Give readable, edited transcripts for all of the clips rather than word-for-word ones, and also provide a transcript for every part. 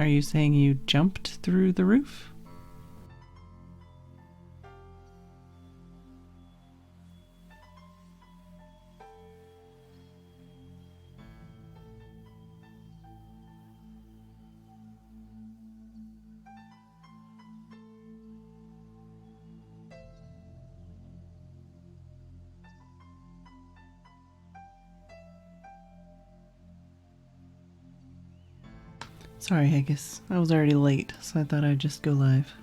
Are you saying you jumped through the roof? Sorry, Haggis. I was already late, so I thought I'd just go live.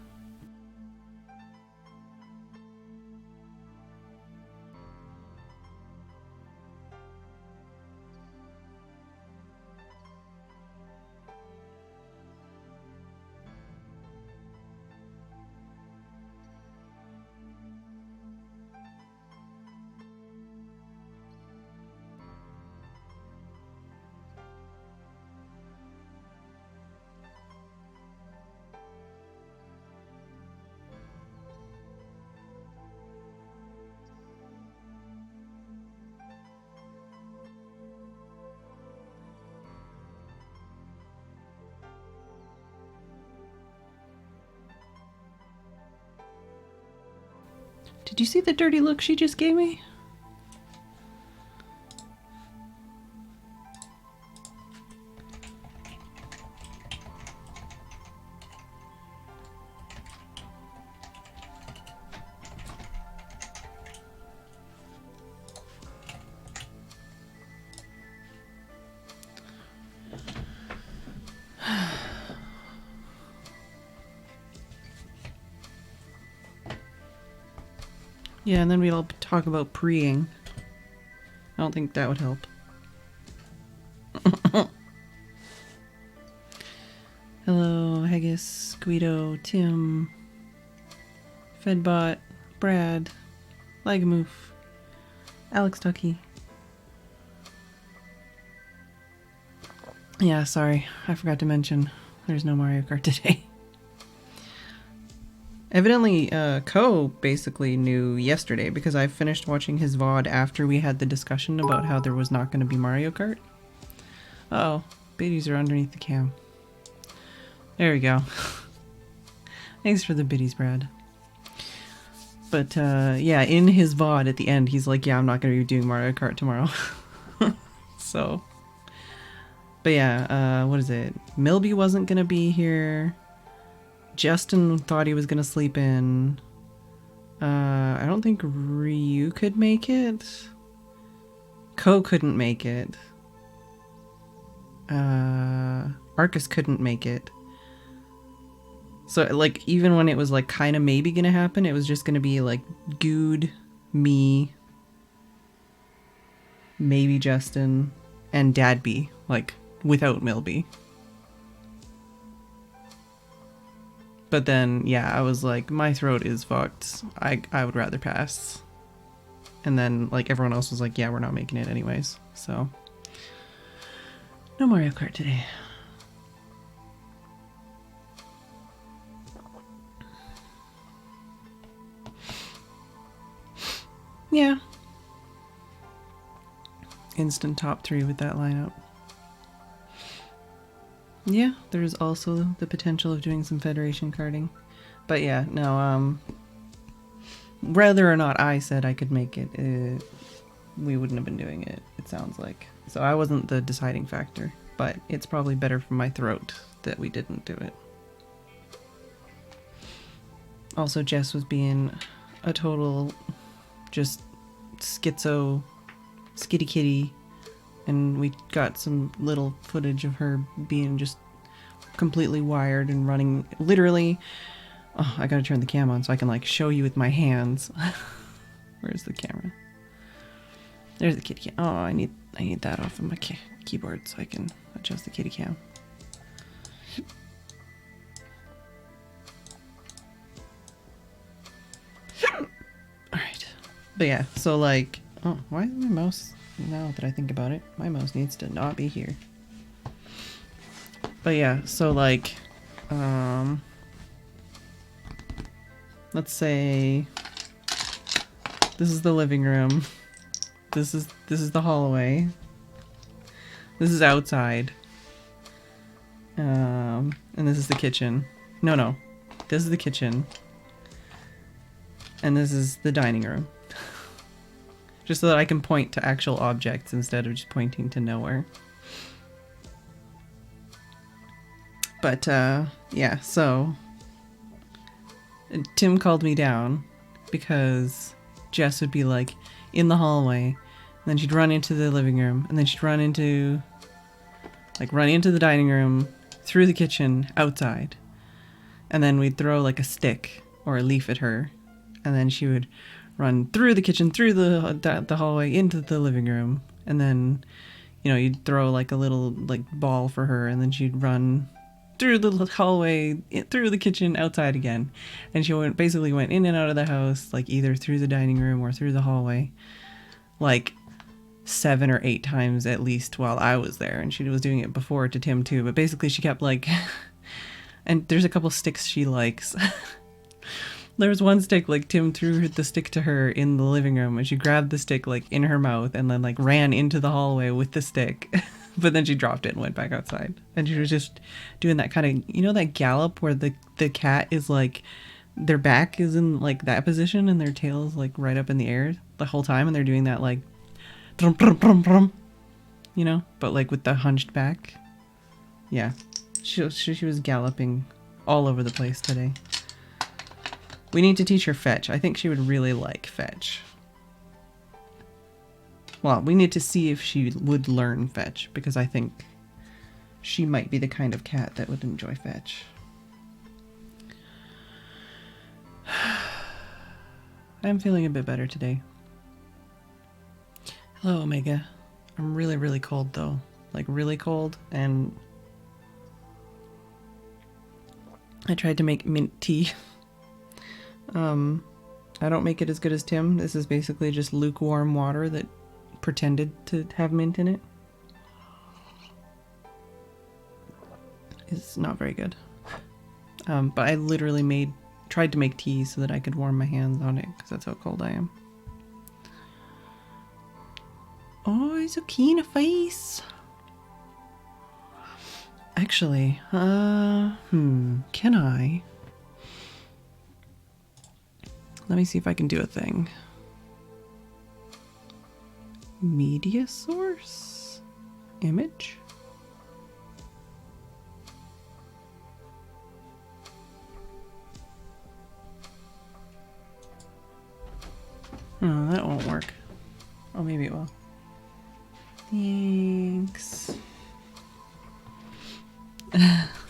Did you see the dirty look she just gave me? Yeah, and then we'll talk about preeing. I don't think that would help. Hello, Haggis, Guido, Tim, Fedbot, Brad, Lagamoof, Alex Tucky. Yeah, sorry, I forgot to mention there's no Mario Kart today. Evidently, Ko basically knew yesterday because I finished watching his VOD after we had the discussion about how there was not going to be Mario Kart. Uh oh, biddies are underneath the cam. There we go. Thanks for the biddies, Brad. But yeah, in his VOD at the end, he's like, yeah, I'm not going to be doing Mario Kart tomorrow. So, but yeah, what is it? Milby wasn't going to be here. Justin thought he was gonna sleep in. I don't think Ryu could make it. Ko couldn't make it. Arcus couldn't make it. So like even when it was like kind of maybe gonna happen, it was just gonna be like Good, me, maybe Justin, and Dadby, like without Milby. But then, yeah, I was like, my throat is fucked. I would rather pass. And then, like, everyone else was like, yeah, we're not making it anyways. So, no Mario Kart today. Yeah. Instant top 3 with that lineup. Yeah, there's also the potential of doing some Federation karting. But yeah, no, whether or not I said I could make it, we wouldn't have been doing it, it sounds like. So I wasn't the deciding factor, but it's probably better for my throat that we didn't do it. Also, Jess was being a total just skitty kitty. And we got some little footage of her being just completely wired and running literally. Oh, I gotta turn the cam on so I can like show you with my hands. Where's the camera? There's the kitty cam. Oh, I need that off of my keyboard so I can adjust the kitty cam. Alright. But yeah, so like, oh, why is my mouse? Now that I think about it, my mouse needs to not be here. But yeah, so like, let's say this is the living room. This is the hallway. This is outside. And this is the kitchen. No. This is the kitchen. And this is the dining room. Just so that I can point to actual objects instead of just pointing to nowhere. But, yeah, so Tim called me down because Jess would be like in the hallway, and then she'd run into the living room, and then she'd run into the dining room, through the kitchen, outside. And then we'd throw like a stick or a leaf at her, and then she would run through the kitchen, through the hallway, into the living room, and then, you know, you'd throw like a little like ball for her, and then she'd run through the hallway, through the kitchen, outside again. And she basically went in and out of the house, like either through the dining room or through the hallway, like 7 or 8 times at least while I was there. And she was doing it before to Tim too, but basically she kept like, and there's a couple sticks she likes. There was one stick, like Tim threw the stick to her in the living room, and she grabbed the stick like in her mouth and then like ran into the hallway with the stick. But then she dropped it and went back outside. And she was just doing that kind of, you know, that gallop where the cat is like, their back is in like that position and their tail is like right up in the air the whole time, and they're doing that like, brum, brum, brum, brum, you know, but like with the hunched back. Yeah, she was galloping all over the place today. We need to teach her fetch. I think she would really like fetch. Well, we need to see if she would learn fetch, because I think she might be the kind of cat that would enjoy fetch. I'm feeling a bit better today. Hello, Omega. I'm really, really cold though. Like really cold, and I tried to make mint tea. I don't make it as good as Tim. This is basically just lukewarm water that pretended to have mint in it. It's not very good. But I literally tried to make tea so that I could warm my hands on it, because that's how cold I am. Oh, he's so keen a face. Actually, can I? Let me see if I can do a thing. Media source? Image? Oh, that won't work. Oh, maybe it will. Thanks.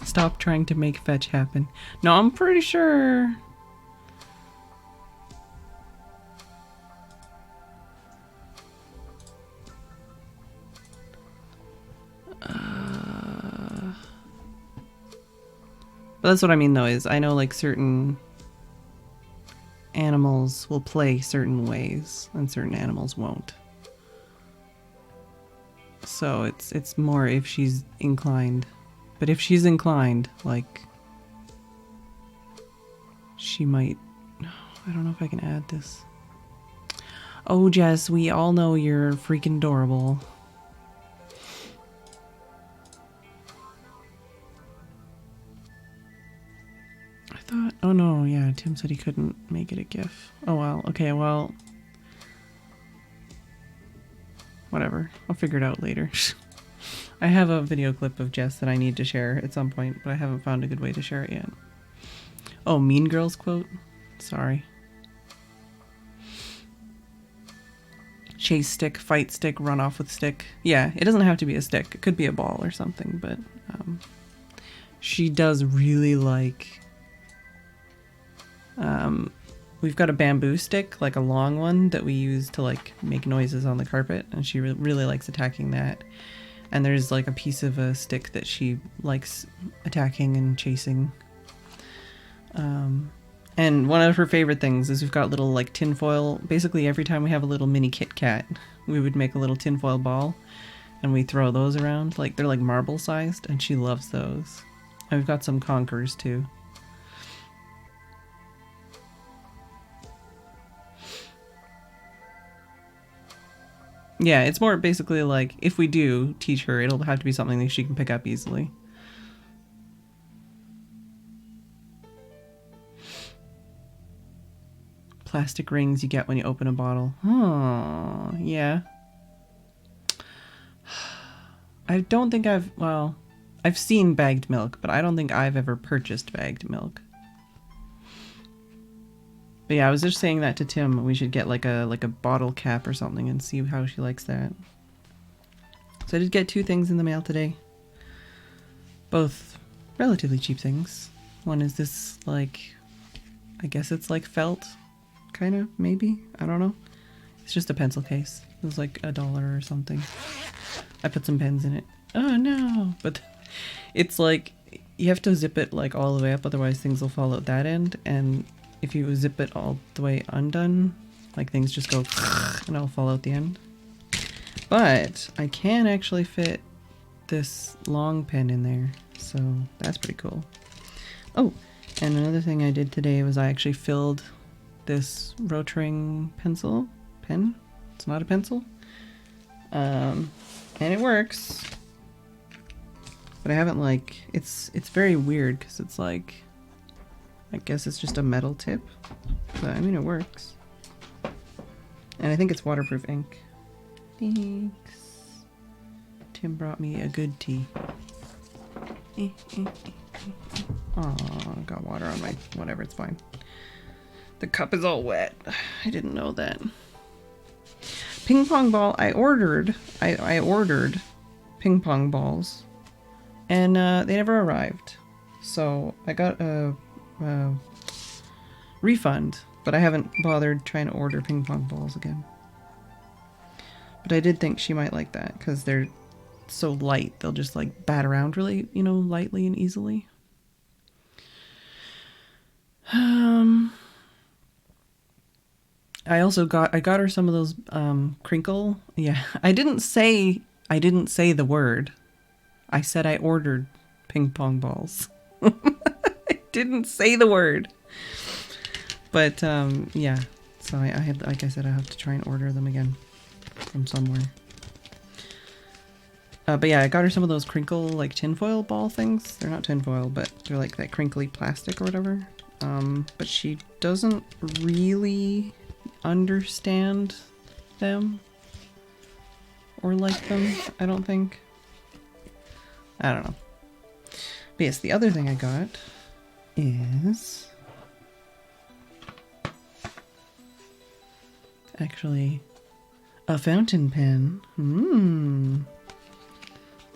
Stop trying to make fetch happen. No, I'm pretty sure. But that's what I mean though, is I know like certain animals will play certain ways and certain animals won't. So it's more if she's inclined. But if she's inclined, like, she might... I don't know if I can add this. Oh, Jess, we all know you're freaking adorable. I thought... Oh no, yeah, Tim said he couldn't make it a GIF. Oh well, okay, well... Whatever, I'll figure it out later. I have a video clip of Jess that I need to share at some point, but I haven't found a good way to share it yet. Oh, Mean Girls quote? Sorry. Chase stick, fight stick, run off with stick. Yeah, it doesn't have to be a stick. It could be a ball or something, but she does really like... we've got a bamboo stick, like a long one, that we use to like make noises on the carpet, and she really likes attacking that. And there's like a piece of a stick that she likes attacking and chasing. And one of her favorite things is we've got little like tinfoil. Basically every time we have a little mini Kit Kat, we would make a little tinfoil ball and we throw those around. Like they're like marble sized, and she loves those. And we've got some conkers too. Yeah, it's more basically like, if we do teach her, it'll have to be something that she can pick up easily. plastic rings you get when you open a bottle. Oh, yeah. I don't think well, I've seen bagged milk, but I don't think I've ever purchased bagged milk. But yeah, I was just saying that to Tim. We should get like a bottle cap or something and see how she likes that. So I did get 2 things in the mail today. Both relatively cheap things. One is this, like, I guess it's like felt, kind of, maybe? I don't know. It's just a pencil case. It was like $1 or something. I put some pens in it. Oh no! But it's like, you have to zip it like all the way up, otherwise things will fall out that end. And if you zip it all the way undone, like things just go and it'll fall out the end. But I can actually fit this long pen in there, so that's pretty cool. Oh, and another thing I did today was I actually filled this Rotring pen. It's not a pencil. And it works. But I haven't it's very weird because it's like, I guess it's just a metal tip. But I mean, it works. And I think it's waterproof ink. Thanks. Tim brought me a good tea. Oh, got water on my whatever, it's fine. The cup is all wet. I didn't know that. Ping pong ball, I ordered ping pong balls and they never arrived. So I got a refund, but I haven't bothered trying to order ping pong balls again. But I did think she might like that because they're so light. They'll just like bat around really, lightly and easily. I got her some of those crinkle. Yeah, I didn't say the word. I said I ordered ping pong balls. I didn't say the word. But yeah, so I had, like I said, I have to try and order them again from somewhere. But yeah, I got her some of those crinkle, like tinfoil ball things. They're not tinfoil, but they're like that crinkly plastic or whatever. But she doesn't really understand them or like them, I don't think. I don't know. But yes, the other thing I got is actually a fountain pen.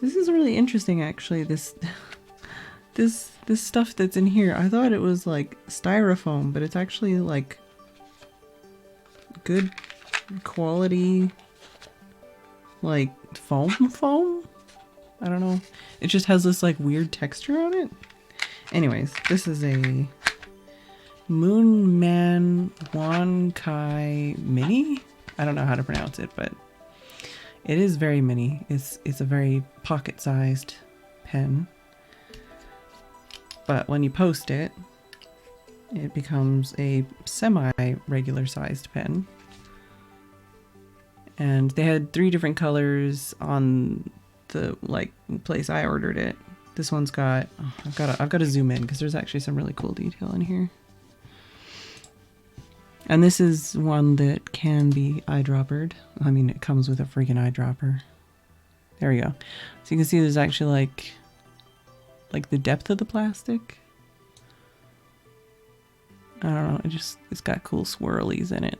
This is really interesting, actually. This stuff that's in here. I thought it was like styrofoam, but it's actually like good quality, like foam. I don't know. It just has this like weird texture on it. Anyways, this is a Moonman Wankai Mini. I don't know how to pronounce it, but it is very mini. It's a very pocket-sized pen. But when you post it, it becomes a semi-regular sized pen. And they had 3 different colors on the place I ordered it. This one's got, I've got to zoom in because there's actually some really cool detail in here. And this is one that can be eyedroppered. I mean, it comes with a freaking eyedropper. There we go. So you can see there's actually like the depth of the plastic. I don't know, it's got cool swirlies in it.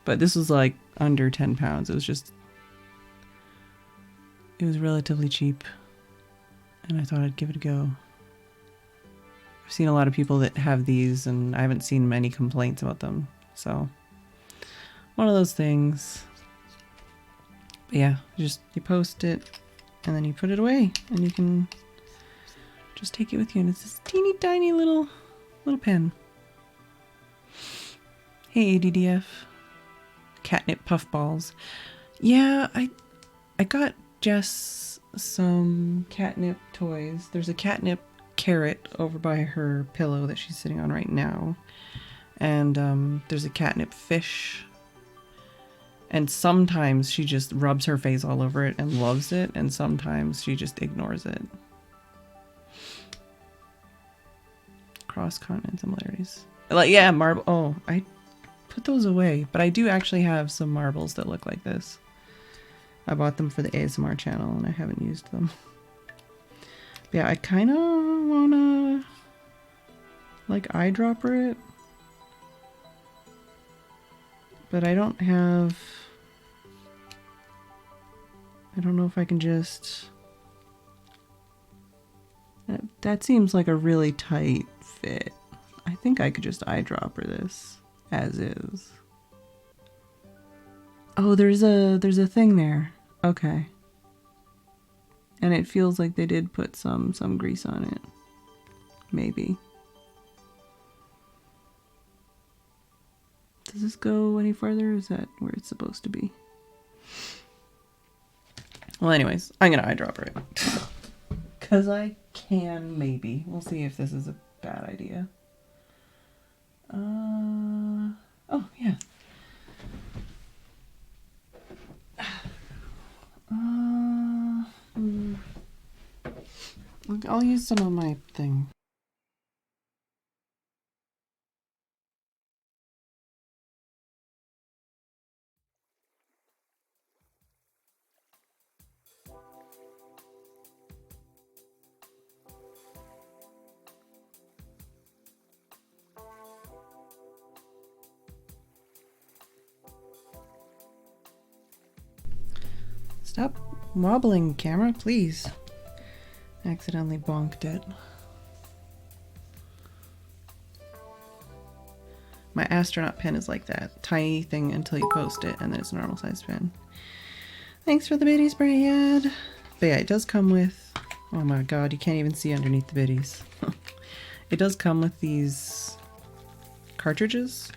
But this was like under 10 pounds. It was relatively cheap. And I thought I'd give it a go. I've seen a lot of people that have these and I haven't seen many complaints about them. So, one of those things. But yeah, you post it and then you put it away and you can just take it with you, and it's this teeny tiny little pen. Hey ADDF. Catnip puffballs. Yeah, I got Jess some catnip toys. There's a catnip carrot over by her pillow that she's sitting on right now. And there's a catnip fish. And sometimes she just rubs her face all over it and loves it, and sometimes she just ignores it. Cross-continent similarities. Like, yeah, marble. Oh, I put those away. But I do actually have some marbles that look like this. I bought them for the ASMR channel and I haven't used them. But yeah, I kind of want to like eyedropper it. But I don't have... I don't know if I can just... That seems like a really tight fit. I think I could just eyedropper this as is. Oh, there's a thing there. Okay. And it feels like they did put some grease on it. Maybe. Does this go any further? Is that where it's supposed to be? Well, anyways, I'm gonna eyedropper it. Because I can, maybe. We'll see if this is a bad idea. Oh, yeah. I'll use some of my thing. Stop wobbling, camera, please. Accidentally bonked it. My astronaut pen is like that. Tiny thing until you post it, and then it's a normal size pen. Thanks for the biddies, Brad. But yeah, it does come with... Oh my god, you can't even see underneath the biddies. It does come with these cartridges.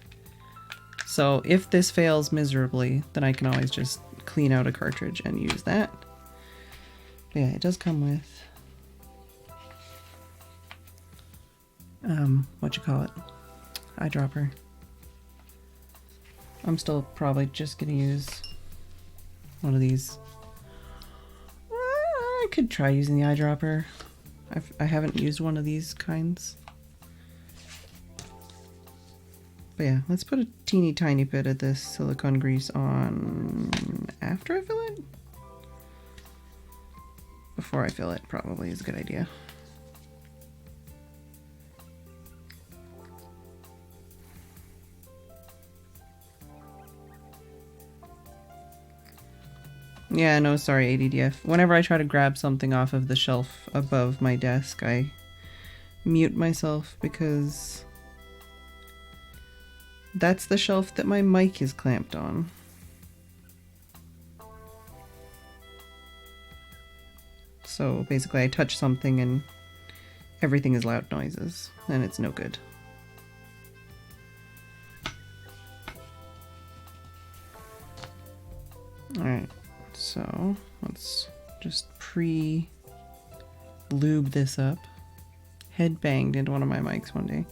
So if this fails miserably, then I can always just clean out a cartridge and use that. But yeah, it does come with... what you call it? Eyedropper. I'm still probably just gonna use one of these. I could try using the eyedropper. I haven't used one of these kinds. But yeah, let's put a teeny tiny bit of this silicone grease on after I fill it? Before I fill it probably is a good idea. Yeah, no, sorry, ADDF. Whenever I try to grab something off of the shelf above my desk, I mute myself because that's the shelf that my mic is clamped on. So basically I touch something and everything is loud noises, and it's no good. Alright, so let's just pre-lube this up. Head banged into one of my mics one day.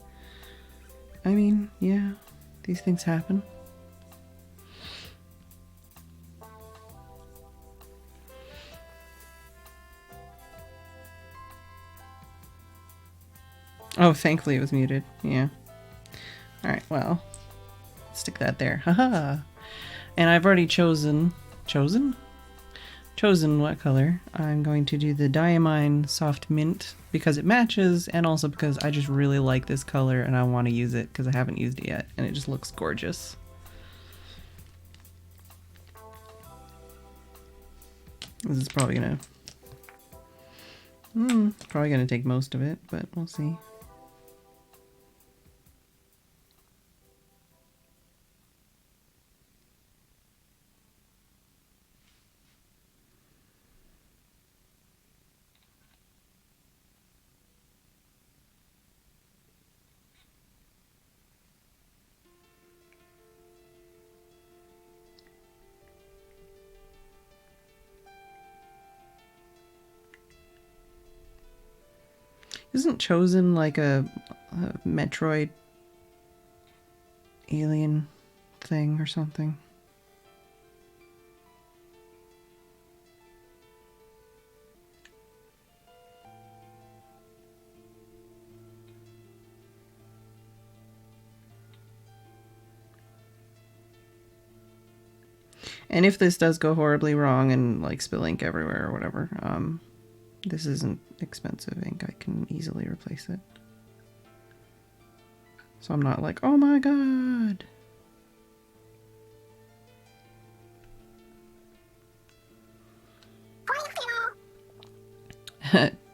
I mean, yeah, these things happen. Oh, thankfully it was muted. Yeah. Alright, well, stick that there. Haha! And I've already chosen what color. I'm going to do the Diamine Soft Mint because it matches, and also because I just really like this color and I want to use it because I haven't used it yet, and it just looks gorgeous. This is probably gonna take most of it, but we'll see. Isn't Chosen like a Metroid alien thing or something? And if this does go horribly wrong and like spill ink everywhere or whatever, this isn't expensive ink. I can easily replace it. So I'm not like, oh my god.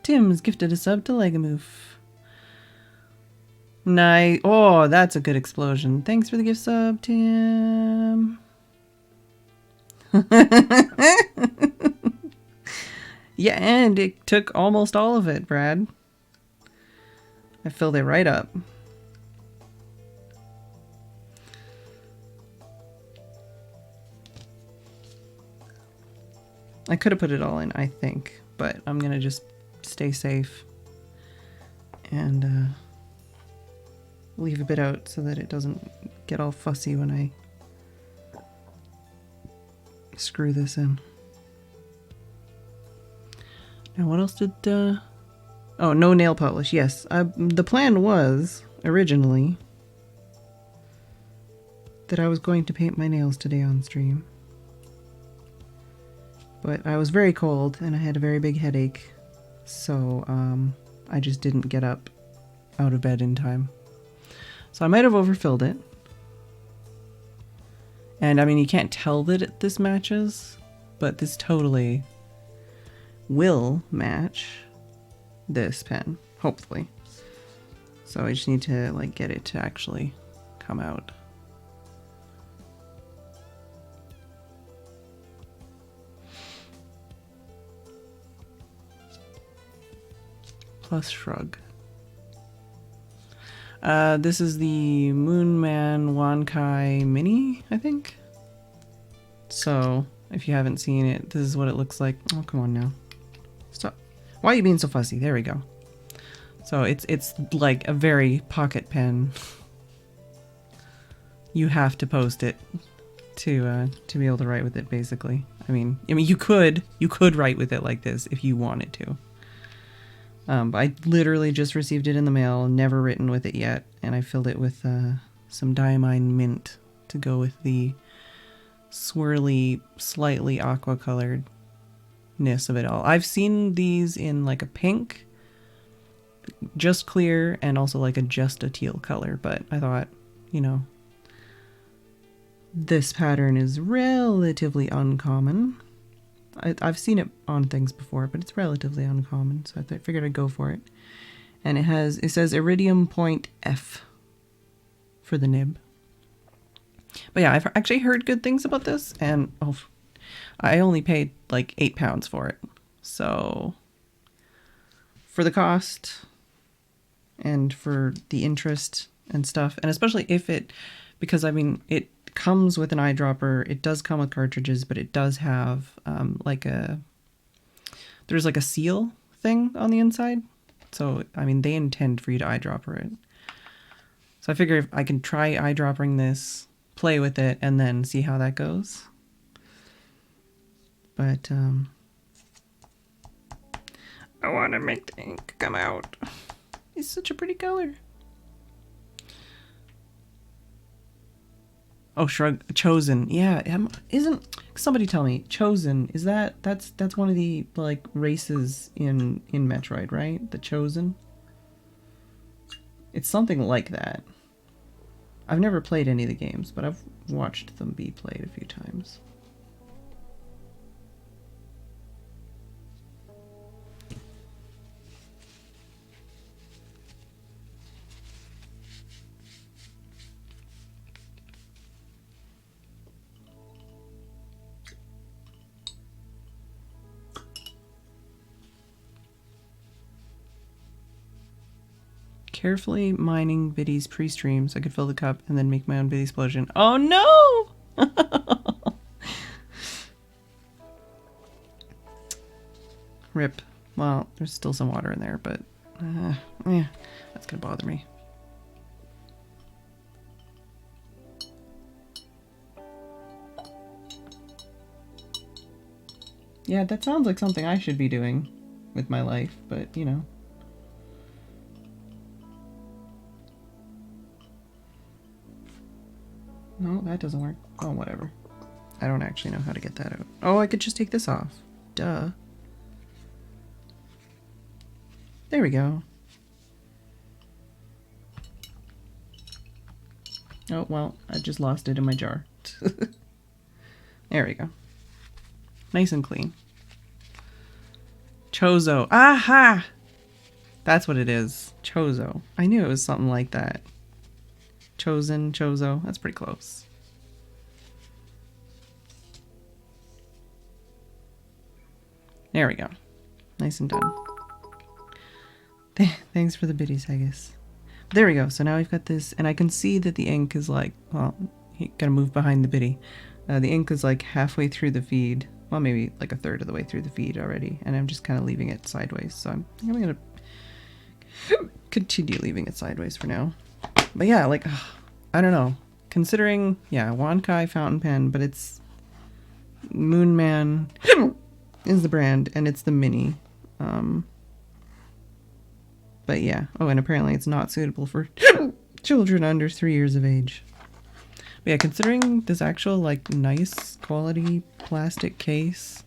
Tim's gifted a sub to Legamoof. Nice. Oh, that's a good explosion. Thanks for the gift sub, Tim. Yeah, and it took almost all of it, Brad. I filled it right up. I could have put it all in, I think, but I'm gonna just stay safe and leave a bit out so that it doesn't get all fussy when I screw this in. Now what else did, oh, no nail polish, yes. The plan was, originally, that I was going to paint my nails today on stream. But I was very cold and I had a very big headache, so I just didn't get up out of bed in time. So I might have overfilled it. And I mean, you can't tell that this matches, but this totally will match this pen, hopefully. So I just need to like get it to actually come out. Plus shrug. This is the Moonman Wankai Mini, I think. So, if you haven't seen it, this is what it looks like. Oh, come on now. Stop. Why are you being so fussy? There we go. So, it's like a very pocket pen. You have to post it to be able to write with it, basically. I mean, you could write with it like this if you wanted to. But I literally just received it in the mail, never written with it yet, and I filled it with some Diamine Mint to go with the swirly, slightly aqua-coloredness of it all. I've seen these in like a pink, just clear, and also like just a teal color, but I thought, you know, this pattern is relatively uncommon. I've seen it on things before, but it's relatively uncommon, so I figured I'd go for it. And it says Iridium Point F for the nib. But yeah, I've actually heard good things about this, and oh, I only paid like £8 for it. So for the cost and for the interest and stuff, and especially if because I mean, it comes with an eyedropper, it does come with cartridges, but it does have there's like a seal thing on the inside. So, I mean, they intend for you to eyedropper it. So I figure if I can try eyedroppering this, play with it, and then see how that goes. But, I want to make the ink come out. It's such a pretty color. Oh, shrug. Chosen. Yeah, isn't somebody tell me? Chosen, is that's one of the like races in Metroid, right? The Chosen. It's something like that. I've never played any of the games, but I've watched them be played a few times. Carefully mining Biddy's pre-stream so I could fill the cup and then make my own Biddy explosion. Oh no! Rip. Well, there's still some water in there, but yeah, that's gonna bother me. Yeah, that sounds like something I should be doing with my life, but you know. No, that doesn't work. Oh, whatever. I don't actually know how to get that out. Oh, I could just take this off. Duh. There we go. Oh, well, I just lost it in my jar. There we go. Nice and clean. Chozo. Aha! That's what it is. Chozo. I knew it was something like that. Chosen, Chozo. That's pretty close. There we go. Nice and done. Thanks for the biddies, I guess. There we go. So now we've got this, and I can see that the ink is like, well, you gotta move behind the biddy. The ink is like halfway through the feed. Well, maybe like a third of the way through the feed already, and I'm just kind of leaving it sideways. So I'm gonna continue leaving it sideways for now. But yeah, like, I don't know. Considering, yeah, Wankai fountain pen, but it's Moonman is the brand, and it's the mini. But yeah. Oh, and apparently it's not suitable for children under 3 years of age. But yeah, considering this actual, like, nice quality plastic case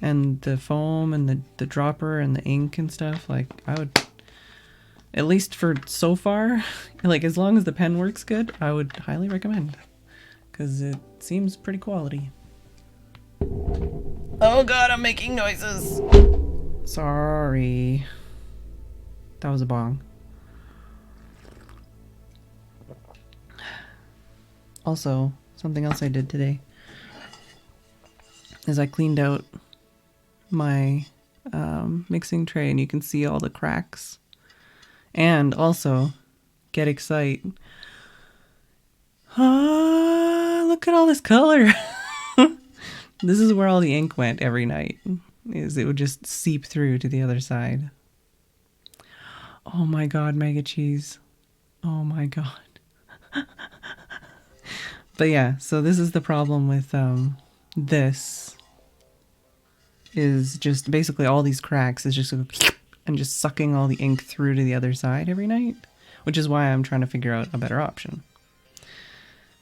and the foam and the dropper and the ink and stuff, like, I would, at least for so far, like, as long as the pen works good, I would highly recommend. Because it seems pretty quality. Oh god, I'm making noises! Sorry. That was a bong. Also, something else I did today is I cleaned out my mixing tray, and you can see all the cracks. And also, get excited. Ah, look at all this color. This is where all the ink went every night. It would just seep through to the other side. Oh my god, mega cheese. Oh my god. But yeah, so this is the problem with this. Is just basically all these cracks is just and just sucking all the ink through to the other side every night. Which is why I'm trying to figure out a better option.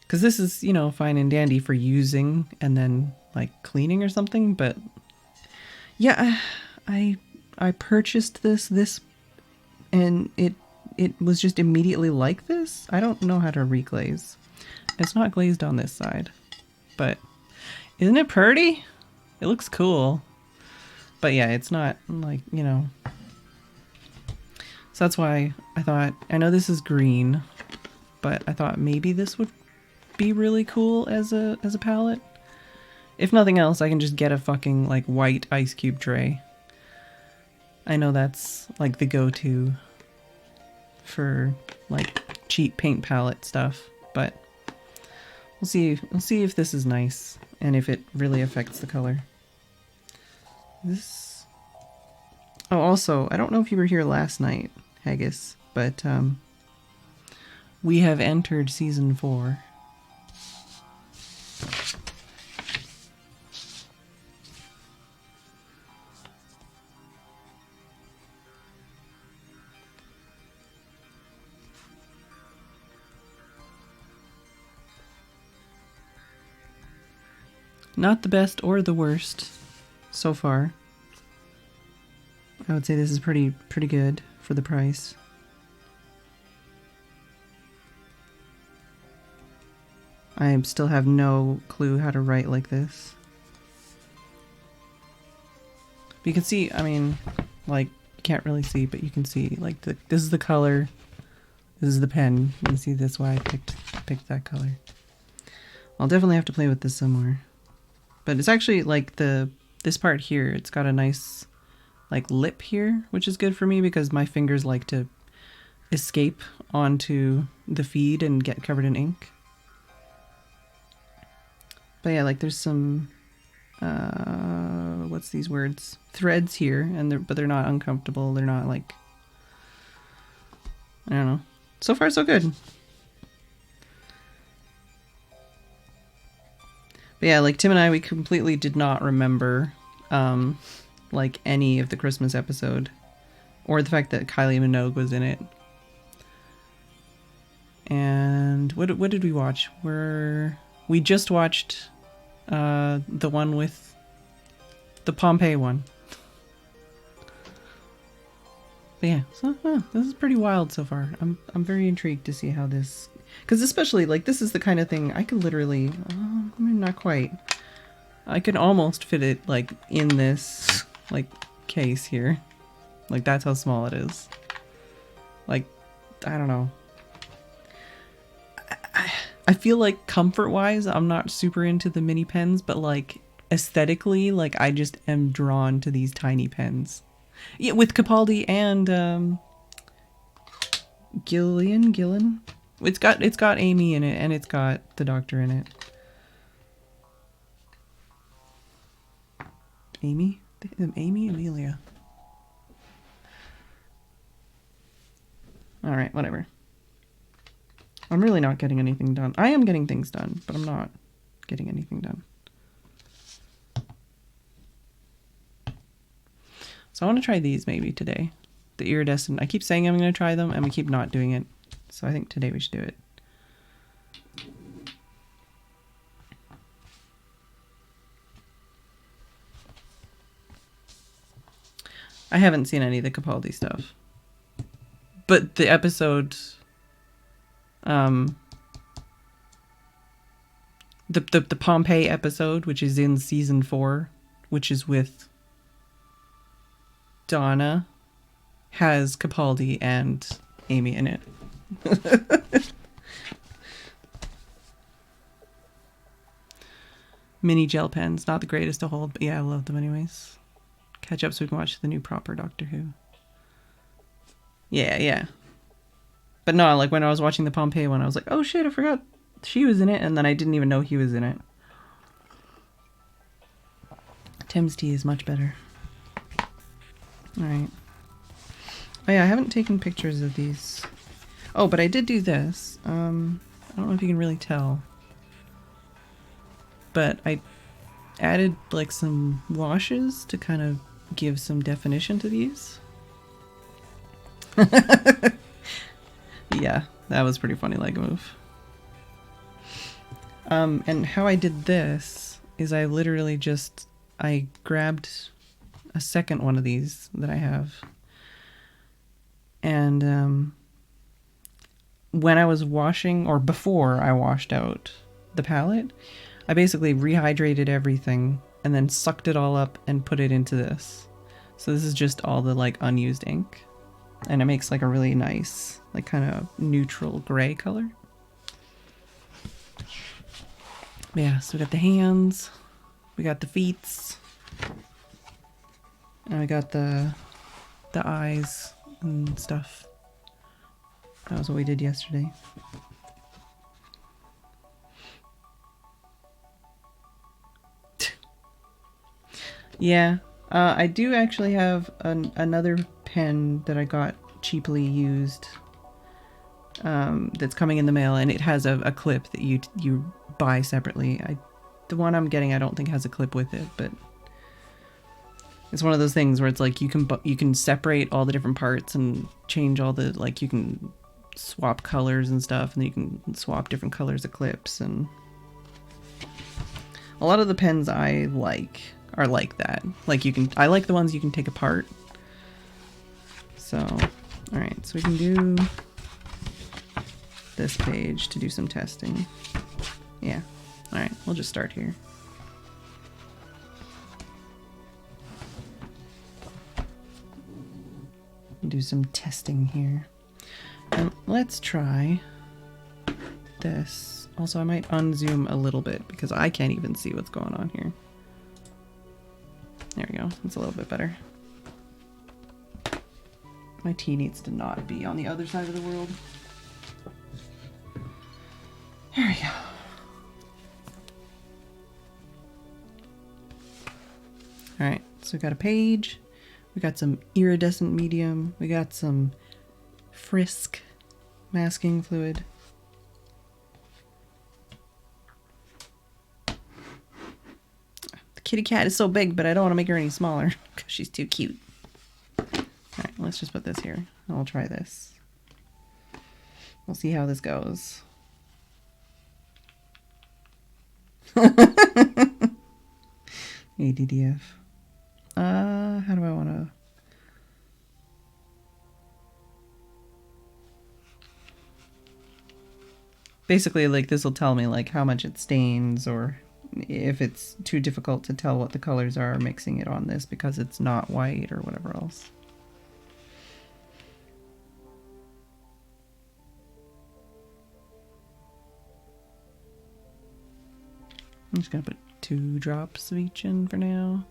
Because this is, you know, fine and dandy for using and then like cleaning or something, but yeah, I purchased this and it was just immediately like this. I don't know how to reglaze. It's not glazed on this side, but isn't it pretty? It looks cool, but yeah, it's not like, you know. So that's why I thought, I know this is green, but I thought maybe this would be really cool as a palette. If nothing else, I can just get a fucking like white ice cube tray. I know that's like the go-to for like cheap paint palette stuff, but we'll see if this is nice and if it really affects the color. This. Oh, also, I don't know if you were here last night, Haggis, but we have entered season 4. Not the best or the worst so far. I would say this is pretty good for the price. I still have no clue how to write like this. But you can see, I mean, like, you can't really see, but you can see, like, this is the color. This is the pen. You can see that's why I picked that color. I'll definitely have to play with this some more. But it's actually, like, this part here, it's got a nice, like, lip here, which is good for me because my fingers like to escape onto the feed and get covered in ink. But yeah, like, there's some, what's these words? Threads here, and but they're not uncomfortable. They're not, like, I don't know. So far, so good. But yeah, like, Tim and I, we completely did not remember, like, any of the Christmas episode. Or the fact that Kylie Minogue was in it. And what did we watch? We just watched The one with the Pompeii one. But yeah, so this is pretty wild so far. I'm very intrigued to see how this, because especially like this is the kind of thing I could literally, I mean, not quite. I could almost fit it like in this like case here. Like that's how small it is. Like, I don't know. I feel like comfort-wise, I'm not super into the mini pens, but like aesthetically, like I just am drawn to these tiny pens. Yeah, with Capaldi and Gillen. It's got Amy in it, and it's got the Doctor in it. Amy, Amelia. All right, whatever. I'm really not getting anything done. I am getting things done, but I'm not getting anything done. So I want to try these maybe today. The iridescent. I keep saying I'm going to try them, and we keep not doing it. So I think today we should do it. I haven't seen any of the Capaldi stuff. But the episode... The Pompeii episode, which is in season 4, which is with Donna, has Capaldi and Amy in it. Mini gel pens, not the greatest to hold, but yeah, I love them anyways. Catch up so we can watch the new proper Doctor Who. Yeah. But no, like when I was watching the Pompeii one, I was like, oh shit, I forgot she was in it, and then I didn't even know he was in it. Thames tea is much better. Alright. Oh yeah, I haven't taken pictures of these. Oh, but I did do this. I don't know if you can really tell. But I added like some washes to kind of give some definition to these. Yeah, that was pretty funny leg move. And how I did this is I literally just, I grabbed a second one of these that I have. And when I was washing, or before I washed out the palette, I basically rehydrated everything and then sucked it all up and put it into this. So this is just all the like unused ink. And it makes like a really nice, like kind of neutral gray color. Yeah, so we got the hands, we got the feets, and we got the eyes and stuff. That was what we did yesterday. Yeah, I do actually have another pen that I got cheaply used that's coming in the mail, and it has a clip that you buy separately. The one I'm getting I don't think has a clip with it, but it's one of those things where it's like you can separate all the different parts and change all the, like you can swap colors and stuff, and then you can swap different colors of clips, and a lot of the pens I like are like that. Like I like the ones you can take apart. So, alright, so we can do this page to do some testing. Yeah, alright, we'll just start here. Do some testing here. And let's try this. Also, I might unzoom a little bit because I can't even see what's going on here. There we go. It's a little bit better. My tea needs to not be on the other side of the world. There we go. Alright, so we got a page. We got some iridescent medium. We got some Frisk masking fluid. The kitty cat is so big, but I don't want to make her any smaller because she's too cute. Alright, let's just put this here. And we'll try this. We'll see how this goes. ADDF. How do I want to... Basically, like, this will tell me, like, how much it stains, or if it's too difficult to tell what the colors are mixing it on this because it's not white or whatever else. I'm just gonna put 2 drops of each in for now.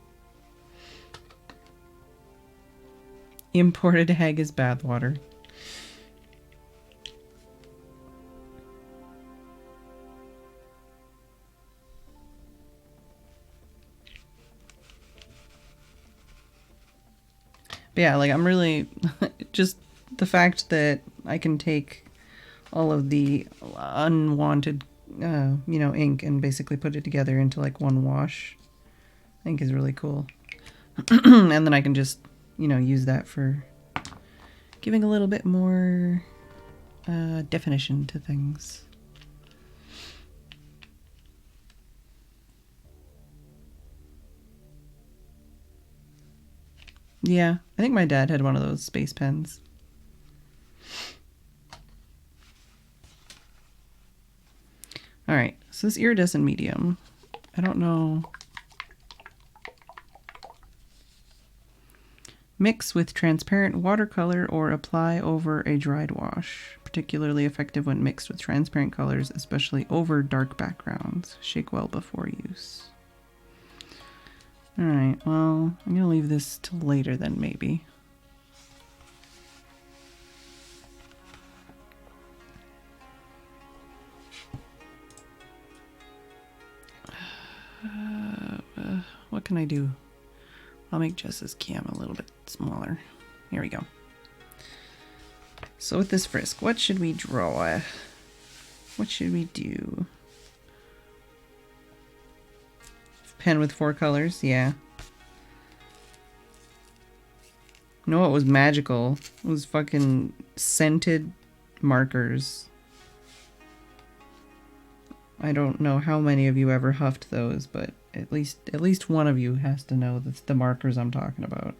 Imported Haggis bathwater. But yeah, like, I'm really just the fact that I can take all of the unwanted you know, ink and basically put it together into like one wash, I think is really cool. And then I can just, you know, use that for giving a little bit more definition to things. Yeah, I think my dad had one of those space pens. Alright, so this iridescent medium, I don't know. Mix with transparent watercolor or apply over a dried wash. Particularly effective when mixed with transparent colors, especially over dark backgrounds. Shake well before use. Alright, well, I'm going to leave this till later then, maybe. What can I do? I'll make Jess's cam a little bit smaller. Here we go. So with this frisk, what should we draw? What should we do? Pen with 4 colors, yeah. You know what was magical? It was fucking scented markers. I don't know how many of you ever huffed those, but at least one of you has to know the markers I'm talking about.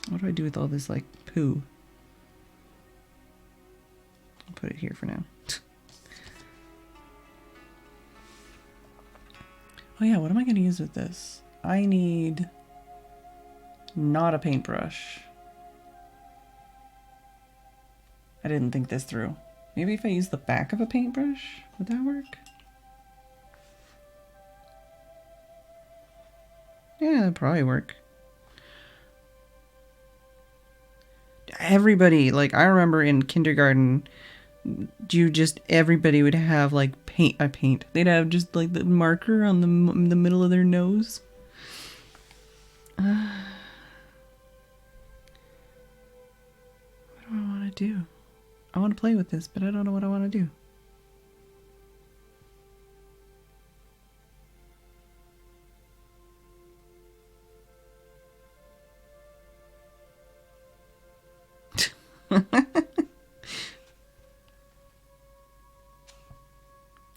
What do I do with all this, like, poo? I'll put it here for now. Oh yeah, what am I going to use with this? I need not a paintbrush. I didn't think this through. Maybe if I use the back of a paintbrush, would that work? Yeah, that'd probably work. Everybody, like, I remember in kindergarten, everybody would have, like, paint. They'd have just, like, the marker on the middle of their nose. What do I want to do? I want to play with this, but I don't know what I want to do.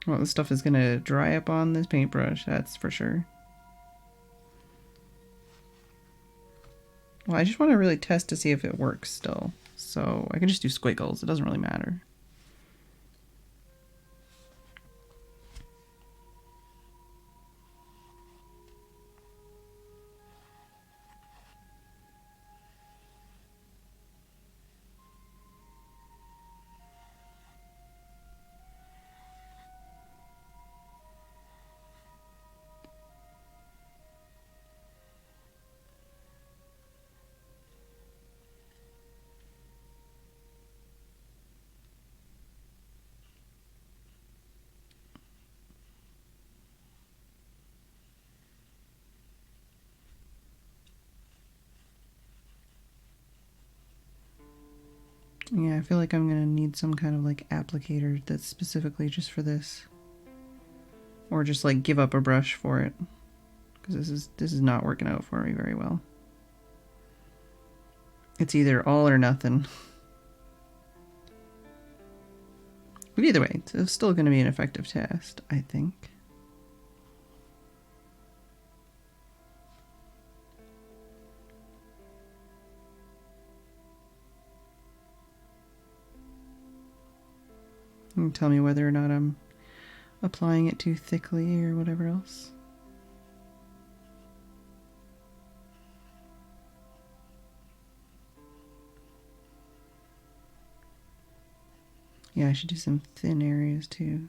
Well, this stuff is going to dry up on this paintbrush, that's for sure. Well, I just want to really test to see if it works still. So I can just do squiggles, it doesn't really matter. Yeah, I feel like I'm gonna need some kind of like applicator that's specifically just for this. Or just like give up a brush for it. Because this is not working out for me very well. It's either all or nothing. But either way, it's still gonna be an effective test, I think. And tell me whether or not I'm applying it too thickly or whatever else. Yeah, I should do some thin areas too.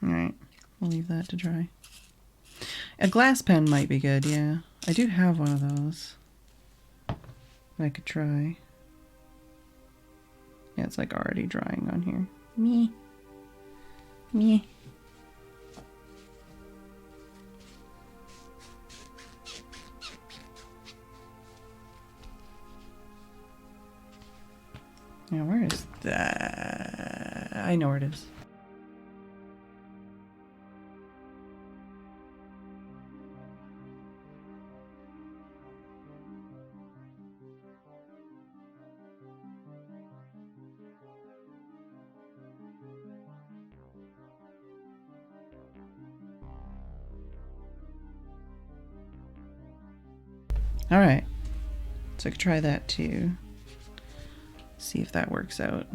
Alright, we'll leave that to dry. A glass pen might be good, yeah. I do have one of those. I could try. Yeah, it's like already drying on here. Me. Me. Now, where is that? I know where it is. Alright, so I could try that too. See if that works out.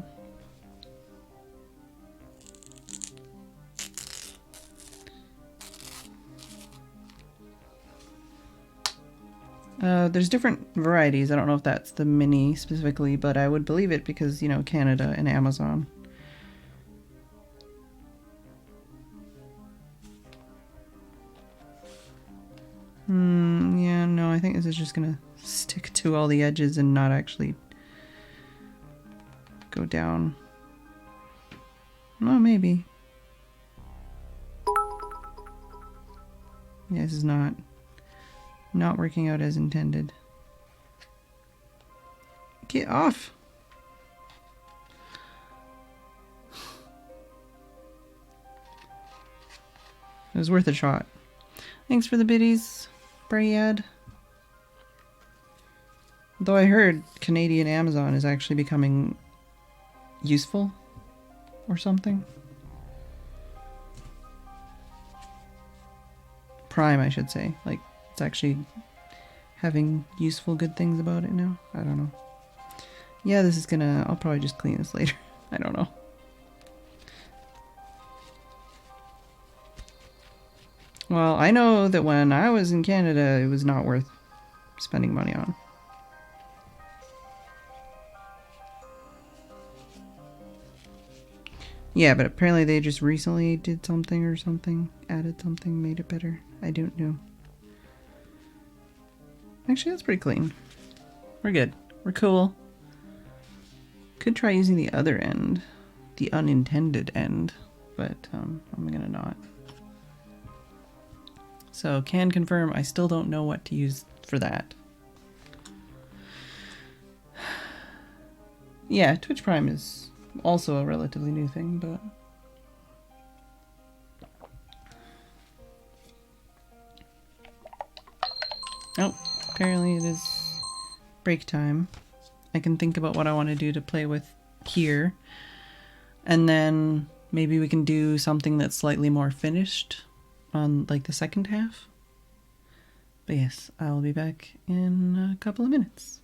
There's different varieties. I don't know if that's the mini specifically, but I would believe it because, you know, Canada and Amazon. Yeah, no, I think this is just gonna stick to all the edges and not actually go down. Well, maybe. Yeah, this is not working out as intended. Get off! It was worth a shot. Thanks for the biddies, Brayad. Though I heard Canadian Amazon is actually becoming useful or something. Prime, I should say. Like, it's actually having useful good things about it now. I don't know. Yeah, this is gonna... I'll probably just clean this later. I don't know. Well, I know that when I was in Canada, it was not worth spending money on. Yeah, but apparently they just recently did something or something. Added something, made it better. I don't know. Actually, that's pretty clean. We're good. We're cool. Could try using the other end. The unintended end. But I'm gonna not. So, can confirm I still don't know what to use for that. Yeah, Twitch Prime is also a relatively new thing, but... Oh, apparently it is break time. I can think about what I want to do to play with here. And then maybe we can do something that's slightly more finished on like the second half. But yes, I'll be back in a couple of minutes.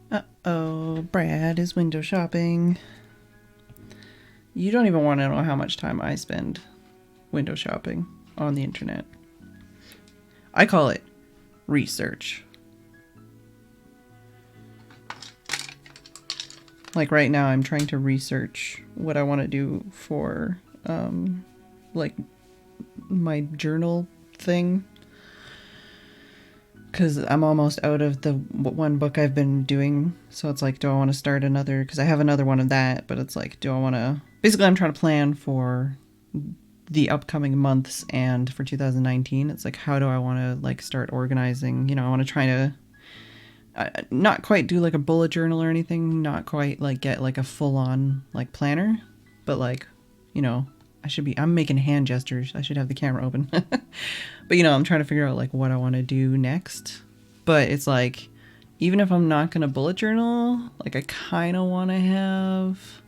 Uh-oh, Brad is window shopping. You don't even want to know how much time I spend window shopping on the internet. I call it research. Like right now I'm trying to research what I want to do for like my journal thing, because I'm almost out of the one book I've been doing. So it's like, do I want to start another? Because I have another one of that, but it's like, do I want to... Basically, I'm trying to plan for the upcoming months and for 2019. It's like, how do I want to like start organizing? You know, I want to try to not quite do like a bullet journal or anything. Not quite like get like a full-on like planner, but like, you know, I'm making hand gestures. I should have the camera open. But, you know, I'm trying to figure out, like, what I want to do next. But it's like, even if I'm not going to bullet journal, like, I kind of want to have,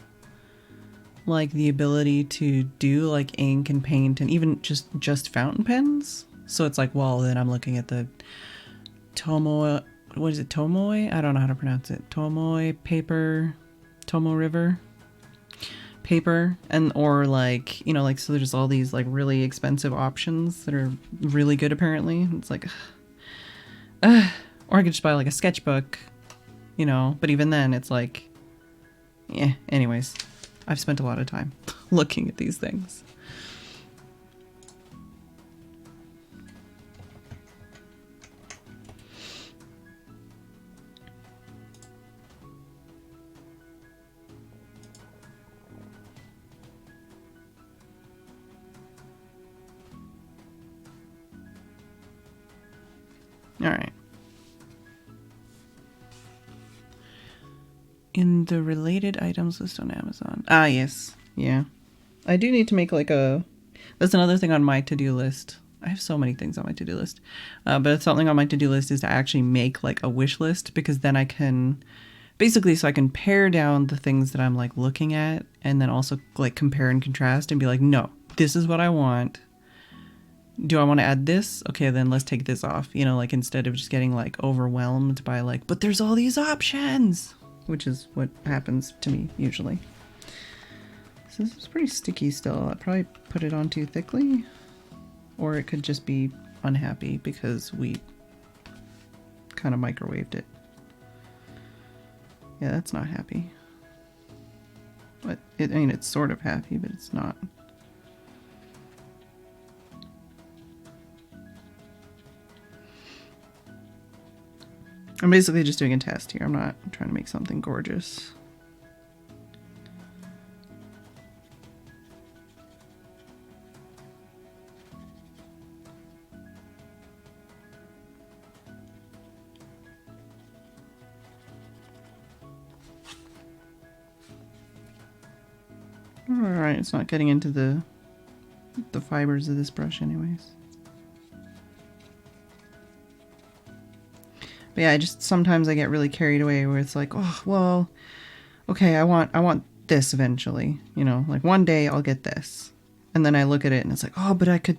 like, the ability to do, like, ink and paint and even just fountain pens. So it's like, well, then I'm looking at the Tomoe... What is it? Tomoe? I don't know how to pronounce it. Tomoe paper... Tomo River... paper, and or like, you know, like, so there's all these like really expensive options that are really good apparently. It's like or I could just buy like a sketchbook, you know, but even then it's like, yeah, anyways, I've spent a lot of time looking at these things. All right. In the related items list on Amazon. Ah, yes. Yeah. I do need to make like a... That's another thing on my to-do list. I have so many things on my to-do list. But something on my to-do list is to actually make like a wish list, because then I can... Basically, so I can pare down the things that I'm like looking at, and then also like compare and contrast and be like, no, this is what I want. Do I want to add this? Okay, then let's take this off. You know, like instead of just getting like overwhelmed by like, but there's all these options, which is what happens to me usually. So this is pretty sticky still. I'd probably put it on too thickly, or it could just be unhappy because we kind of microwaved it. Yeah, that's not happy. But I mean, it's sort of happy, but it's not. I'm basically just doing a test here. I'm not trying to make something gorgeous. Alright, it's not getting into the fibers of this brush anyways. But yeah, sometimes I get really carried away where it's like, oh, well, okay, I want this eventually, you know, like one day I'll get this. And then I look at it and it's like, oh, but I could,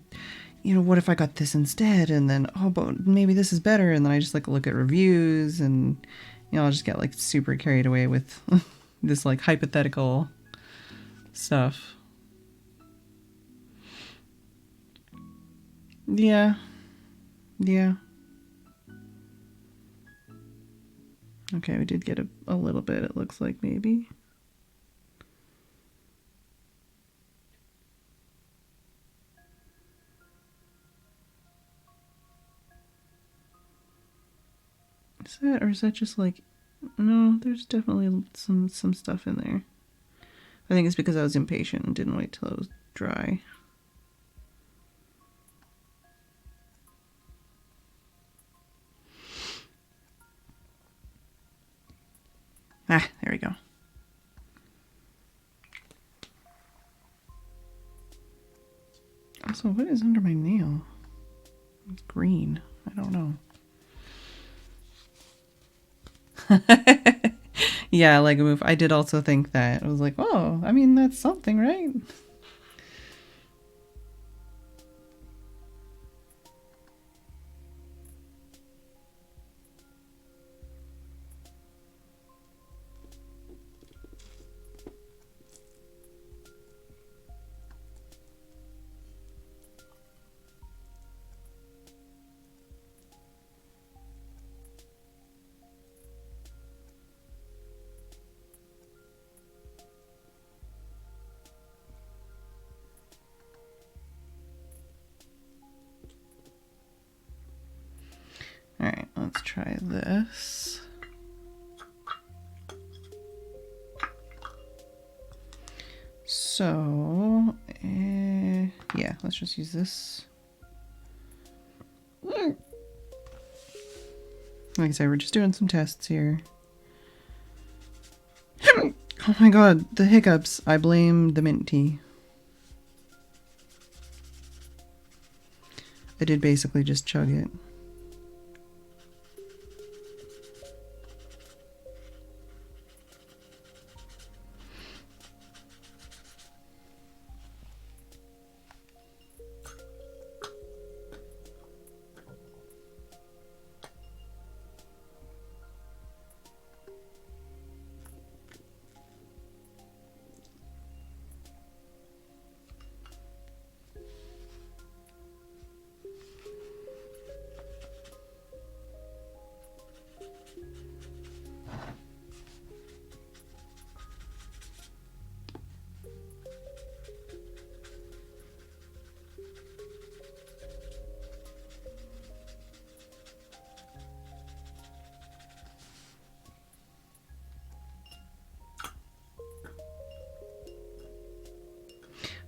you know, what if I got this instead? And then, oh, but maybe this is better. And then I just like look at reviews and, you know, I'll just get like super carried away with this like hypothetical stuff. Yeah. Yeah. Okay, we did get a little bit, it looks like, maybe. Is that, or is that just like, no, there's definitely some stuff in there. I think it's because I was impatient and didn't wait till it was dry. Ah, there we go. Also, what is under my nail? It's green. I don't know. Yeah, Lego move. I did also think that. I was like, oh, I mean, that's something, right? Alright, let's try this. So, yeah, let's just use this. Like I said, we're just doing some tests here. Oh my god, the hiccups. I blame the mint tea. I did basically just chug it.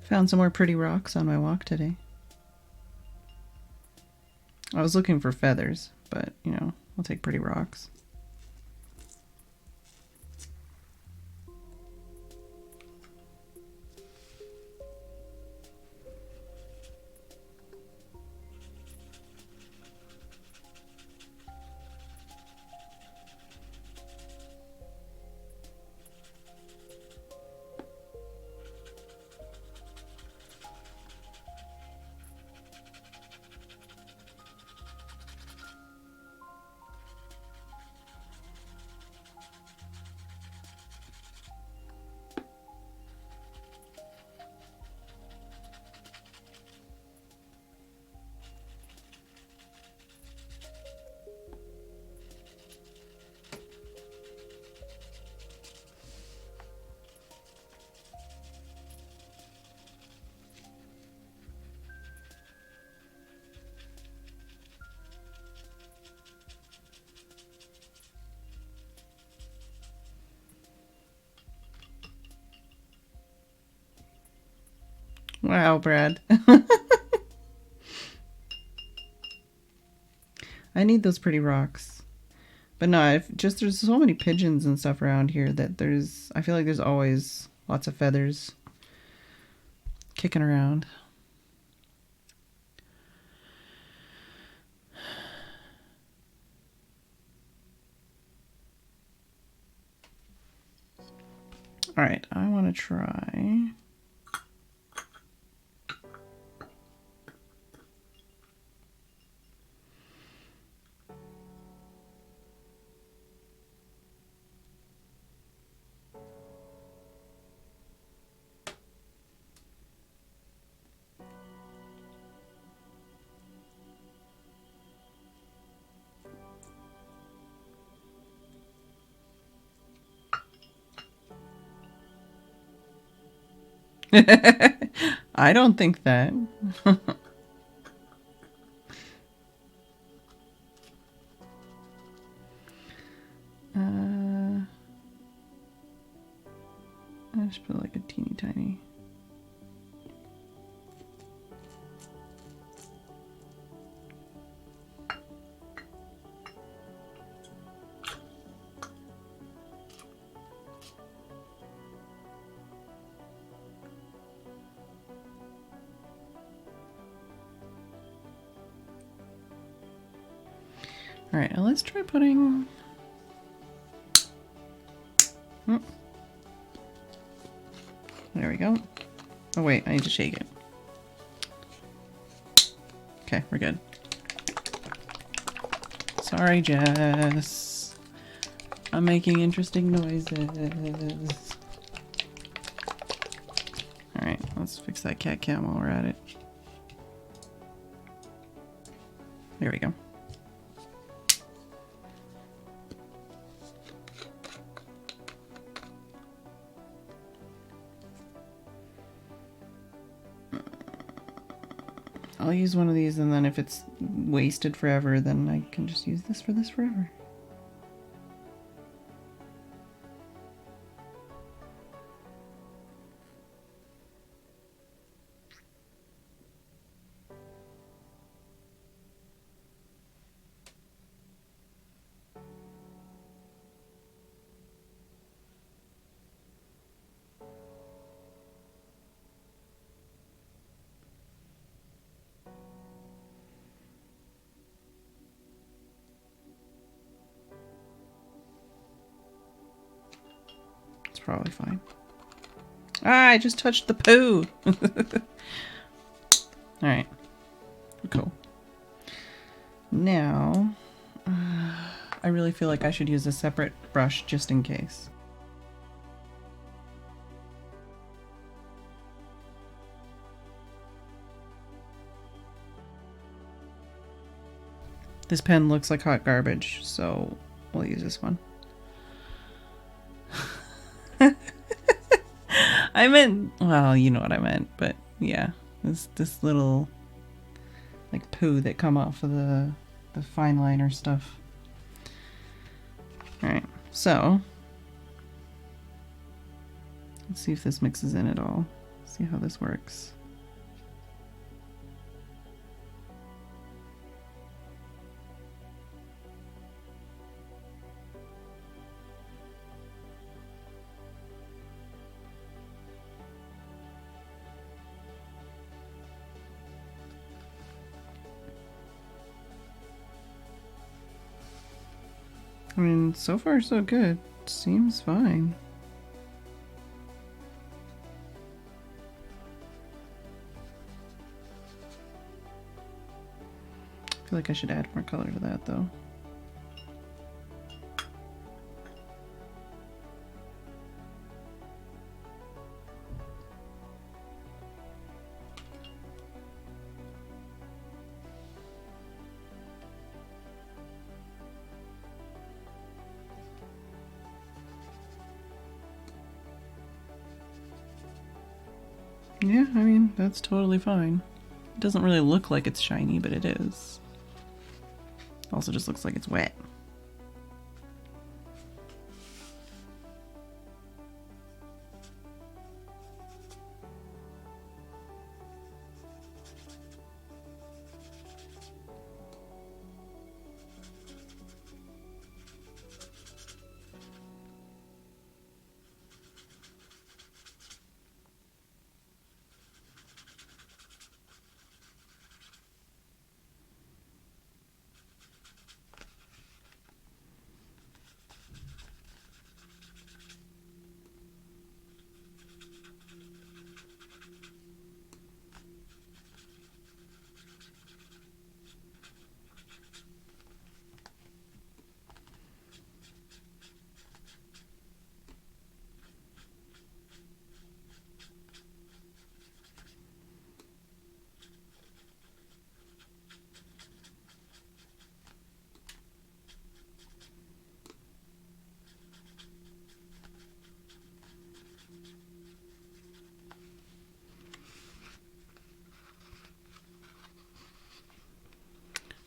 Found some more pretty rocks on my walk today. I was looking for feathers, but, you know, I'll take pretty rocks. Wow, Brad. I need those pretty rocks. But no, there's so many pigeons and stuff around here that I feel like there's always lots of feathers kicking around. All right, I want to try. I don't think that. I just put like a teeny tiny. All right, now let's try putting. There we go. Oh wait, I need to shake it. Okay, we're good. Sorry, Jess. I'm making interesting noises. Alright, let's fix that cat cam while we're at it. There we go. I'll use one of these, and then if it's wasted forever, then I can just use this forever. Probably fine. Ah, I just touched the poo. Alright. Cool. Now, I really feel like I should use a separate brush just in case. This pen looks like hot garbage, so we'll use this one. I meant, well, you know what I meant, but yeah, this little like poo that come off of the fine liner stuff. All right, so let's see if this mixes in at all. See how this works. I mean, so far so good. Seems fine. I feel like I should add more color to that though. Yeah, I mean, that's totally fine. It doesn't really look like it's shiny, but it is. Also just looks like it's wet.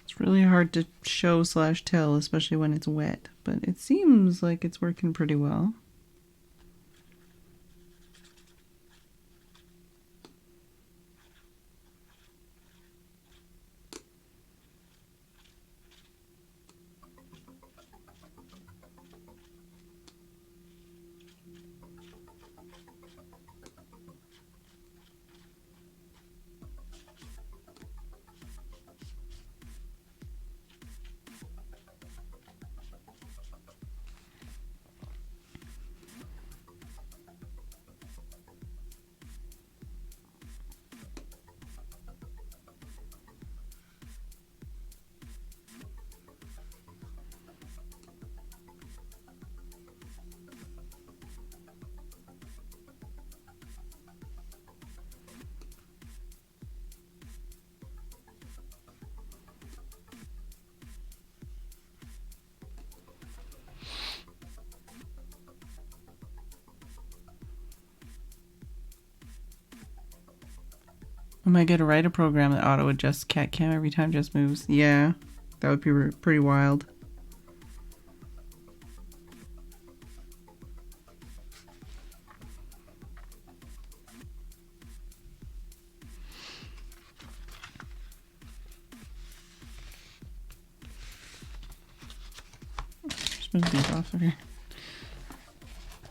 It's really hard to show / tell, especially when it's wet, but it seems like it's working pretty well. Am I gonna write a program that auto adjusts cat cam every time Jess moves? Yeah, that would be pretty wild. Just move these off of here.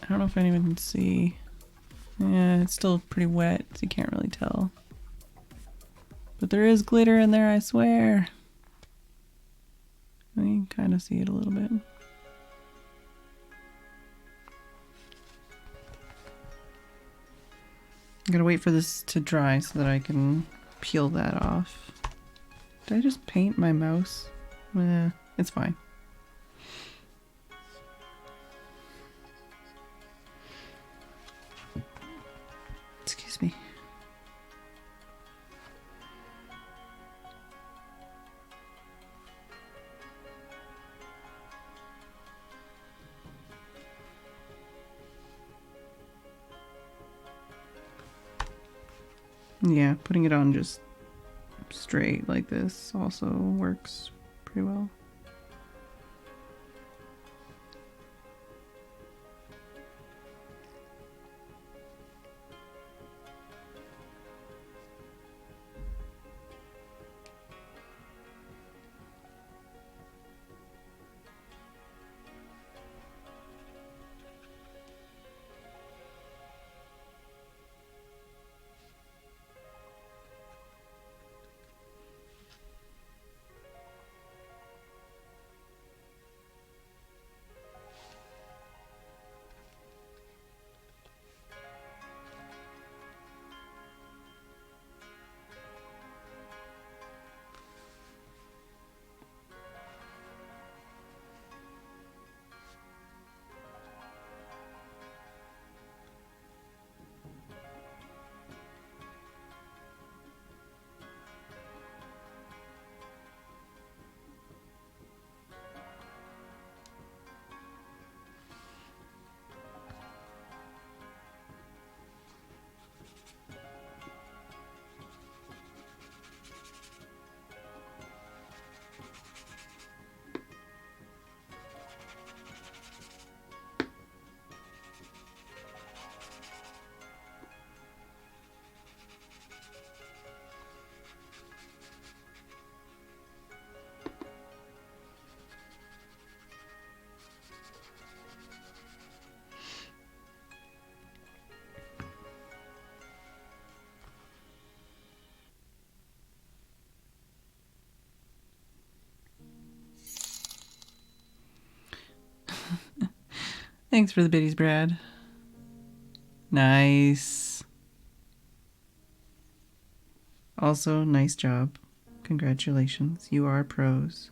I don't know if anyone can see. Yeah, it's still pretty wet, so you can't really tell. But there is glitter in there, I swear. You can kind of see it a little bit. I'm gonna wait for this to dry so that I can peel that off. Did I just paint my mouse? It's fine. Excuse me. Yeah, putting it on just straight like this also works pretty well. Thanks for the biddies, Brad. Nice. Also, nice job. Congratulations. You are pros.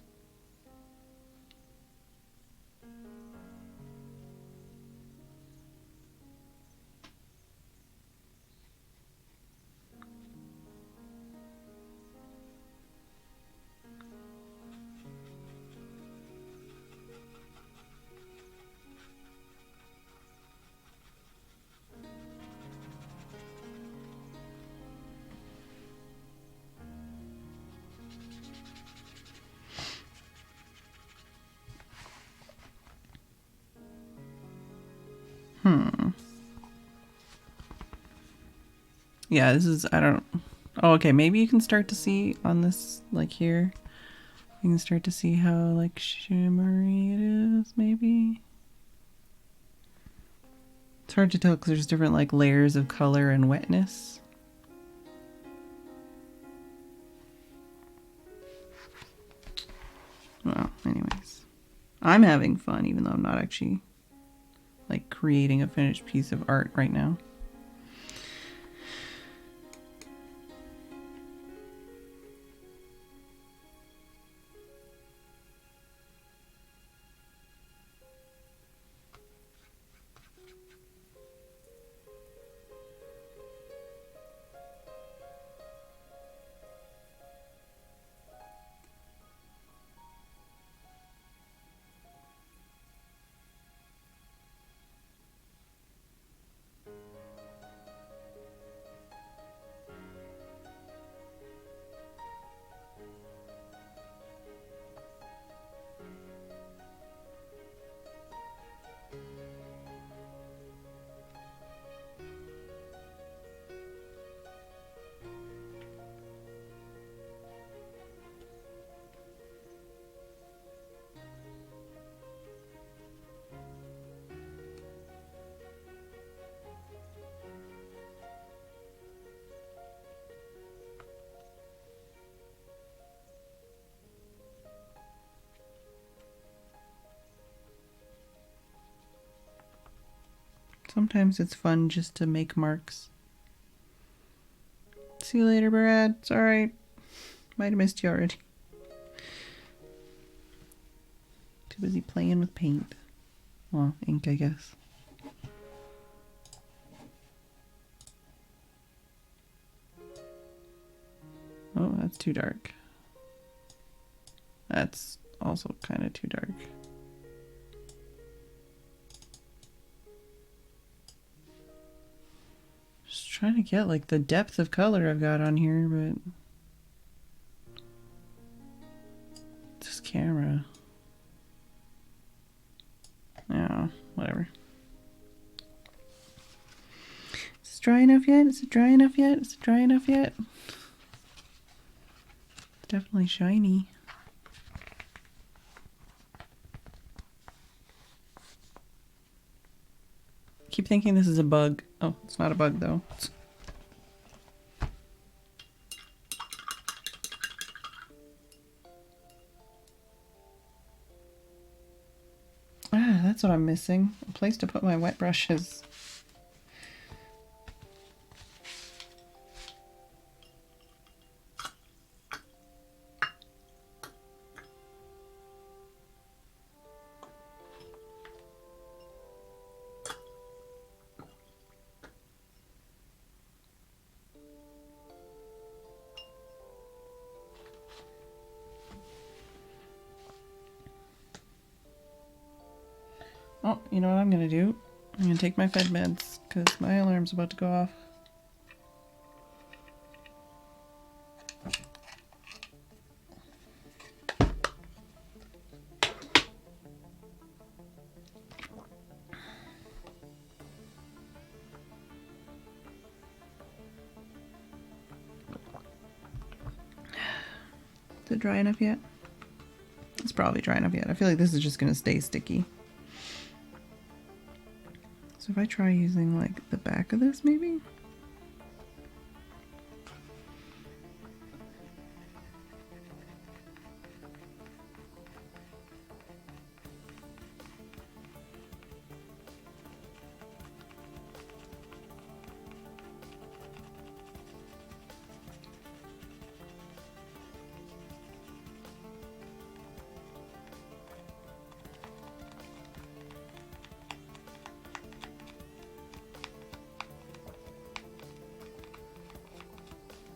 Yeah, this is, I don't, oh, okay, maybe you can start to see on this, like here, you can start to see how, like, shimmery it is, maybe. It's hard to tell because there's different, like, layers of color and wetness. Well, anyways, I'm having fun, even though I'm not actually, like, creating a finished piece of art right now. Sometimes it's fun just to make marks. See you later, Brad. It's alright. Might have missed you already. Too busy playing with paint. Well, ink, I guess. Oh, that's too dark. That's also kind of too dark. Just trying to get like the depth of color I've got on here, but this camera. Yeah, whatever. Is it dry enough yet? Is it dry enough yet? Is it dry enough yet? It's definitely shiny. Keep thinking this is a bug. Oh, it's not a bug though. Ah, that's what I'm missing. A place to put my wet brushes. Oh, you know what I'm gonna do? I'm gonna take my Fed meds because my alarm's about to go off. Is it dry enough yet? It's probably dry enough yet. I feel like this is just gonna stay sticky. So if I try using like the back of this maybe?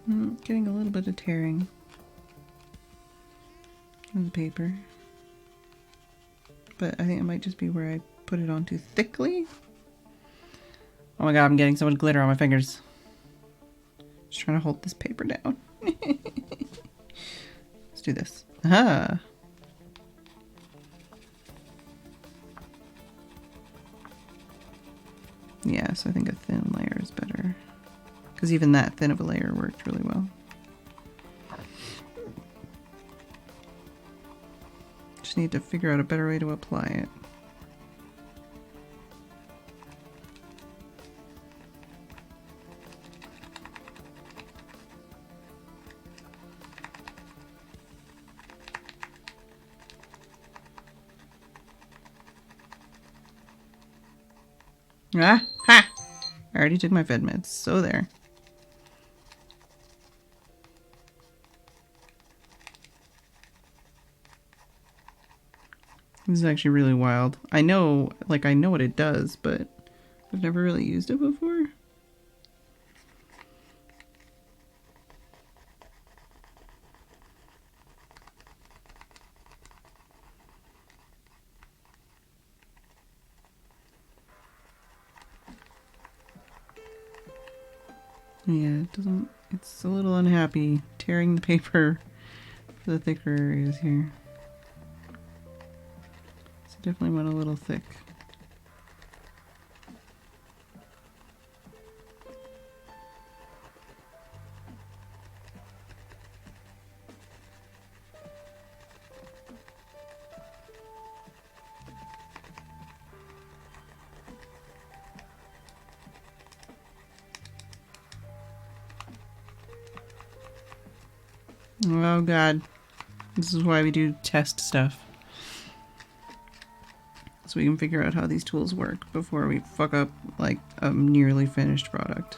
Getting a little bit of tearing on the paper. But I think it might just be where I put it on too thickly. Oh my god, I'm getting so much glitter on my fingers. Just trying to hold this paper down. Let's do this. Aha! Yeah, so I think a thin layer is better. Because even that thin of a layer worked really well. Just need to figure out a better way to apply it. Ah! Ha! I already took my Fed meds, so there. This is actually really wild. I know, like, I know what it does, but I've never really used it before. Yeah, it doesn't, it's a little unhappy tearing the paper for the thicker areas here. So definitely went a little thick. Oh god. This is why we do test stuff. So we can figure out how these tools work before we fuck up like a nearly finished product.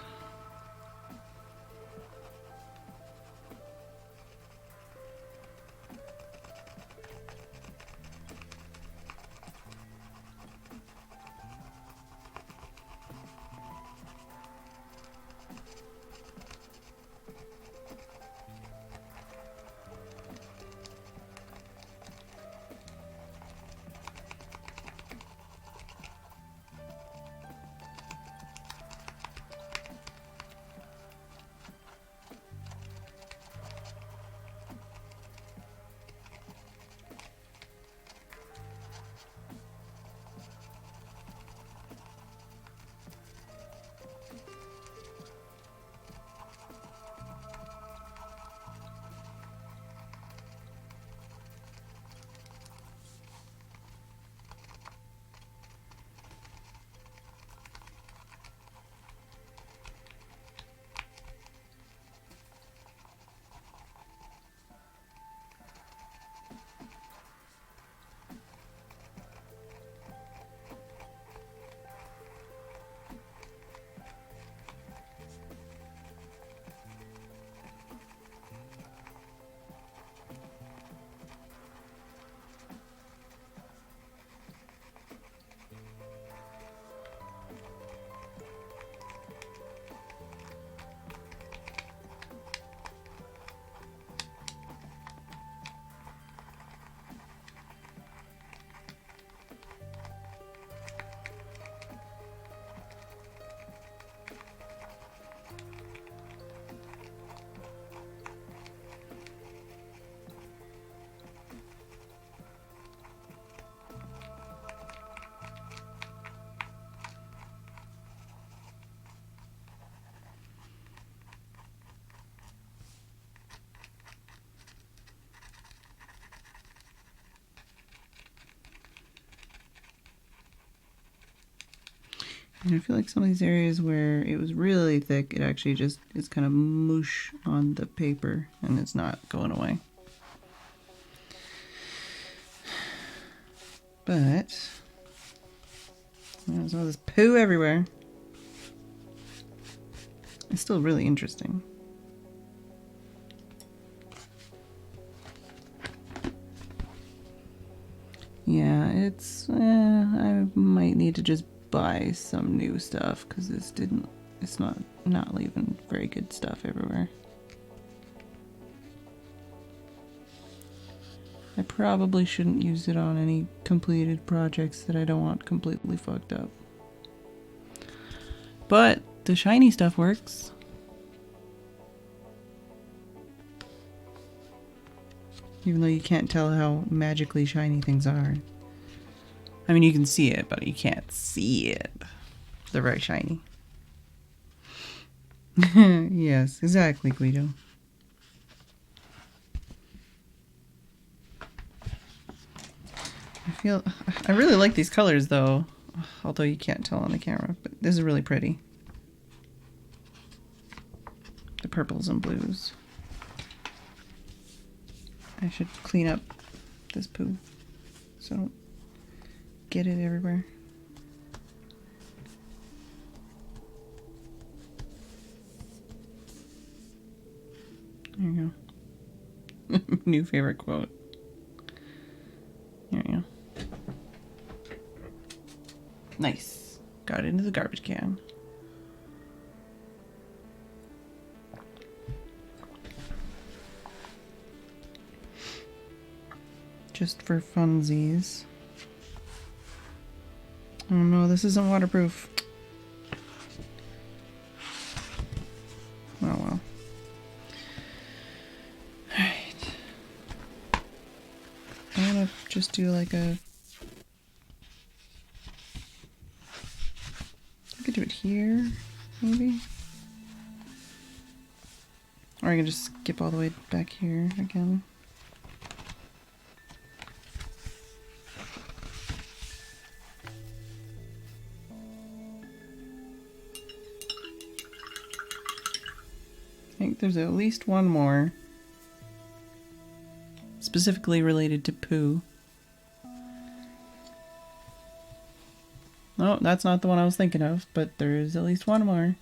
And I feel like some of these areas where it was really thick, it actually just is kind of moosh on the paper and it's not going away. But there's all this poo everywhere. It's still really interesting. Yeah, it's, I might need to just buy some new stuff because this it's not leaving very good stuff everywhere. I probably shouldn't use it on any completed projects that I don't want completely fucked up. But the shiny stuff works. Even though you can't tell how magically shiny things are. I mean, you can see it, but you can't see it. They're very shiny. Yes, exactly, Guido. I really like these colors though, although you can't tell on the camera, but this is really pretty. The purples and blues. I should clean up this poo so I don't get it everywhere. There you go. New favorite quote. There you go. Nice. Got it into the garbage can. Just for funsies. Oh no, this isn't waterproof. Oh well. Alright. I wanna just do like a... I could do it here, maybe? Or I can just skip all the way back here again. I think there's at least one more. Specifically related to poo. Oh, that's not the one I was thinking of, but there is at least one more.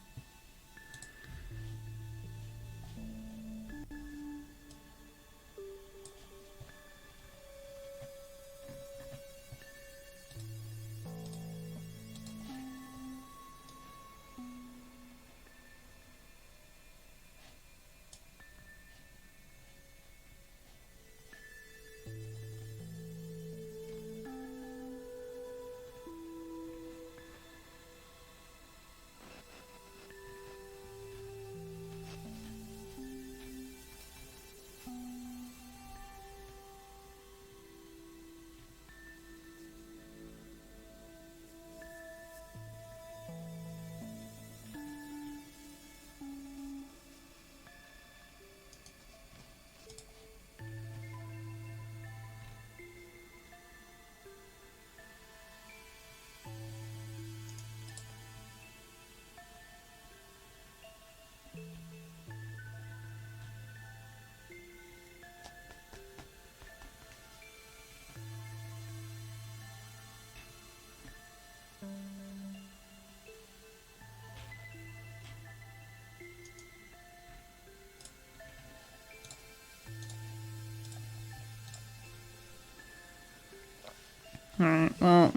Alright, well...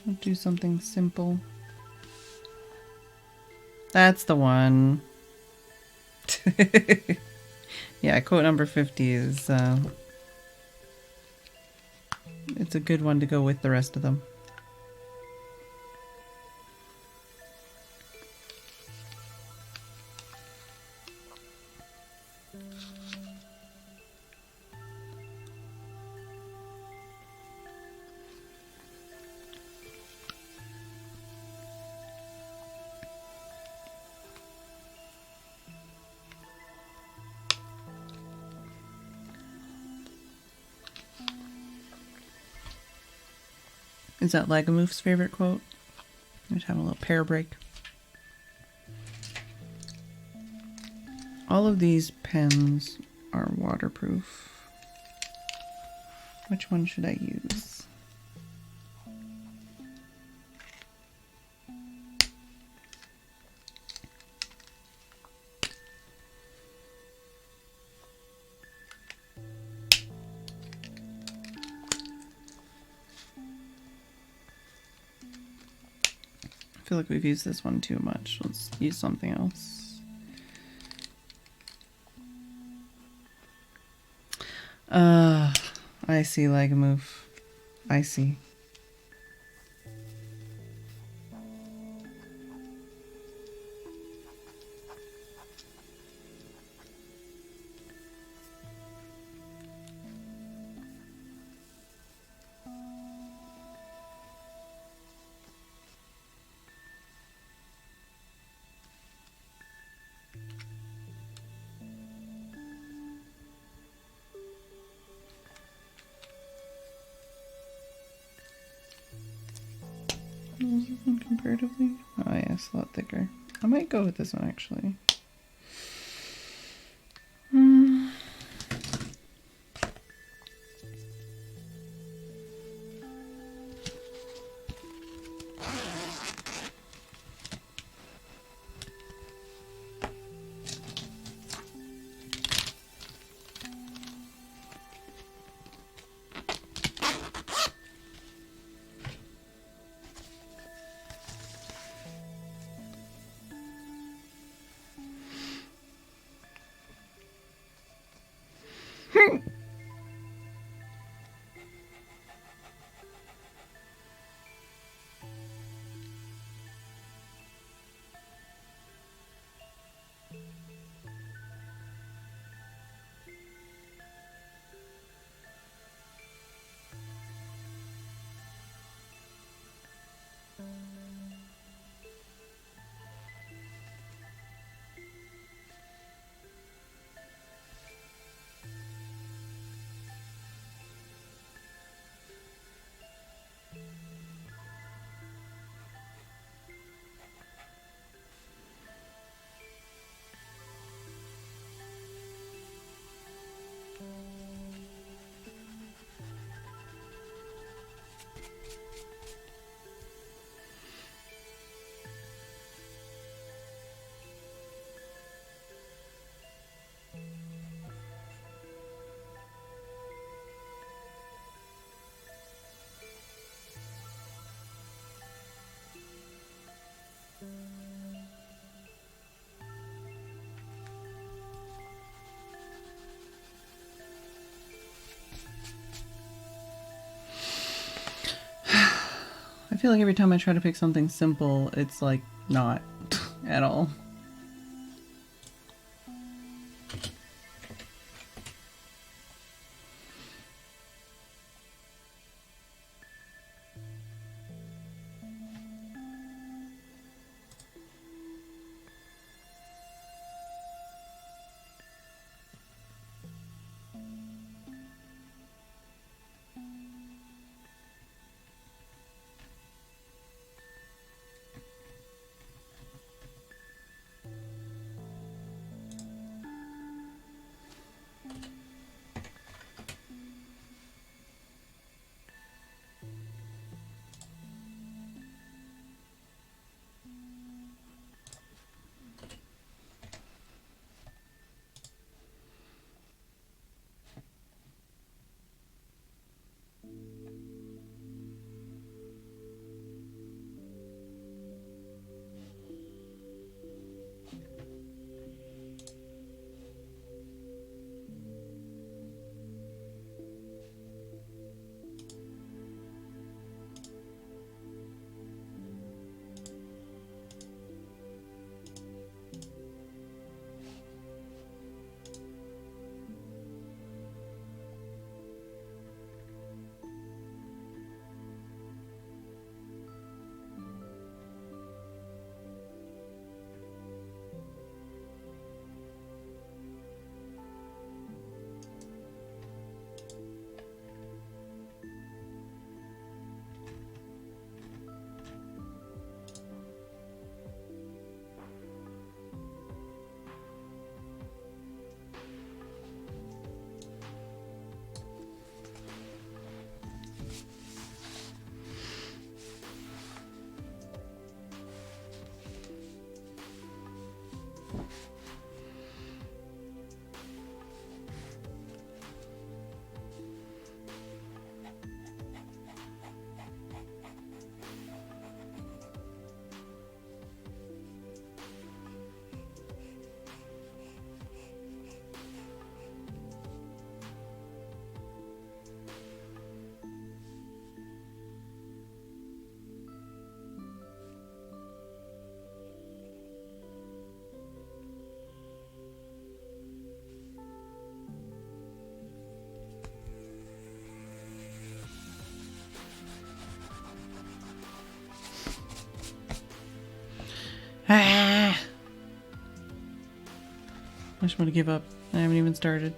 I'll do something simple. That's the one. Yeah, quote number 50 is... it's a good one to go with the rest of them. Is that Lagamoof's favorite quote? Just have a little pear break. All of these pens are waterproof. Which one should I use? feel like we've used this one too much. Let's use something else. I see, like a move. I see. Is this one comparatively? Oh yes, a lot thicker. I might go with this one actually. I feel like every time I try to pick something simple, it's like not at all. Ah! I just want to give up. I haven't even started.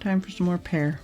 Time for some more pear.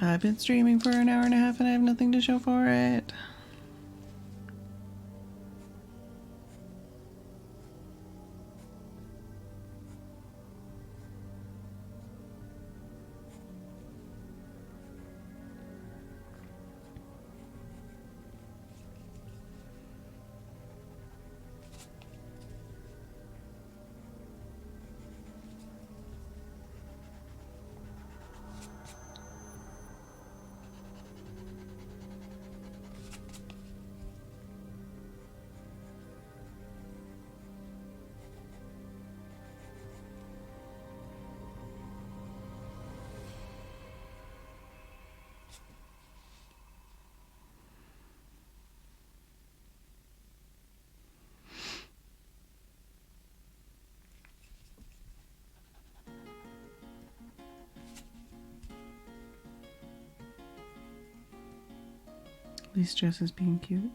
I've been streaming for an hour and a half and I have nothing to show for it. At least Jess is being cute.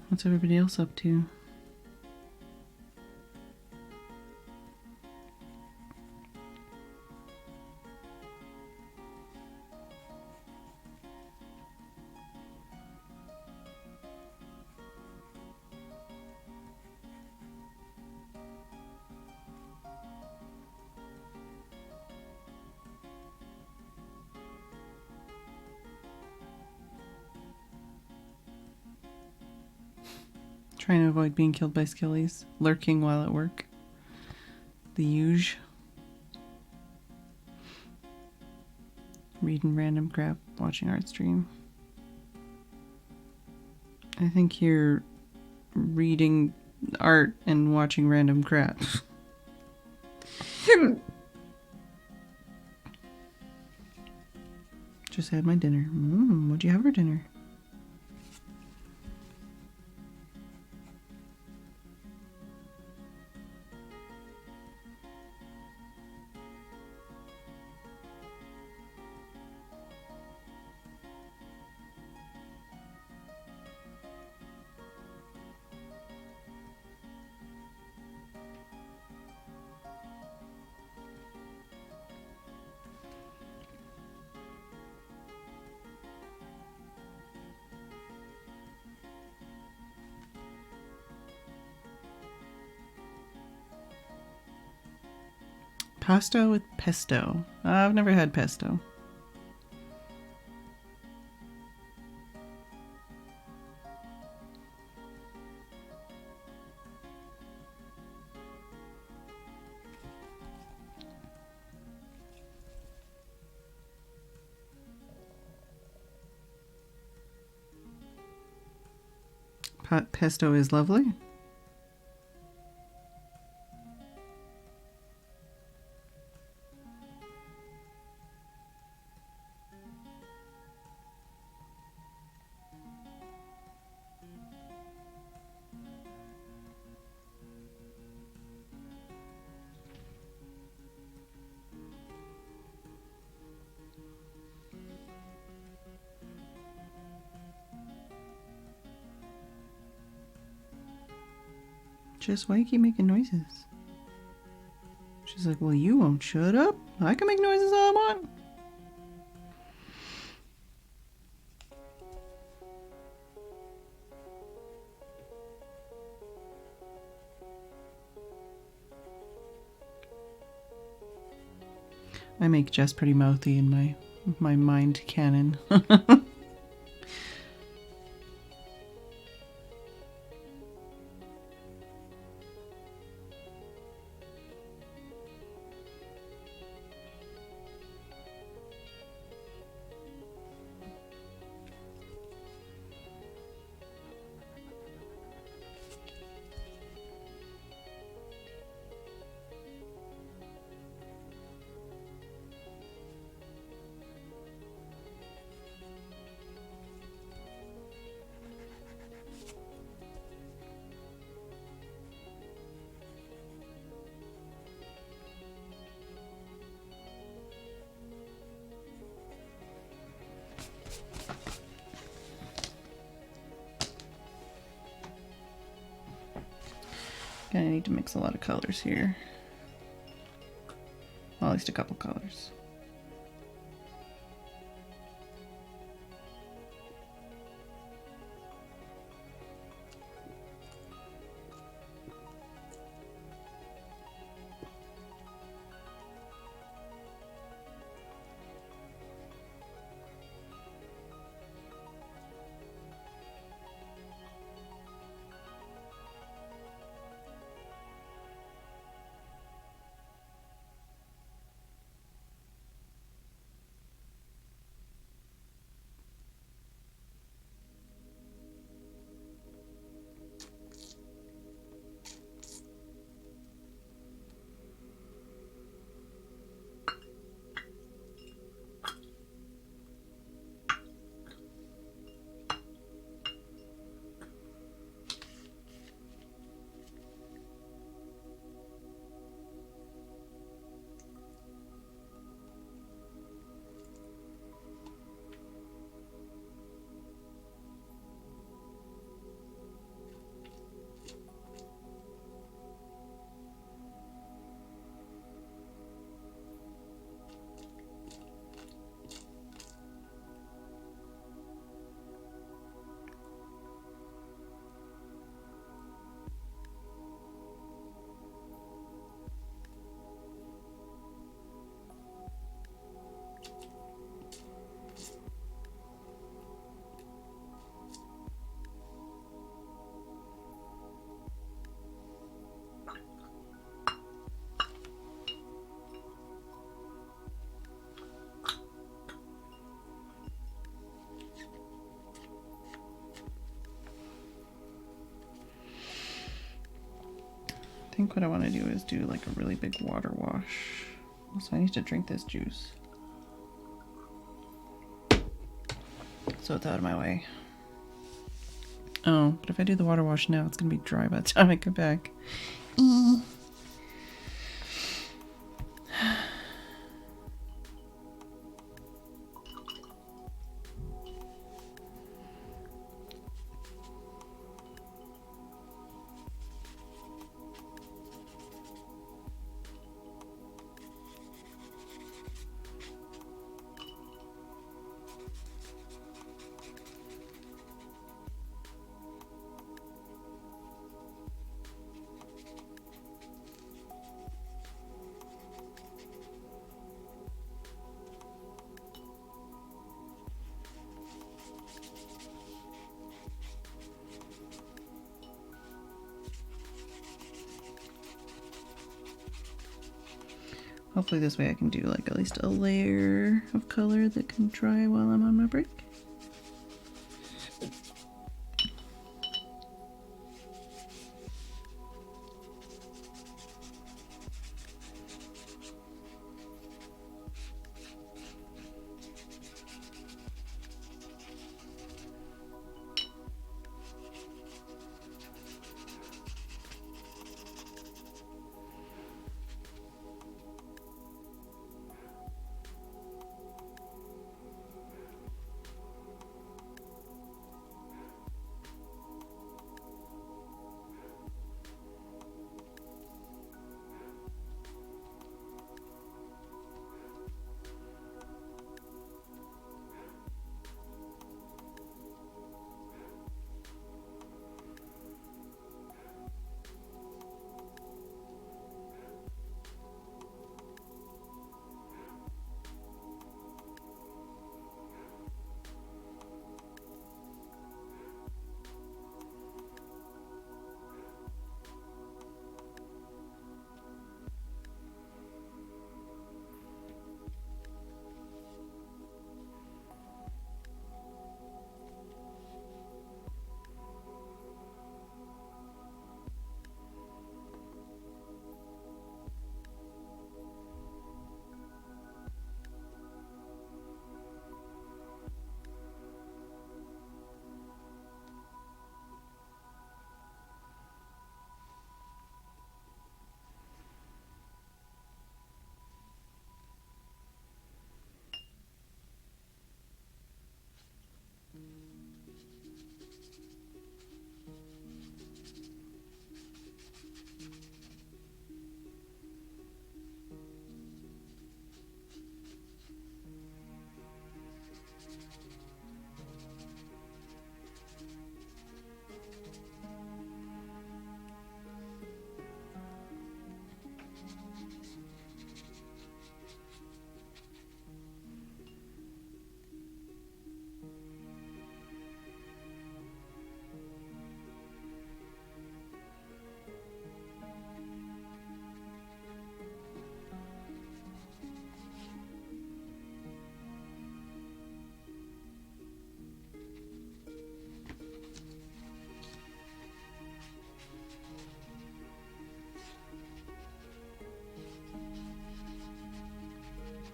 What's everybody else up to? Trying to avoid being killed by skillies, lurking while at work. The huge. Reading random crap, watching art stream. I think you're reading art and watching random crap. Just had my dinner. What'd you have for dinner? Pasta with pesto. I've never had pesto. Pesto is lovely. Just why you keep making noises? She's like, well, you won't shut up. I can make noises all I want. I make Jess pretty mouthy in my mind canon. Gonna need to mix a lot of colors here. Well, at least a couple colors. think what I want to do is do like a really big water wash. So I need to drink this juice. So it's out of my way. Oh, but if I do the water wash now, it's going to be dry by the time I get back. Hopefully this way I can do like at least a layer of color that can dry while I'm on my break.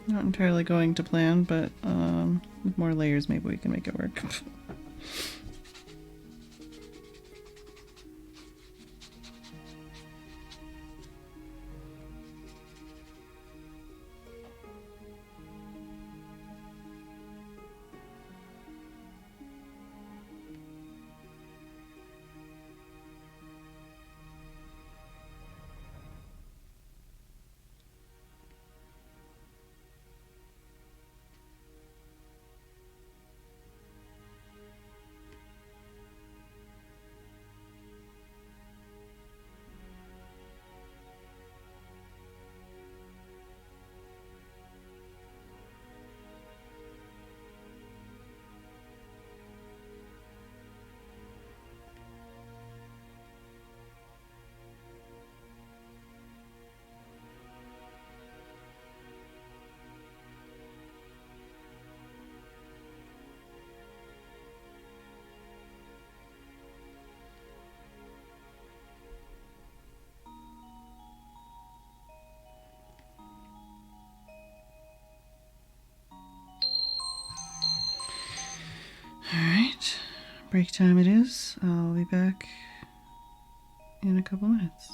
Not entirely going to plan, but with more layers maybe we can make it work. break time it is. I'll be back in a couple minutes.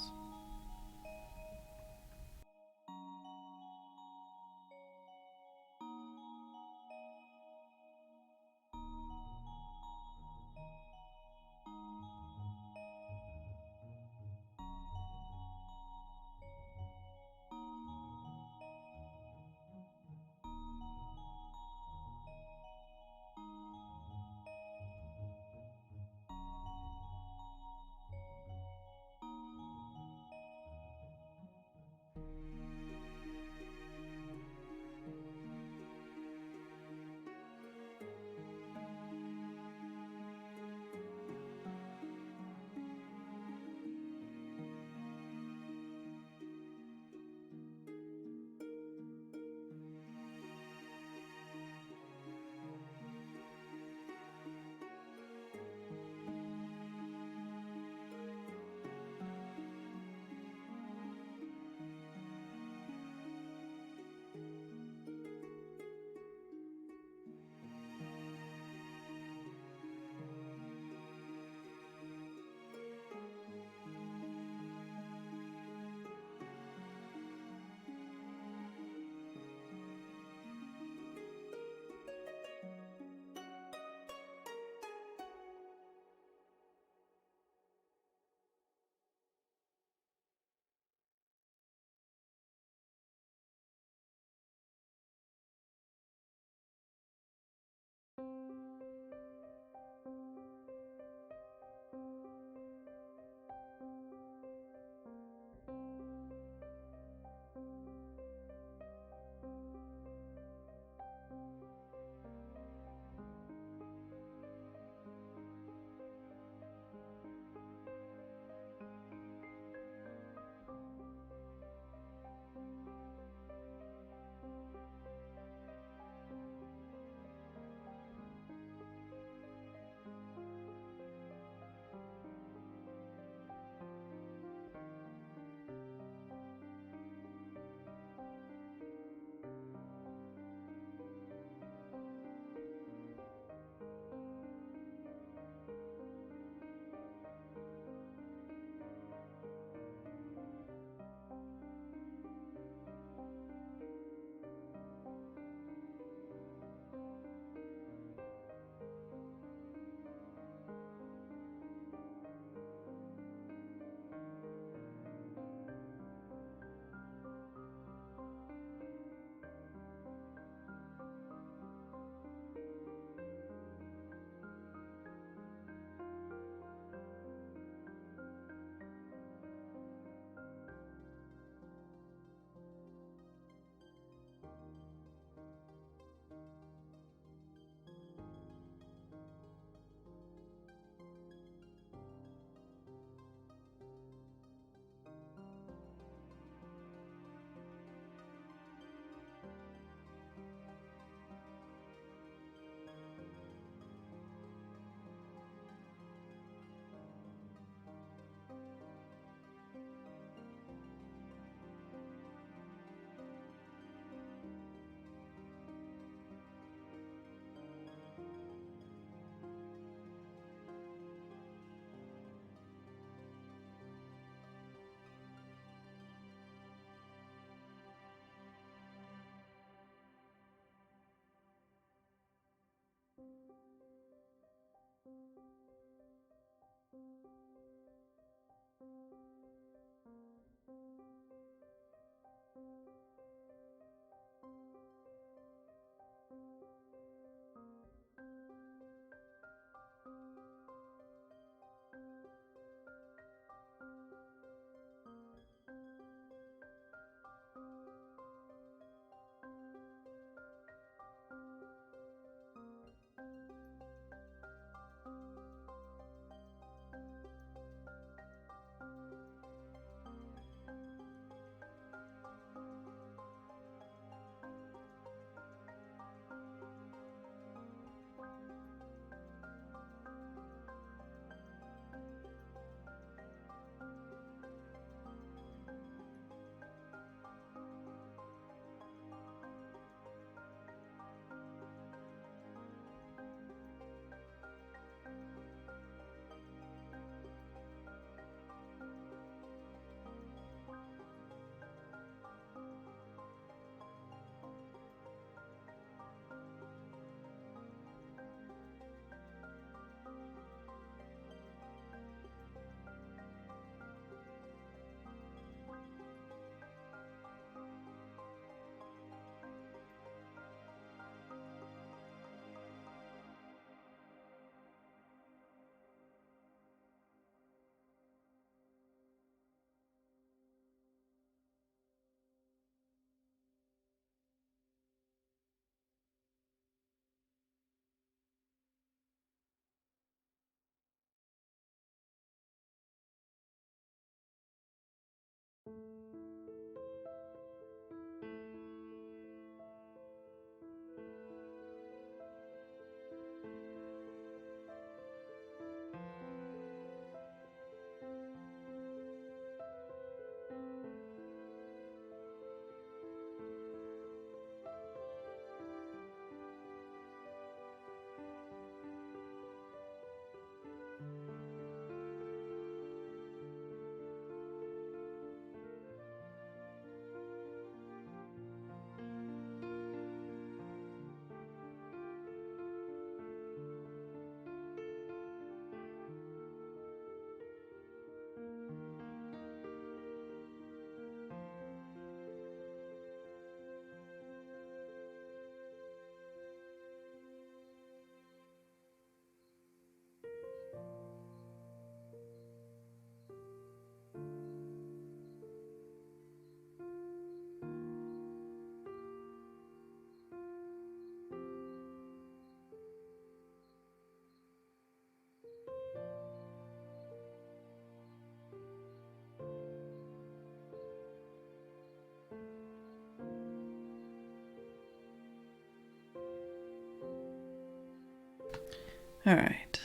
Alright.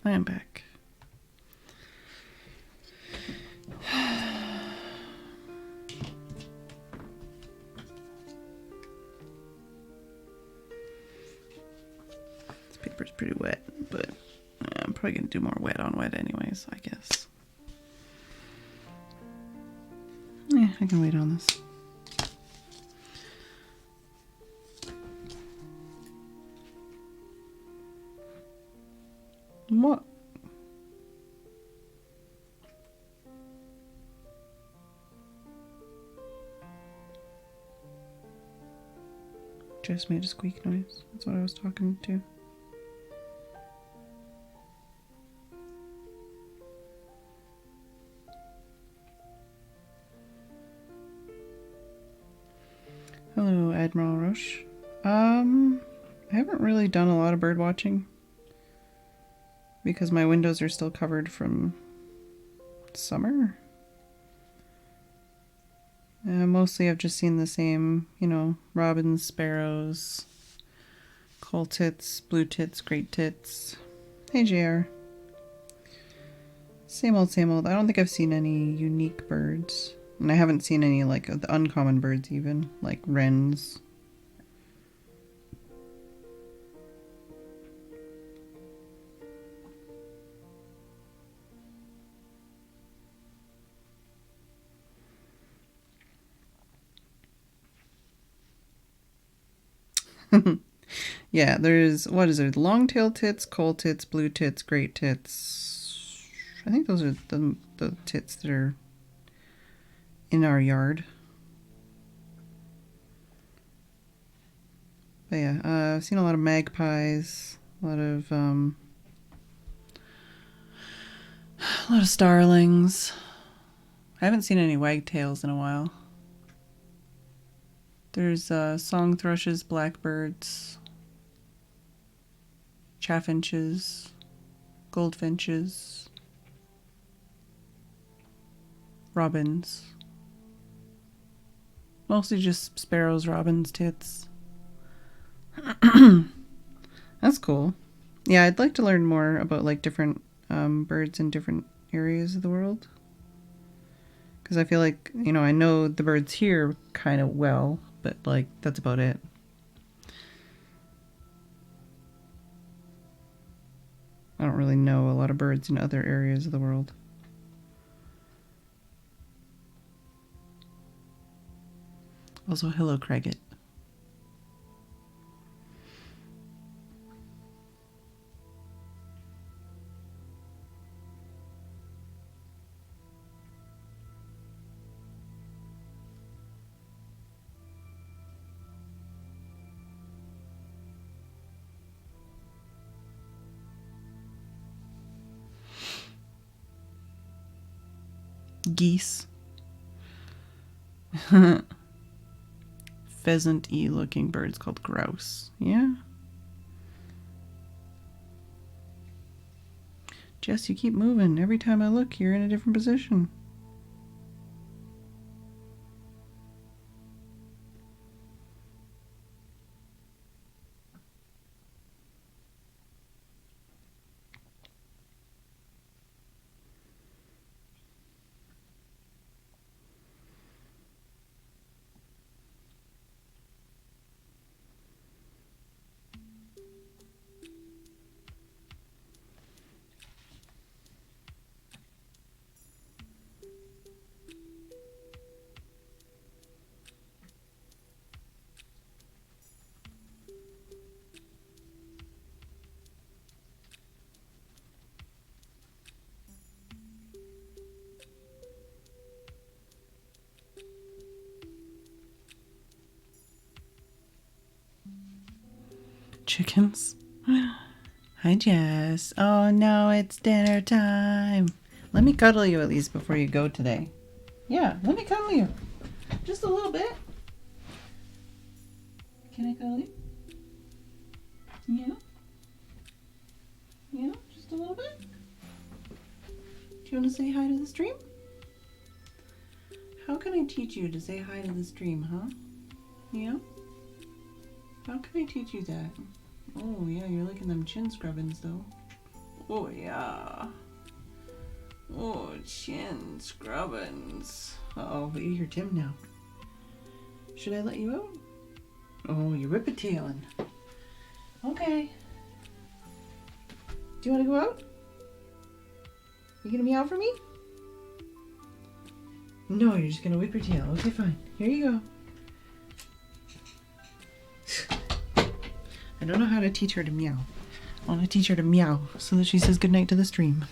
I am back. This paper's pretty wet, but I'm probably going to do more wet on wet anyways, I guess. Yeah, I can wait on this. What? Just made a squeak noise. That's what I was talking to. Hello, Admiral Roche. I haven't really done a lot of bird watching because my windows are still covered from summer. Mostly I've just seen the same, you know, robins, sparrows, coal tits, blue tits, great tits. Hey, JR. Same old, same old. I don't think I've seen any unique birds. And I haven't seen any, like, the uncommon birds even, like wrens. Yeah, there's, what is it? Long-tailed tits, coal tits, blue tits, great tits. I think those are the tits that are in our yard. But yeah, I've seen a lot of magpies, a lot of starlings. I haven't seen any wagtails in a while. There's song thrushes, blackbirds, chaffinches, goldfinches, robins. Mostly just sparrows, robins, tits. That's cool. Yeah, I'd like to learn more about like different birds in different areas of the world. Because I feel like, you know, I know the birds here kind of well, but like that's about it. I don't really know a lot of birds in other areas of the world. Also, hello, Craiget. Geese. Pheasant-y looking birds called grouse. Yeah. Jess, you keep moving. Every time I look, you're in a different position. Chickens. Hi, Jess. Oh no, it's dinner time. Let me cuddle you at least before you go today. Yeah, let me cuddle you. Just a little bit. Can I cuddle you? Yeah. Yeah, just a little bit. Do you want to say hi to the stream? How can I teach you to say hi to the stream, huh? Yeah? How can I teach you that? Oh yeah, you're liking them chin scrubbings though. Oh yeah. Oh, chin scrubbins. Uh-oh, but you hear Tim now. Should I let you out? Oh, you're rip-a-tailing. Okay. Do you want to go out? You gonna meow for me? No, you're just gonna whip your tail. Okay, fine. Here you go. I don't know how to teach her to meow. I want to teach her to meow so that she says goodnight to the stream.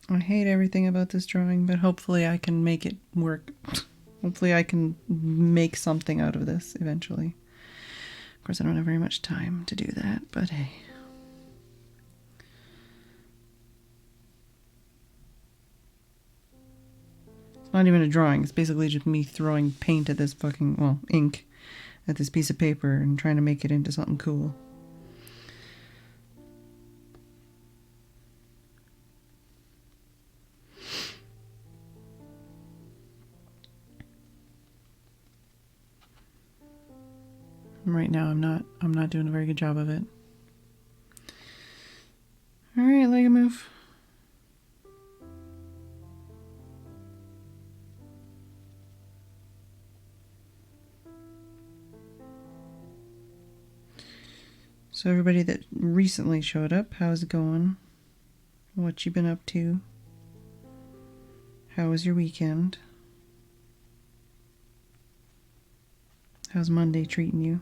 I hate everything about this drawing, but hopefully I can make it work. Hopefully I can make something out of this eventually. Of course, I don't have very much time to do that, but hey. It's not even a drawing. It's basically just me throwing paint at this fucking, well, ink at this piece of paper and trying to make it into something cool. Right now, I'm not doing a very good job of it. All right, leg move. So everybody that recently showed up, how's it going? What you been up to? How was your weekend? How's Monday treating you?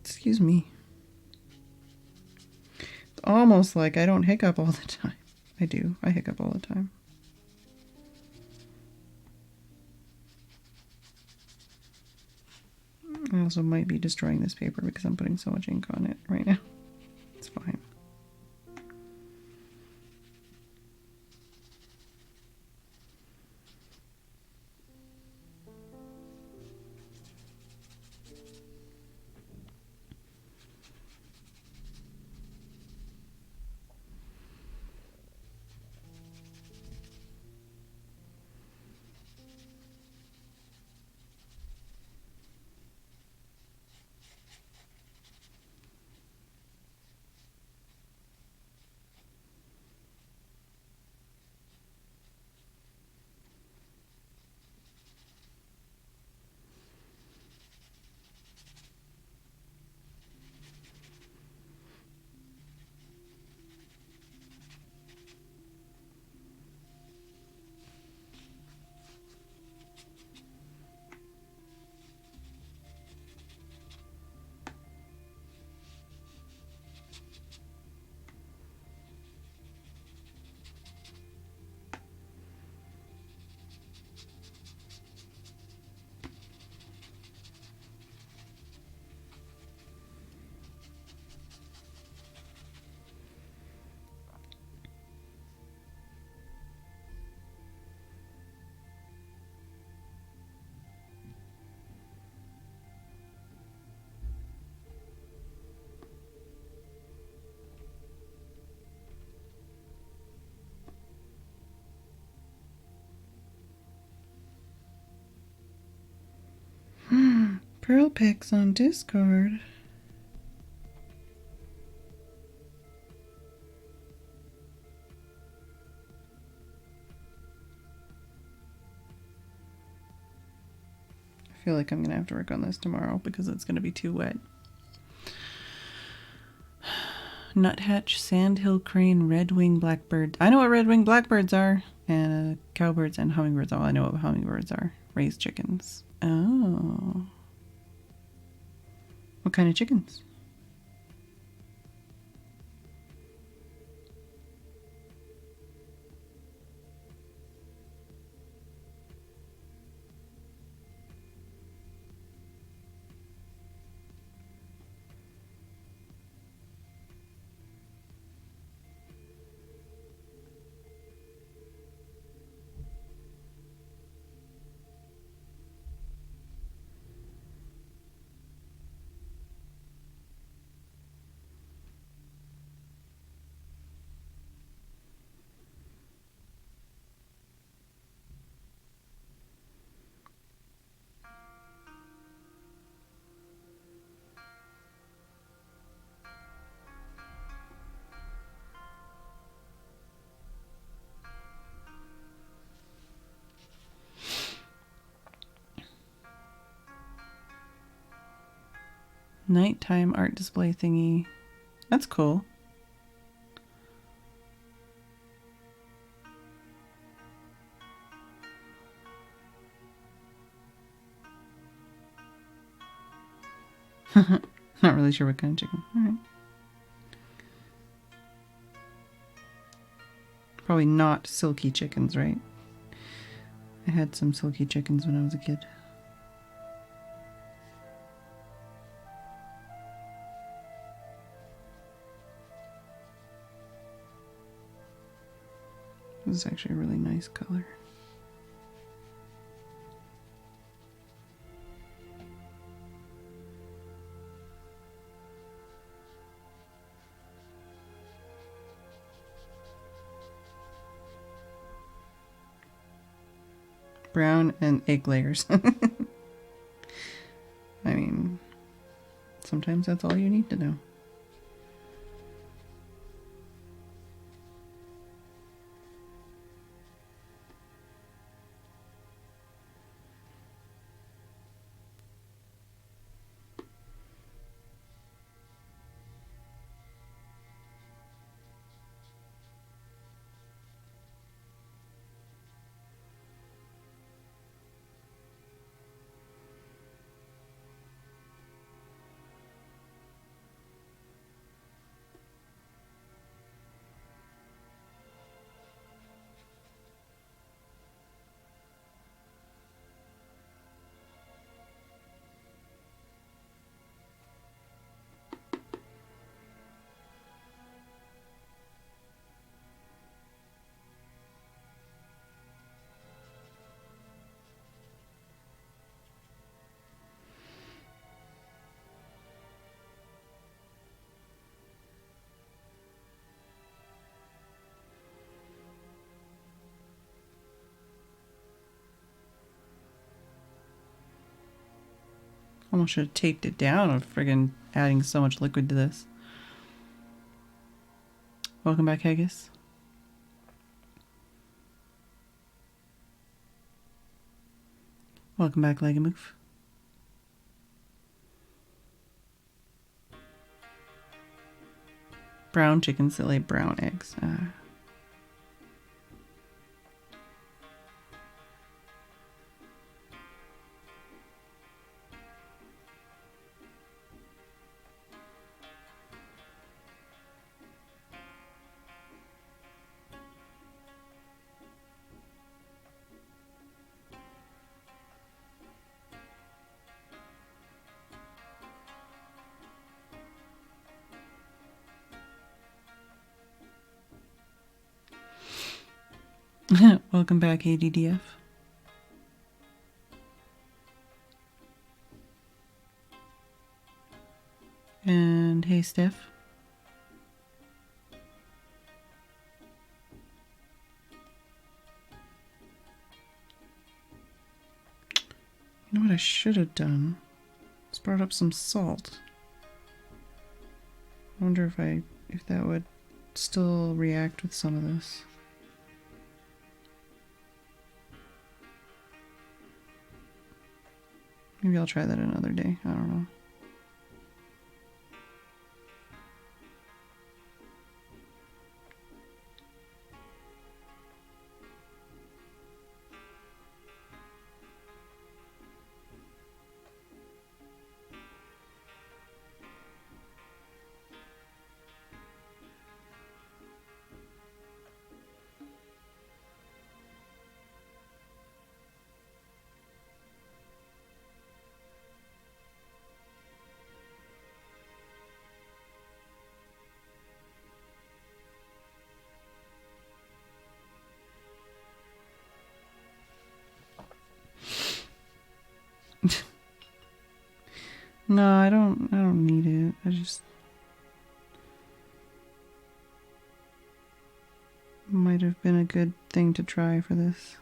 Excuse me. It's almost like I don't hiccup all the time. I do. I hiccup all the time. I also might be destroying this paper because I'm putting so much ink on it right now. It's fine. Pearl pics on Discord. I feel like I'm gonna have to work on this tomorrow because it's gonna be too wet. nuthatch, sandhill crane, red-winged blackbird. I know what red-winged blackbirds are. And cowbirds and hummingbirds. Oh, I know what hummingbirds are. Raised chickens. Oh. What kind of chickens? Nighttime art display thingy. That's cool. Not really sure what kind of chicken. Alright. Probably not silky chickens, right? I had some silky chickens when I was a kid. This is actually a really nice color. Brown and egg layers. I mean, sometimes that's all you need to know. Almost should have taped it down of friggin' adding so much liquid to this. Welcome back, Haggis. Welcome back, Legamoof. Brown chickens that lay brown eggs. Welcome back, ADDF. And hey, Steph. You know what I should have done? Just brought up some salt. I wonder if that would still react with some of this. Maybe I'll try that another day. I don't know. No, I don't need it. I just might have been a good thing to try for this.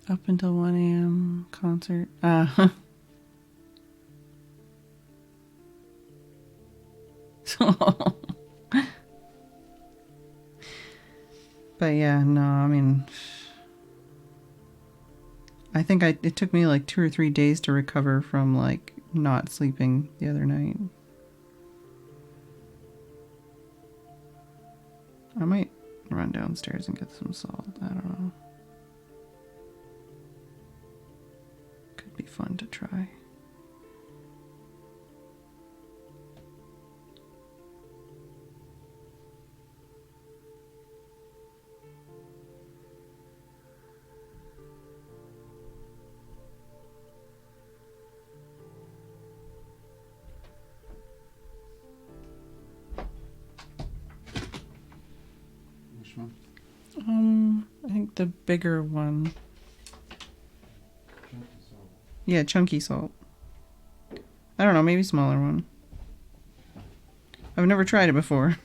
Up until 1 a.m. concert. But yeah, no, I mean, I think it took me like 2 or 3 days to recover from like not sleeping the other night. I might run downstairs and get some salt. I don't know. Could be fun to try. Which one? I think the bigger one. Chunky salt. Yeah, chunky salt. I don't know, maybe smaller one. I've never tried it before.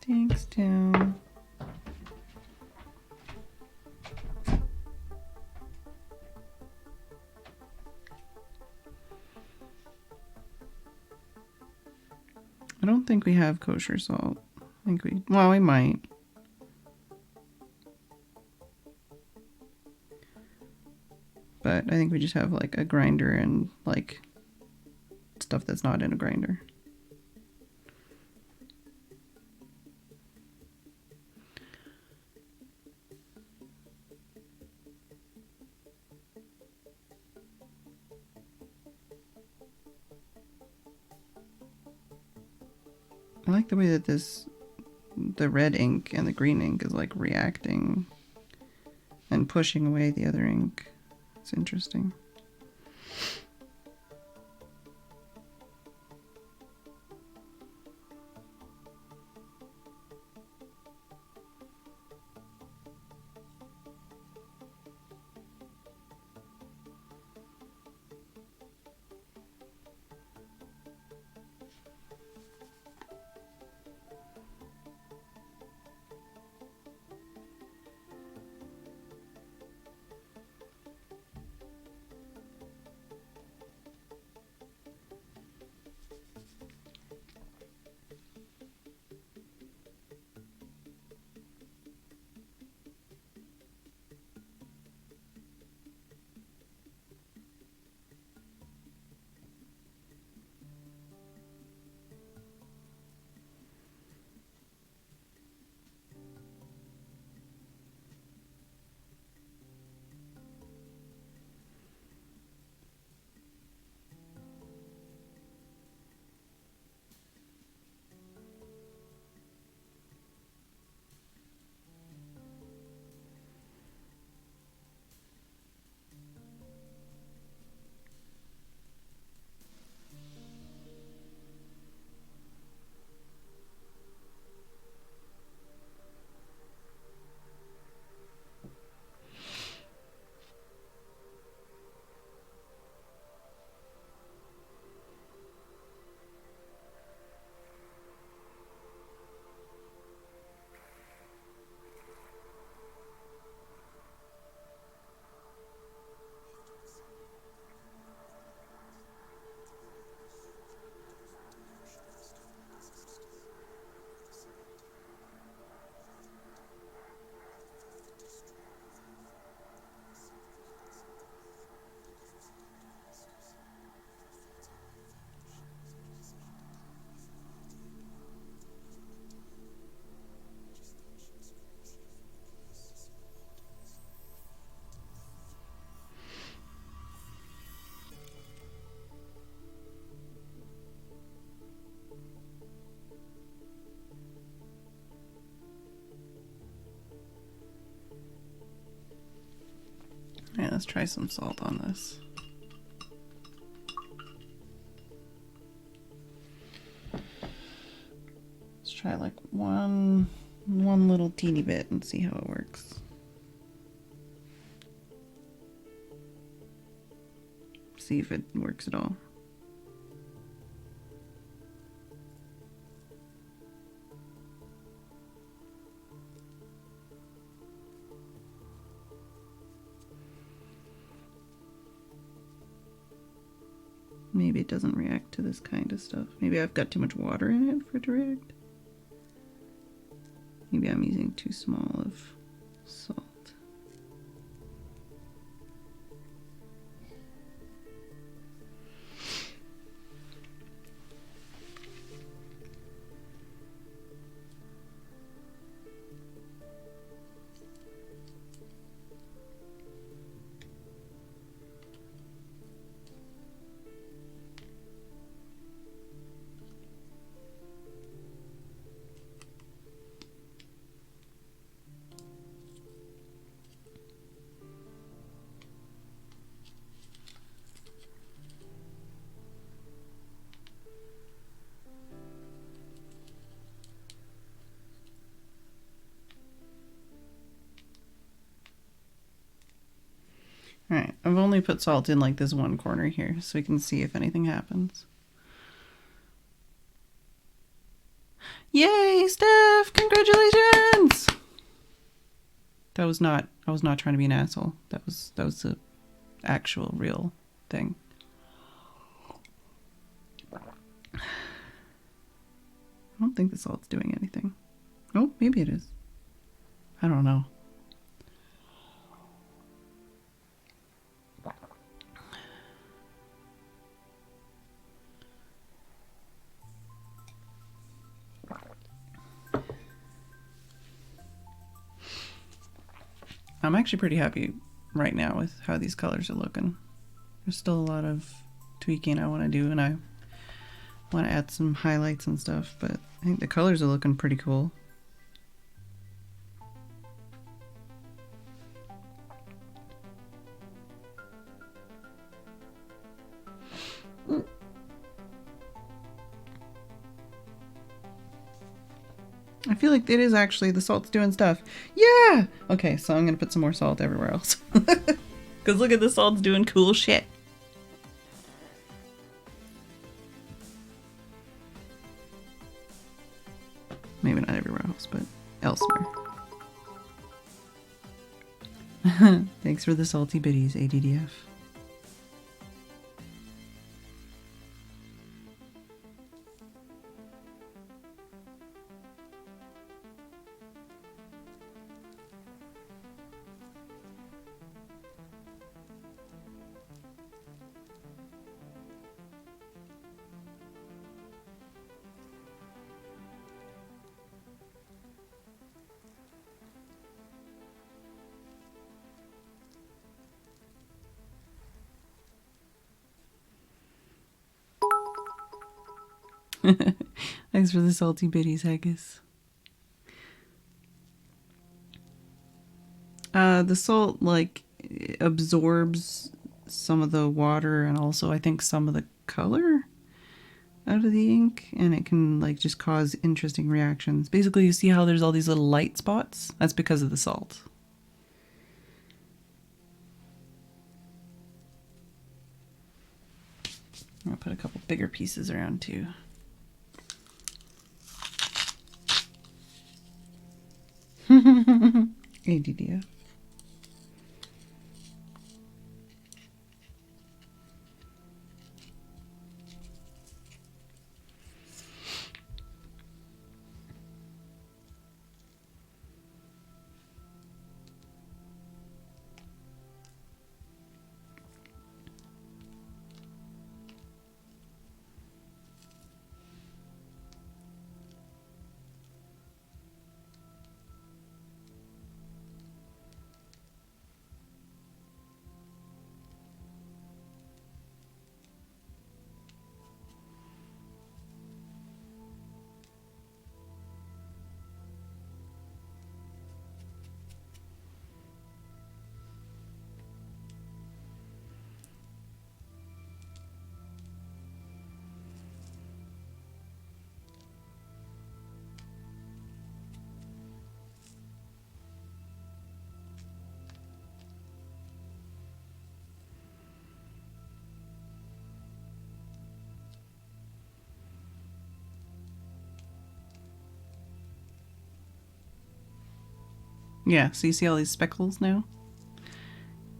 Thanks, Tim. I don't think we have kosher salt. I think we might. But I think we just have like a grinder and like stuff that's not in a grinder. I like the way that the red ink and the green ink is like reacting and pushing away the other ink. It's interesting. Let's try some salt on this. Let's try like one little teeny bit and see how it works. See if it works at all. Maybe it doesn't react to this kind of stuff. Maybe I've got too much water in it for it to react. Maybe I'm using too small of salt. Alright, I've only put salt in like this one corner here so we can see if anything happens. Yay, Steph! Congratulations! I was not trying to be an asshole. That was the actual real thing. I don't think the salt's doing anything. Oh, maybe it is. I don't know. I'm actually pretty happy right now with how these colors are looking. There's still a lot of tweaking I want to do, and I want to add some highlights and stuff, but I think the colors are looking pretty cool. I feel like it is actually, the salt's doing stuff. Yeah! Okay, so I'm gonna put some more salt everywhere else. Because look at the salt's doing cool shit. Maybe not everywhere else, but elsewhere. Thanks for the salty biddies, ADDF. Thanks for the salty biddies, Haggis. The salt, like, absorbs some of the water and also, I think, some of the color out of the ink, and it can, like, just cause interesting reactions. Basically, you see how there's all these little light spots? That's because of the salt. I'll put a couple bigger pieces around, too. ADDF. Yeah, so you see all these speckles now?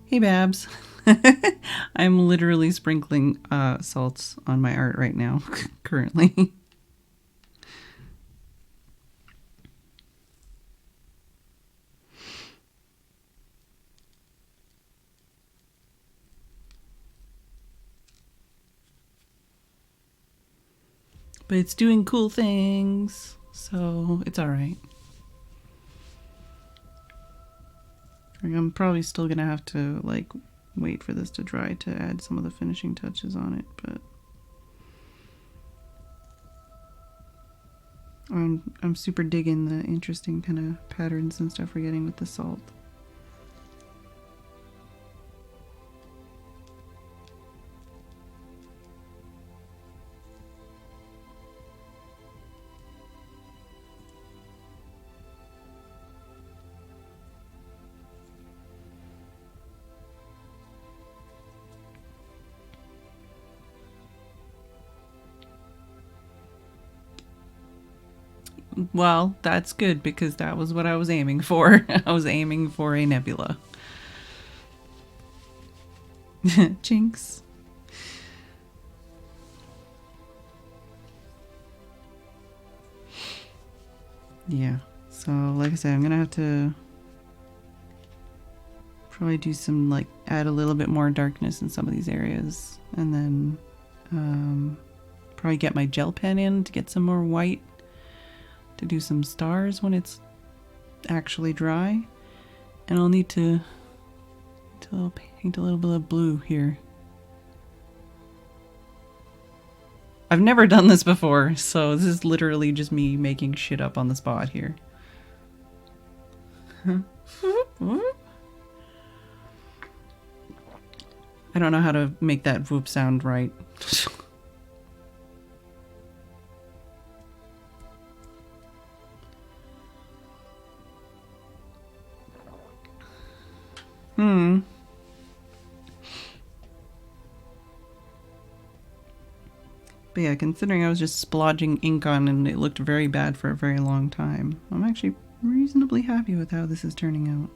Hey, Babs. I'm literally sprinkling salts on my art right now, currently. But it's doing cool things, so it's alright. I'm probably still gonna have to, like, wait for this to dry to add some of the finishing touches on it, but I'm super digging the interesting kind of patterns and stuff we're getting with the salt. Well, that's good because that was what I was aiming for. I was aiming for a nebula. Jinx. Yeah. So, like I said, I'm gonna have to probably do some, like, add a little bit more darkness in some of these areas, and then probably get my gel pen in to get some more white to do some stars when it's actually dry. And I'll need to paint a little bit of blue here. I've never done this before, so this is literally just me making shit up on the spot here. I don't know how to make that whoop sound right. But yeah, considering I was just splodging ink on and it looked very bad for a very long time, I'm actually reasonably happy with how this is turning out.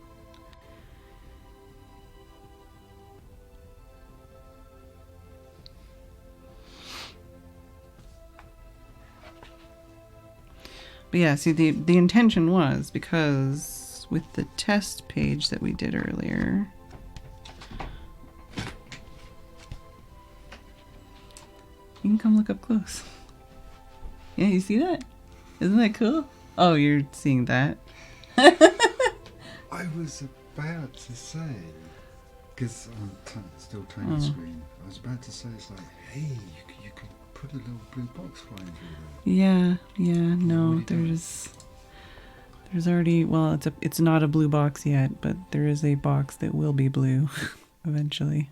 But yeah, see, the intention was, because with the test page that we did earlier, you can come look up close. Yeah, you see that? Isn't that cool? Oh, you're seeing that. I was about to say, because I'm still tiny screen, I was about to say, it's like, hey, you could put a little blue box flying through there. Yeah, no, there's already, well, it's not a blue box yet, but there is a box that will be blue eventually.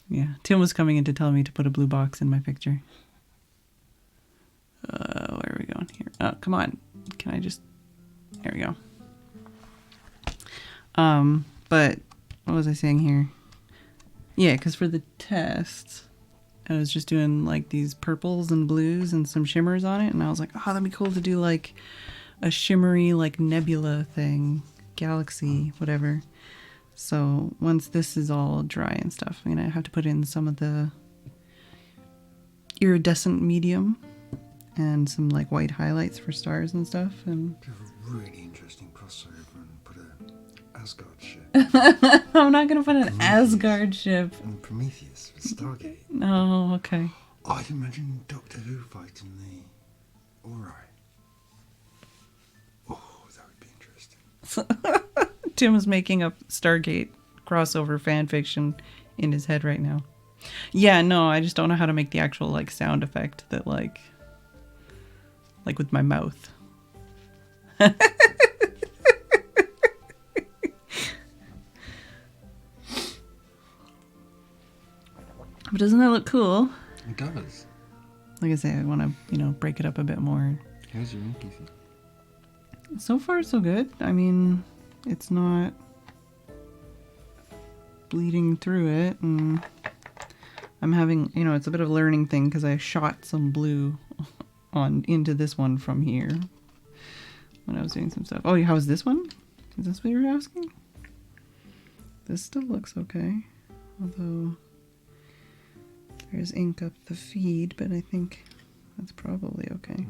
Yeah, Tim was coming in to tell me to put a blue box in my picture. Where are we going here? Oh, come on. Can I just... There we go. But what was I saying here? Yeah, because for the test, I was just doing like these purples and blues and some shimmers on it, and I was like, oh, that'd be cool to do like a shimmery like nebula thing, galaxy, whatever. So once this is all dry and stuff, I'm gonna have to put in some of the iridescent medium and some like white highlights for stars and stuff. And Do a really interesting crossover and put an Asgard ship. I'm not gonna put an Asgard ship. And Prometheus with Stargate. Oh, okay. I'd imagine Doctor Who fighting the Ori. Oh, that would be interesting. Tim was making up Stargate crossover fan fiction in his head right now. Yeah, no, I just don't know how to make the actual like sound effect that like with my mouth. But doesn't that look cool? It does. Like I say, I want to, break it up a bit more. How's your inky thing? So far, so good. I mean, it's not bleeding through it, and I'm having, it's a bit of a learning thing because I shot some blue into this one from here. when I was doing some stuff. Oh, how is this one? Is this what you were asking? This still looks okay. Although there's ink up the feed, but I think that's probably okay.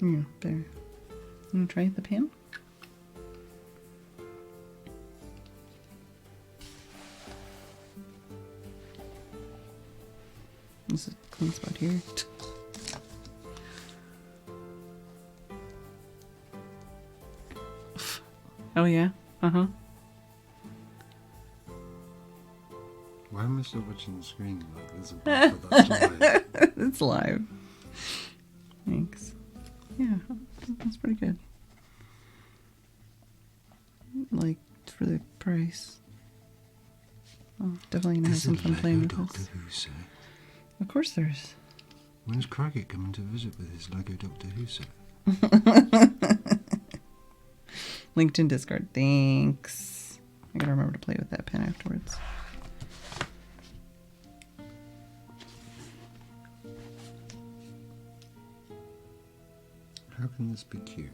Yeah, there. You want to try the pen? This is a clean spot here. Oh yeah? Uh-huh. Why am I still watching the screen like there's a buffer that's live? It's live. Thanks. Yeah, that's pretty good. Like, for the price. Oh, definitely gonna have some fun playing with Doctor this. Who set? Of course there's. When's Crackett coming to visit with his Lego Doctor Who set? LinkedIn Discord. Thanks. I gotta remember to play with that pen afterwards. How can this be cute?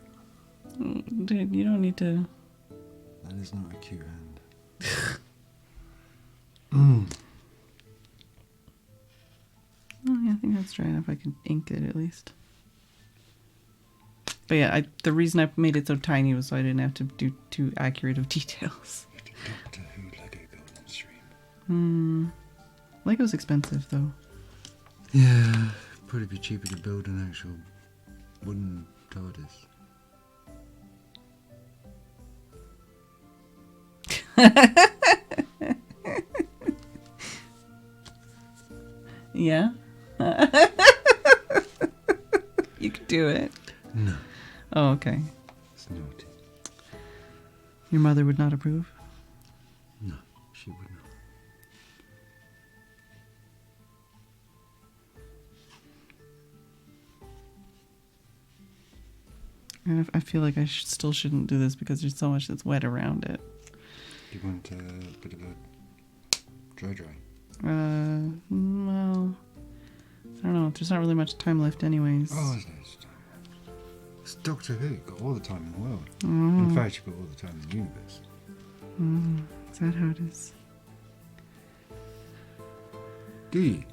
Dude, you don't need to. That is not a cute hand. Oh yeah, I think that's dry enough. I can ink it at least. But yeah, the reason I made it so tiny was so I didn't have to do too accurate of details. Doctor Who Lego building stream. Lego's expensive though. Yeah, probably be cheaper to build an actual wooden TARDIS. Yeah? You could do it. No, Oh, okay. it's naughty. Your mother would not approve? No, she would not. And I feel like I still shouldn't do this because there's so much that's wet around it. Do you want a bit of a dry? Well, I don't know. There's not really much time left anyways. Oh, there's no time. It's Doctor Who. You've got all the time in the world. Oh. In fact, you've got all the time in the universe. Is that how it is? Do you?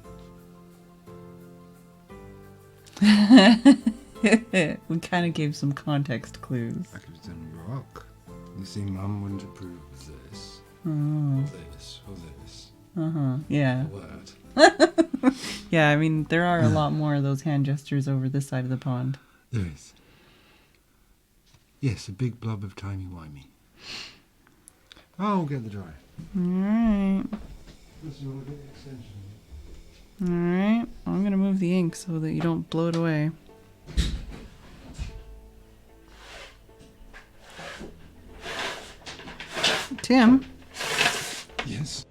We kind of gave some context clues. I could have done rock. You see, Mum wouldn't approve of this. Oh. Or this. Or this. Yeah. A word. Yeah, I mean, there are a lot more of those hand gestures over this side of the pond. There is. Yes, a big blob of timey-wimey. I'll get the dry. Alright. This is all a bit extension. Alright. I'm going to move the ink so that you don't blow it away. Tim? Yes.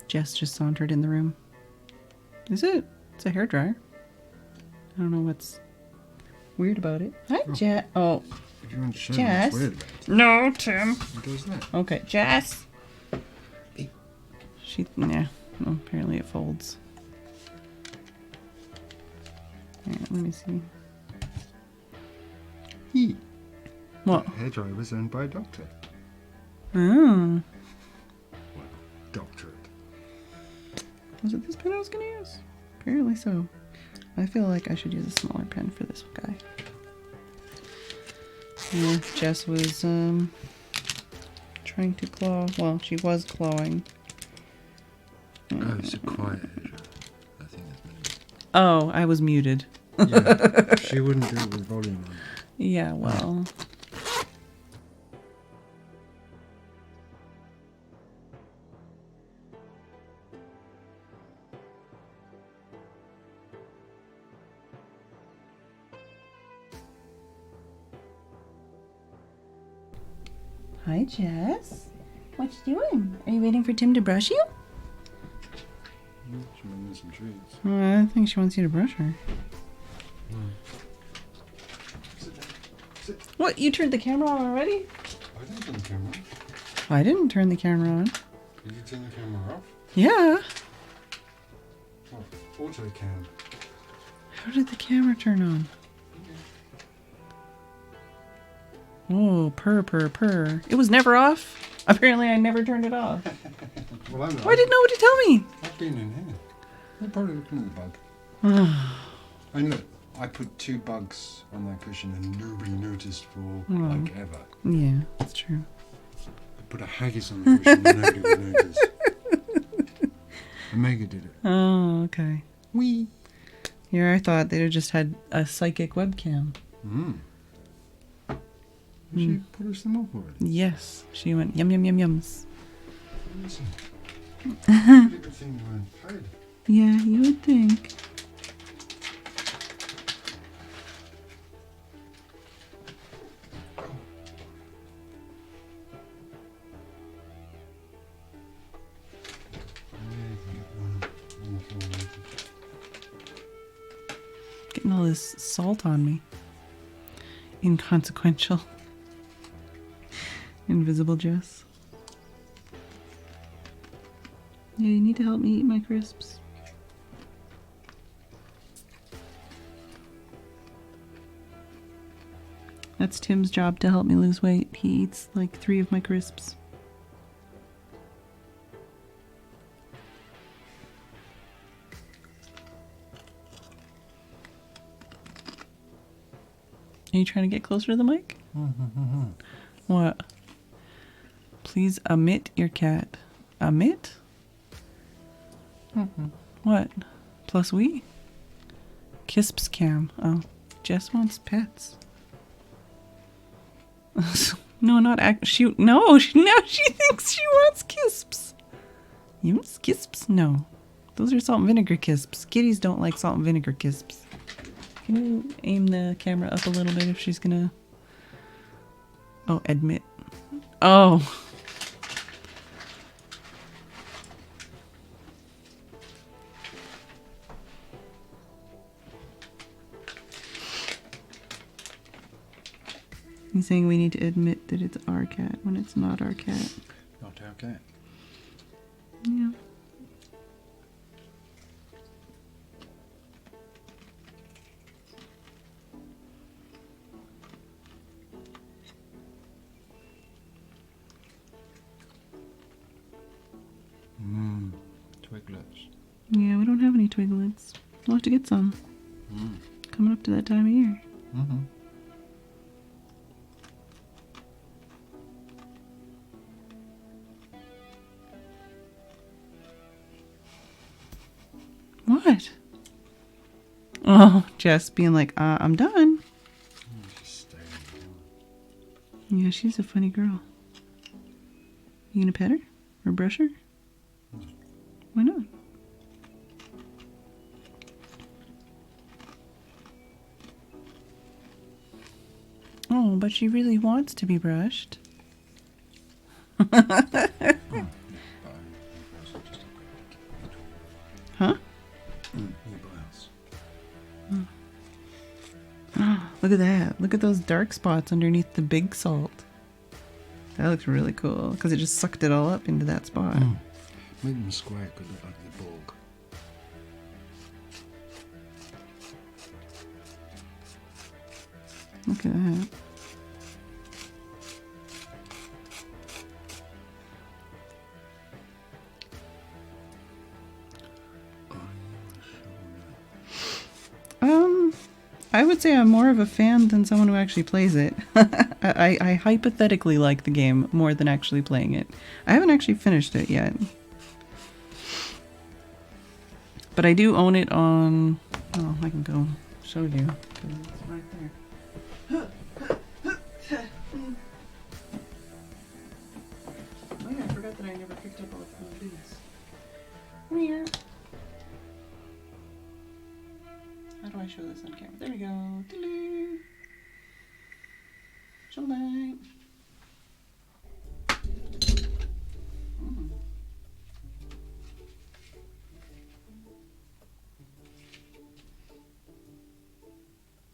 Jess just sauntered in the room. Is it? It's a hairdryer. I don't know what's weird about it. Hi, Oh. Jess. Oh, If you want to show Jess. me what's weird about it, no, Tim. who does that? Okay, Jess. Hey. Nah. Well, apparently it folds. Yeah, let me see. He. What? That hairdryer was owned by a doctor. Oh. Well, doctorate. Was it this pen I was going to use? Apparently so. I feel like I should use a smaller pen for this guy. Yeah, Jess was trying to claw. Well, she was clawing. Oh, it's a quiet hairdryer. I think that's meant to Oh, I was muted. be. Yeah, she wouldn't do it with volume on. Yeah, well. Hi, Jess. What you doing? Are you waiting for Tim to brush you? She might need some treats. I think she wants you to brush her. Sit down. Sit. What? You turned the camera on already? I didn't turn the camera on. I didn't turn the camera on. Did you turn the camera off? Yeah. Oh, auto cam. How did the camera turn on? Oh, purr, purr, purr. It was never off? Apparently I never turned it off. Well, I'm not. Why didn't nobody tell me? I've been in here. You're probably looking at the bug. And look, I put 2 bugs on that cushion and nobody noticed for like ever. Yeah, that's true. I put a haggis on the cushion and nobody would notice. Omega did it. Oh, okay. Wee. Here I thought they'd have just had a psychic webcam. She polished them up already. Yes. She went yum yum yum yums. Listen. Good thing you weren't paid. Yeah, you would think. Getting all this salt on me. Inconsequential. Invisible Jess. Yeah, you need to help me eat my crisps. That's Tim's job, to help me lose weight. He eats like 3 of my crisps. Are you trying to get closer to the mic? What? Please omit your cat. Omit? What? Plus we? Kisps cam. Oh, Jess wants pets. No, not shoot. No, now she thinks she wants kisps. You want kisps? No. Those are salt and vinegar kisps. Kitties don't like salt and vinegar kisps. Can you aim the camera up a little bit if she's gonna... Oh, admit. Oh. He's saying we need to admit that it's our cat when it's not our cat. Not our cat. Yeah. Twiglets. Yeah, we don't have any twiglets. We'll have to get some. Coming up to that time of year. What? Oh, Jess being like, I'm done. Yeah, she's a funny girl. You gonna pet her? Or brush her? Why not? Oh, but she really wants to be brushed. Huh? look at that. Look at those dark spots underneath the big salt. That looks really cool because it just sucked it all up into that spot. Make them square could look like the bog. Look at that. I would say I'm more of a fan than someone who actually plays it. I hypothetically like the game more than actually playing it. I haven't actually finished it yet. But I do own it on... Oh, I can go show you. It's right there. Oh yeah, I forgot that I never picked up all the things. Come here. How do I show this on camera? There we go. Doo-doo. Show light.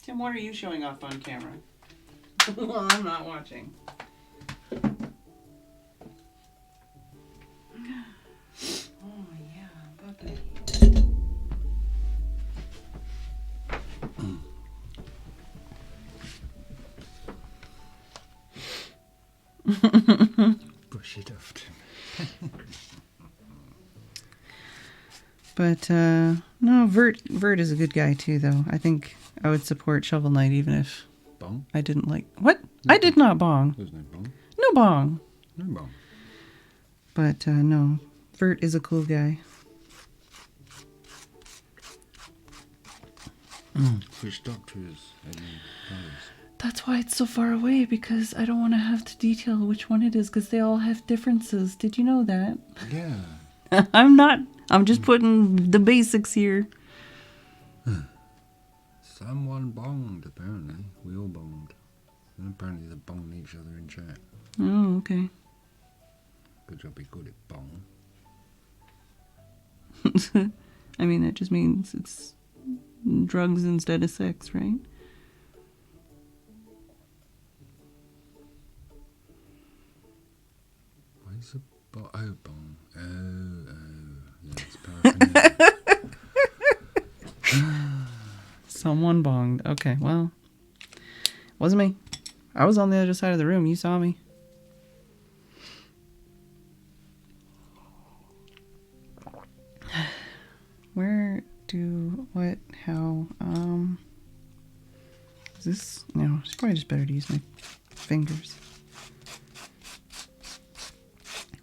Tim, what are you showing off on camera? Well, I'm not watching. Oh yeah, bucket. Brush it off. But no, Vert is a good guy too, though. I think I would support Shovel Knight even if Bong? I didn't like... What? No, I did not bong. There's no bong. No bong. No bong. But no, Vert is a cool guy. Which doctor is any others? That's why it's so far away, because I don't want to have to detail which one it is, because they all have differences. Did you know that? Yeah. I'm just putting the basics here. Someone bonged, apparently. We all bonged. And apparently they bonged each other in chat. Oh, okay. Good job, be good at bong. I mean, that just means it's drugs instead of sex, right? Why is a bong? Yeah, it's paraphernalia. Someone bonged. Okay, well, wasn't me. I was on the other side of the room. You saw me. Where do what how is this? No, it's probably just better to use my fingers.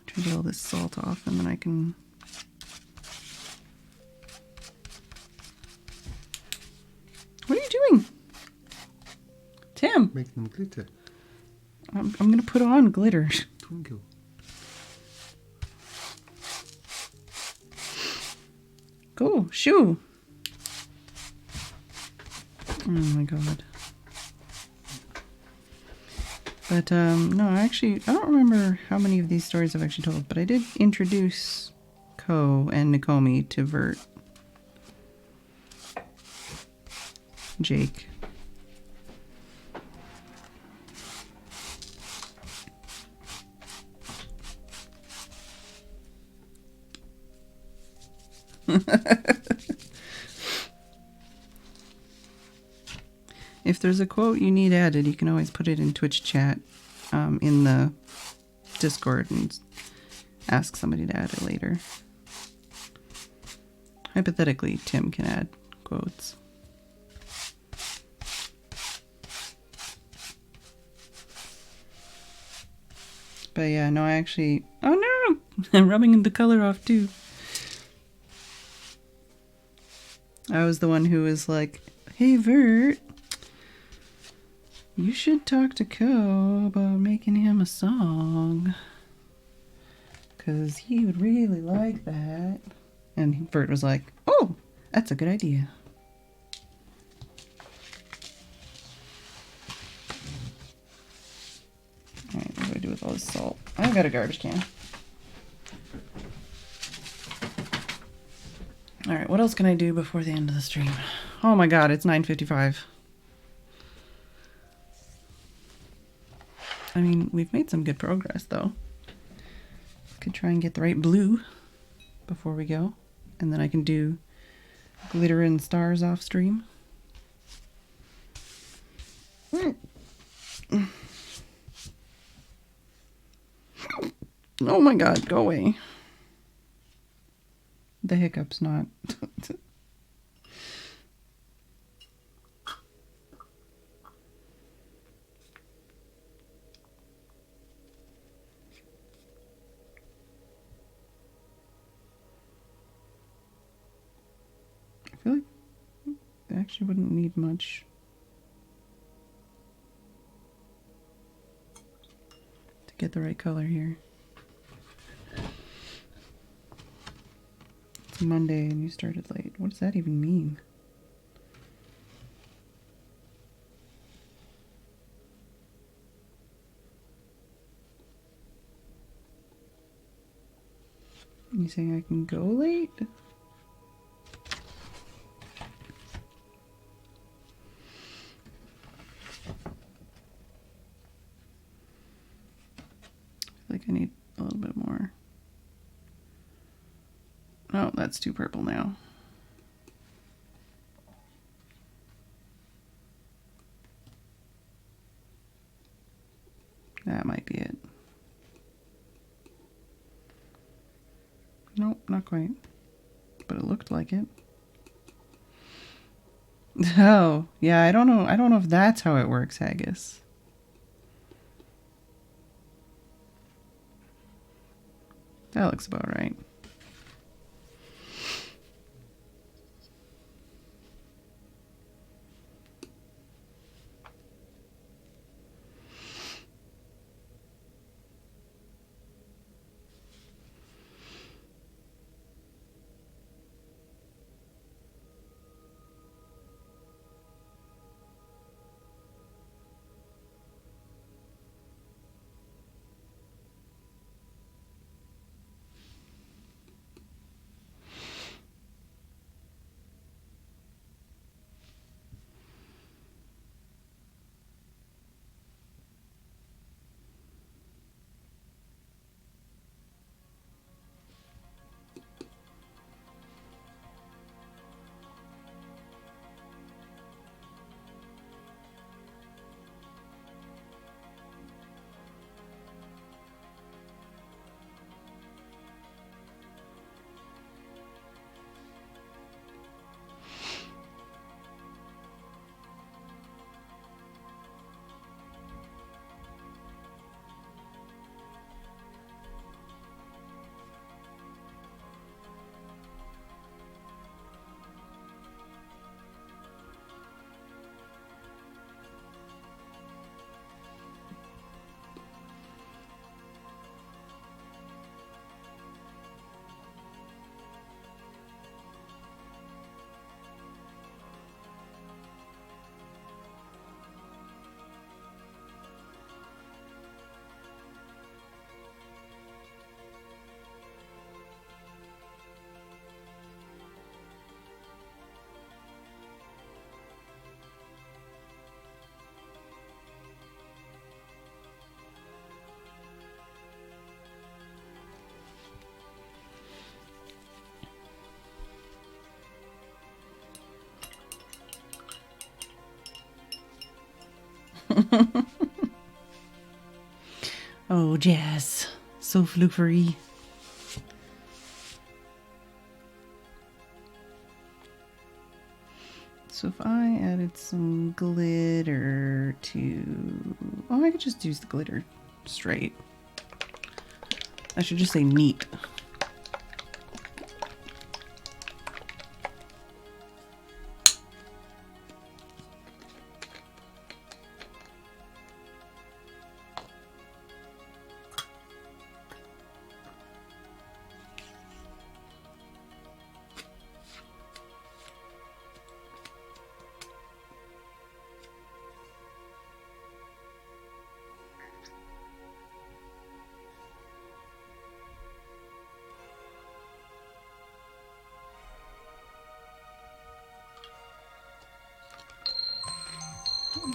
Try to get all this salt off, and then I can. What are you doing, Tim? Make them glitter. I'm gonna put on glitter. Twinkle. Go, shoo. Oh my god. But no, actually, I don't remember how many of these stories I've actually told, but I did introduce Ko and Nakomi to Vert. Jake. If there's a quote you need added, you can always put it in Twitch chat in the Discord and ask somebody to add it later. Hypothetically, Tim can add quotes. But yeah, no, I actually... Oh no! I'm rubbing the color off too. I was the one who was like, hey Vert, you should talk to Ko about making him a song. Because he would really like that. And Vert was like, oh, that's a good idea. Alright, what do I do with all this salt? I've got a garbage can. Alright, what else can I do before the end of the stream? Oh my god, it's 9:55. mean, we've made some good progress though. Could try and get the right blue before we go. And then I can do glitter and stars off stream. Oh my god, go away. The hiccup's not. I feel like I actually wouldn't need much to get the right color here. It's Monday and you started late. What does that even mean? You saying I can go late? I feel like I need a little bit more. Oh, that's too purple now. That might be it. Nope, not quite. But it looked like it. Oh, yeah, I don't know. I don't know if that's how it works, Haggis. That looks about right. Oh, Jazz. So floofery. So if I added some glitter to... Oh, I could just use the glitter straight. I should just say neat.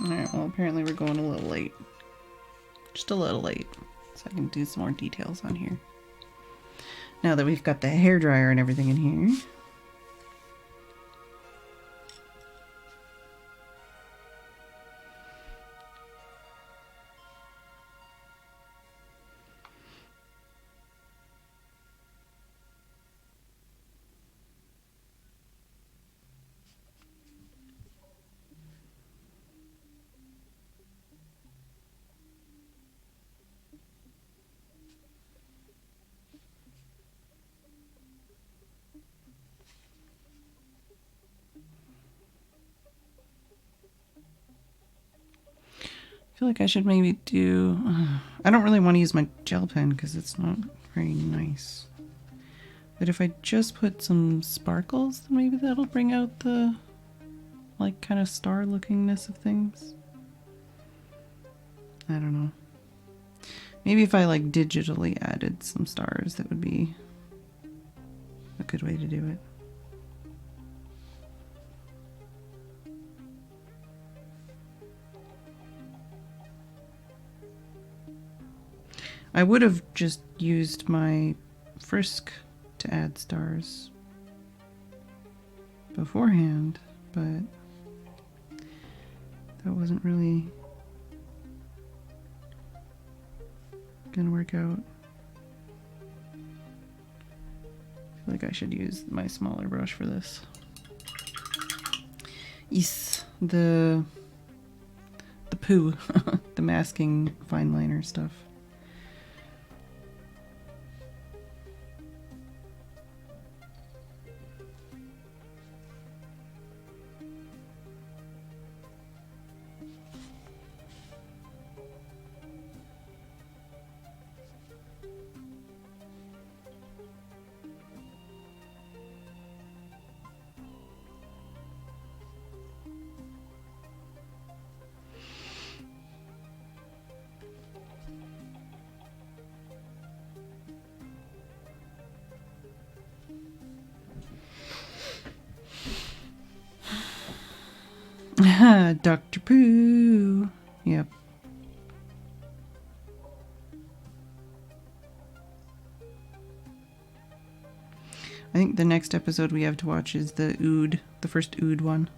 Alright, well apparently we're going a little late. Just a little late, so I can do some more details on here. Now that we've got the hairdryer and everything in here. I feel like I should maybe do... I don't really want to use my gel pen because it's not very nice. But if I just put some sparkles, then maybe that'll bring out the, like, kind of star lookingness of things. I don't know. Maybe if I, like, digitally added some stars, that would be a good way to do it. I would have just used my Frisk to add stars beforehand, but that wasn't really gonna work out. I feel like I should use my smaller brush for this. Yes, the poo, the masking fine liner stuff. Dr. Pooh. Yep. I think the next episode we have to watch is the Ood, the first Ood one.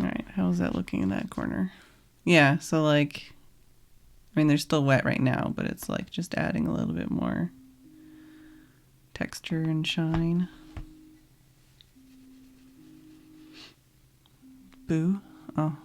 Alright, how's that looking in that corner? Yeah, so like, I mean, they're still wet right now, but it's like just adding a little bit more texture and shine. Boo. Oh.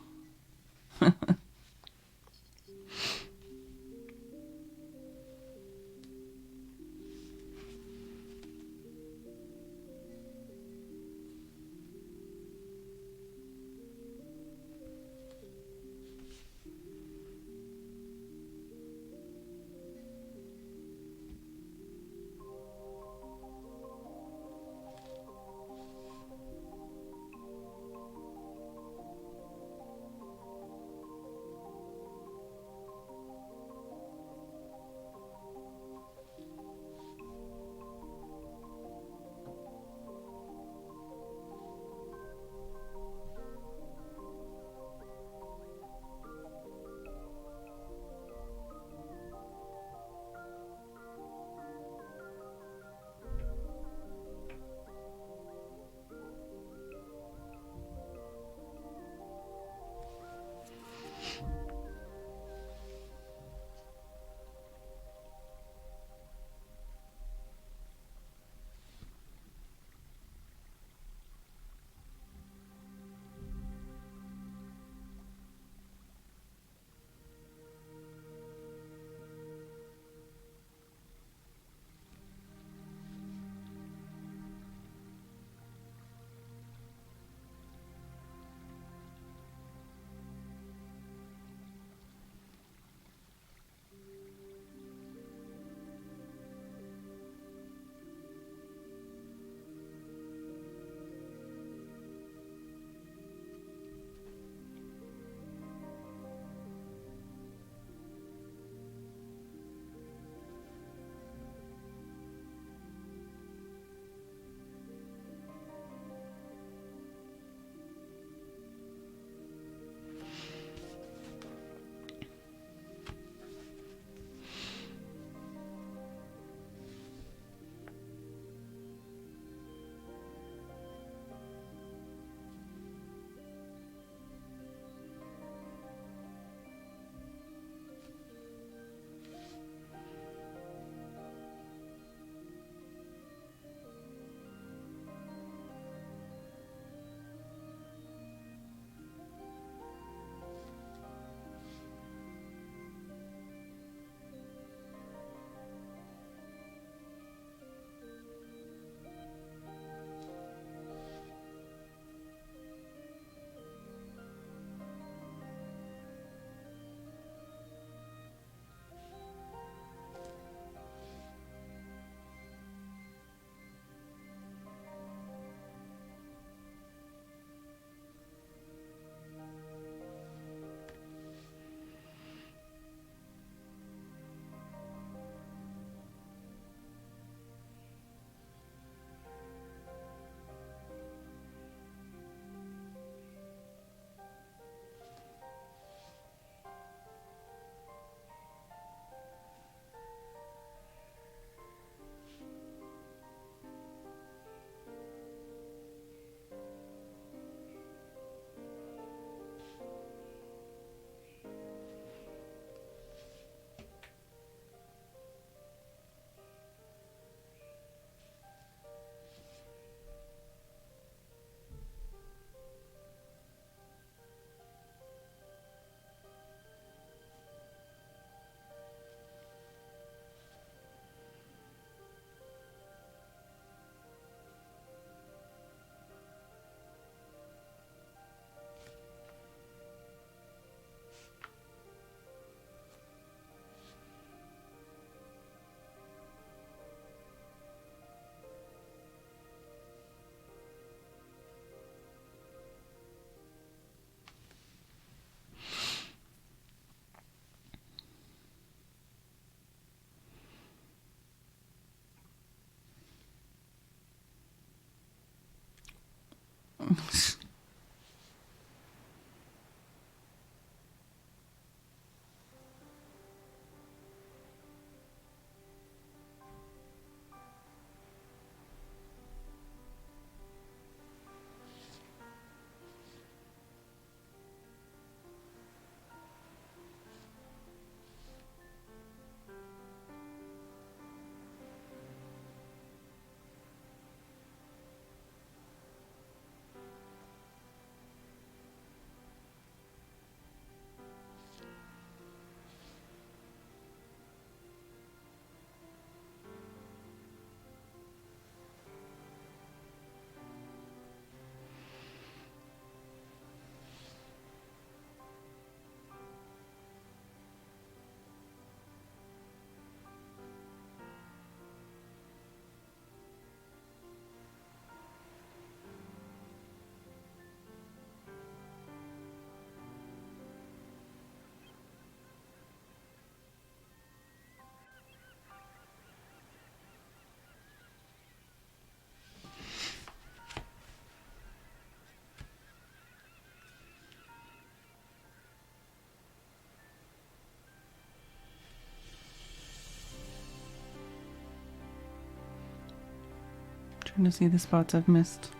Trying to see the spots I've missed.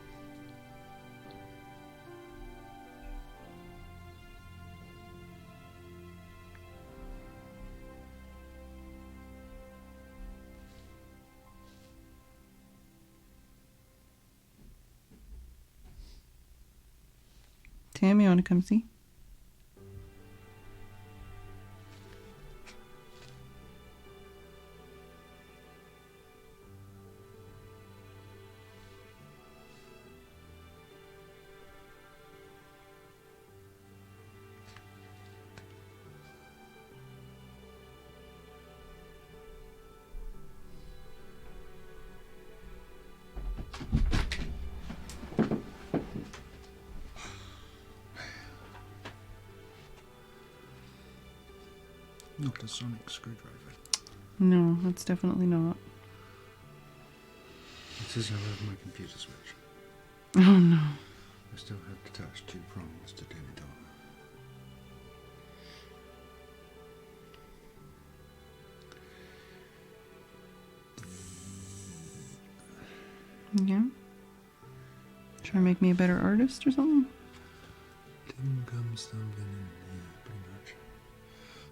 Tam, you want to come see? Not a sonic screwdriver. No, that's definitely not. This is how I have my computer switch. Oh no. I still have detached 2 prongs to do the dial. Yeah? Try to make me a better artist or something? Tim comes stumbling in, yeah, pretty much.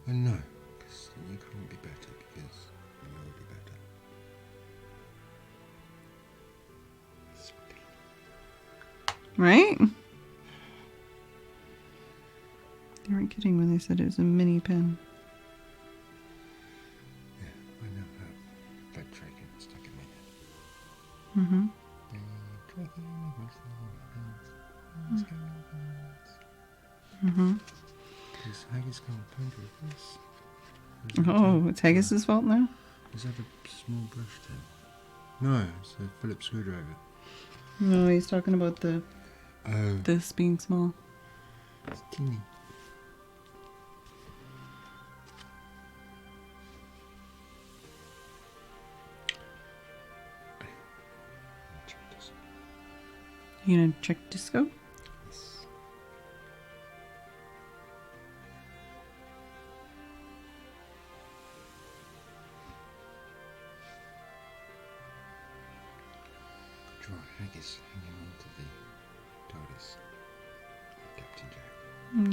I know, because you can't be better because you're already better. Right? They weren't kidding when they said it was a mini pen. Yeah, I now have bed tracking stuck in my head. Mm-hmm. Mm-hmm. Is Haggis can't paint with this? Oh, it's Haggis's fault now? Is that a small brush tip? No, it's a Phillips screwdriver. No, he's talking about the Oh. this being small. It's teeny. You gonna check disco? Yes. Draw Haggis hanging on to the TARDIS. Captain Jack.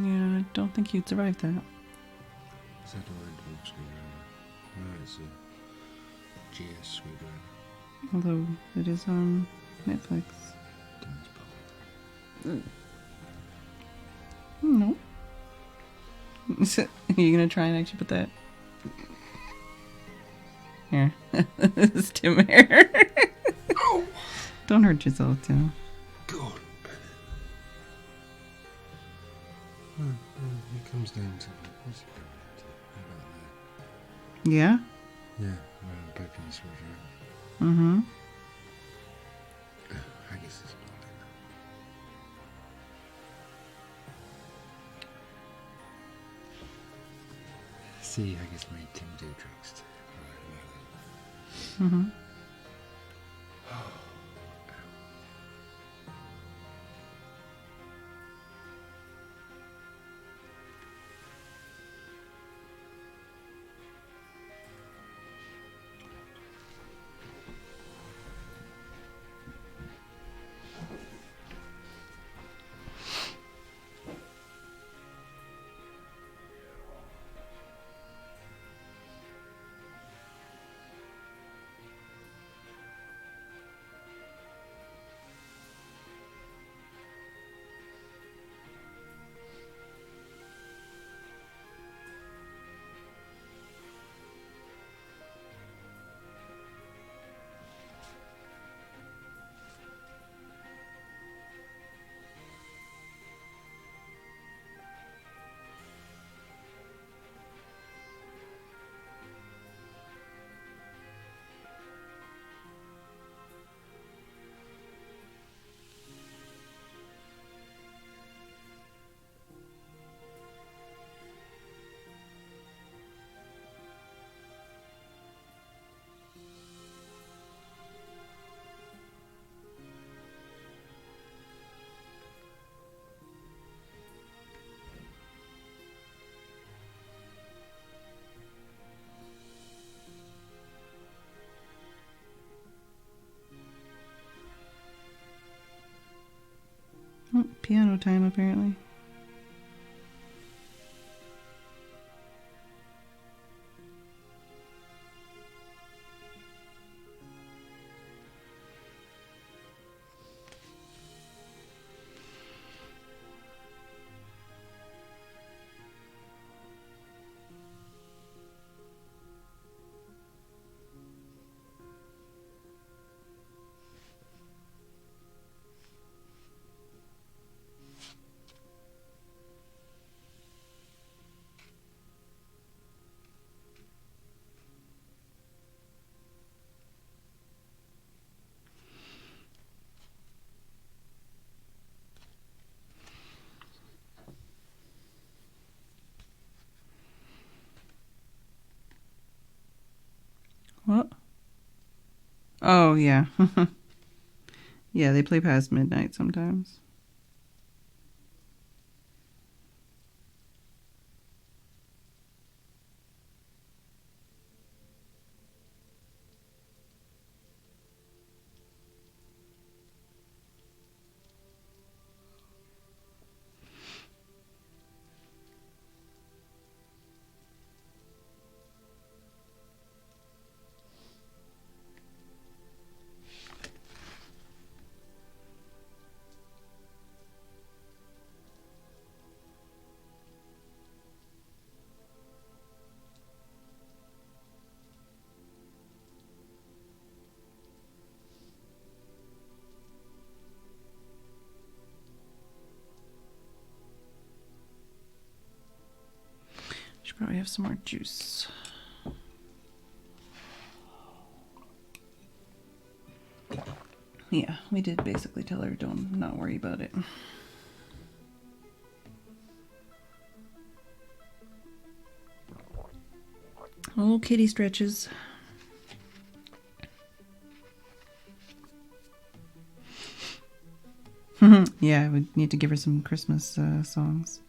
Yeah, I don't think you'd survive that. Is that a red wolf screwdriver? No, it's a GS screwdriver. Although it is on Netflix. Demon's Bowl. No. Are you gonna try and actually put that? Here. This is Tim here. Oh! Don't hurt yourself, Tim. God, it comes down to what's it coming down to? How about that? Yeah? Yeah, poking the screwdriver. Mm-hmm. Haggis is blonde in that. See, Haggis made Tim do tricks too. Mm-hmm. piano time, apparently. What? Oh, yeah. Yeah, they play past midnight sometimes. Should probably have some more juice. Yeah, we did basically tell her don't not worry about it. Oh, kitty stretches. Yeah, we need to give her some Christmas songs.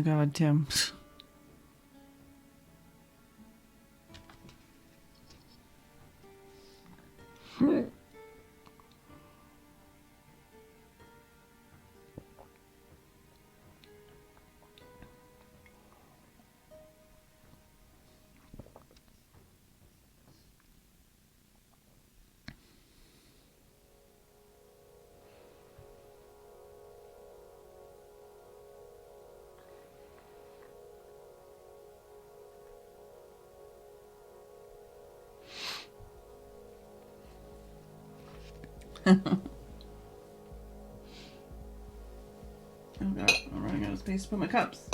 my god, Tim. Oh god, I'm running out of space to put my cups.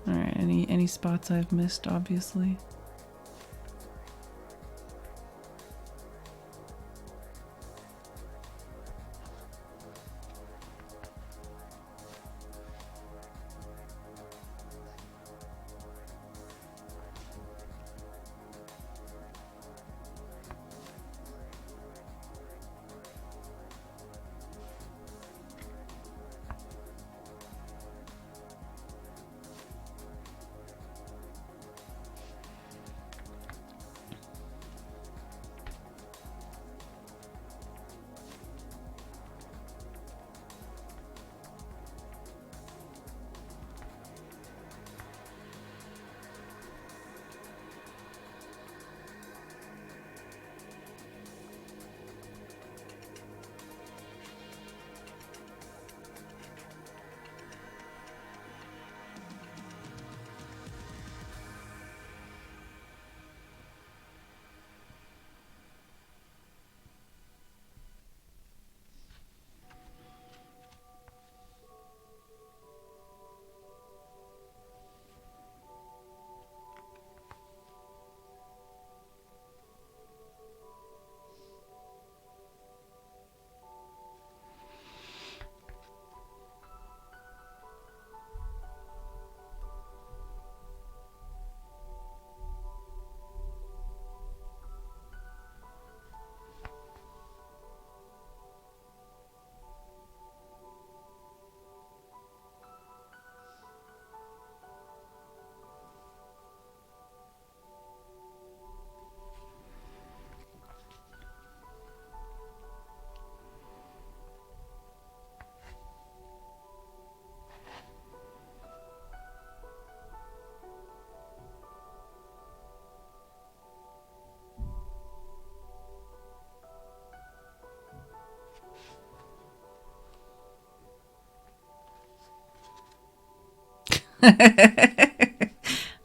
Alright, any spots I've missed, obviously.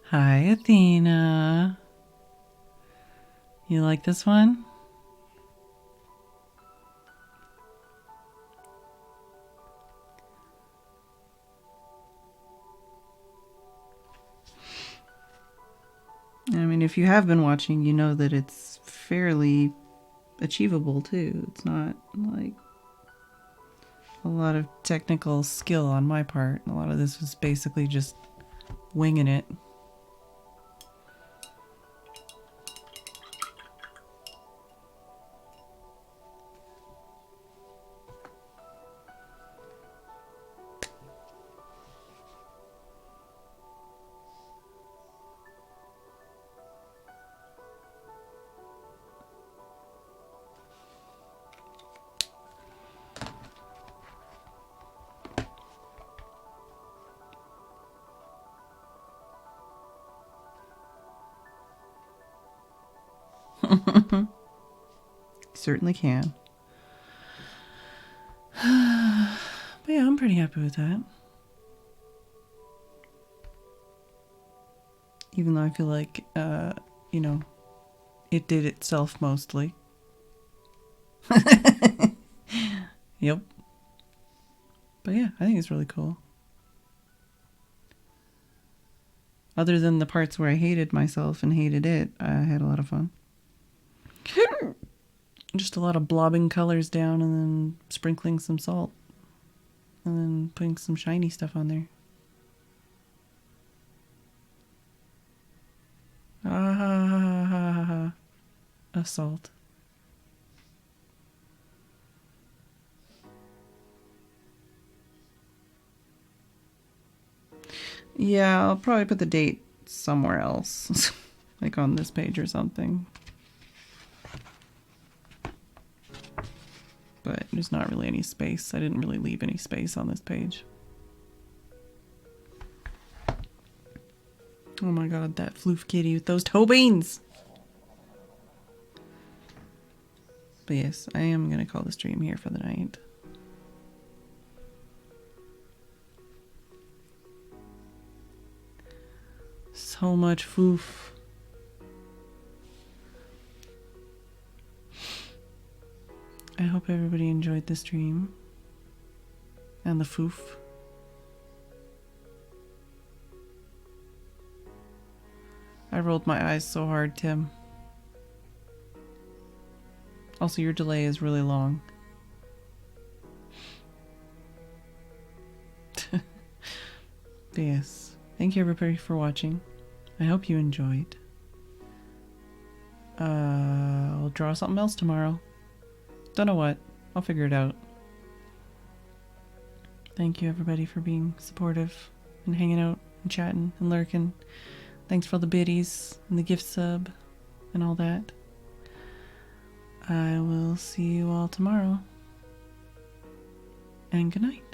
Hi, Athena. You like this one? I mean, if you have been watching, you know that it's fairly achievable too. It's not like a lot of technical skill on my part. A lot of this was basically just winging it. Certainly can. But yeah, I'm pretty happy with that. Even though I feel like, you know, it did itself mostly. Yep. But yeah, I think it's really cool. Other than the parts where I hated myself and hated it, I had a lot of fun. Just a lot of blobbing colors down and then sprinkling some salt. And then putting some shiny stuff on there. salt. Yeah, I'll probably put the date somewhere else. Like on this page or something. But there's not really any space. I didn't really leave any space on this page. Oh my god, that floof kitty with those toe beans! But yes, I am going to call the stream here for the night. So much foof. I hope everybody enjoyed the stream. And the foof. I rolled my eyes so hard, Tim. Also, your delay is really long. But yes, thank you everybody for watching. I hope you enjoyed. I'll draw something else tomorrow. Don't know what. I'll figure it out. Thank you everybody for being supportive and hanging out and chatting and lurking. Thanks for all the biddies and the gift sub and all that. I will see you all tomorrow. And good night.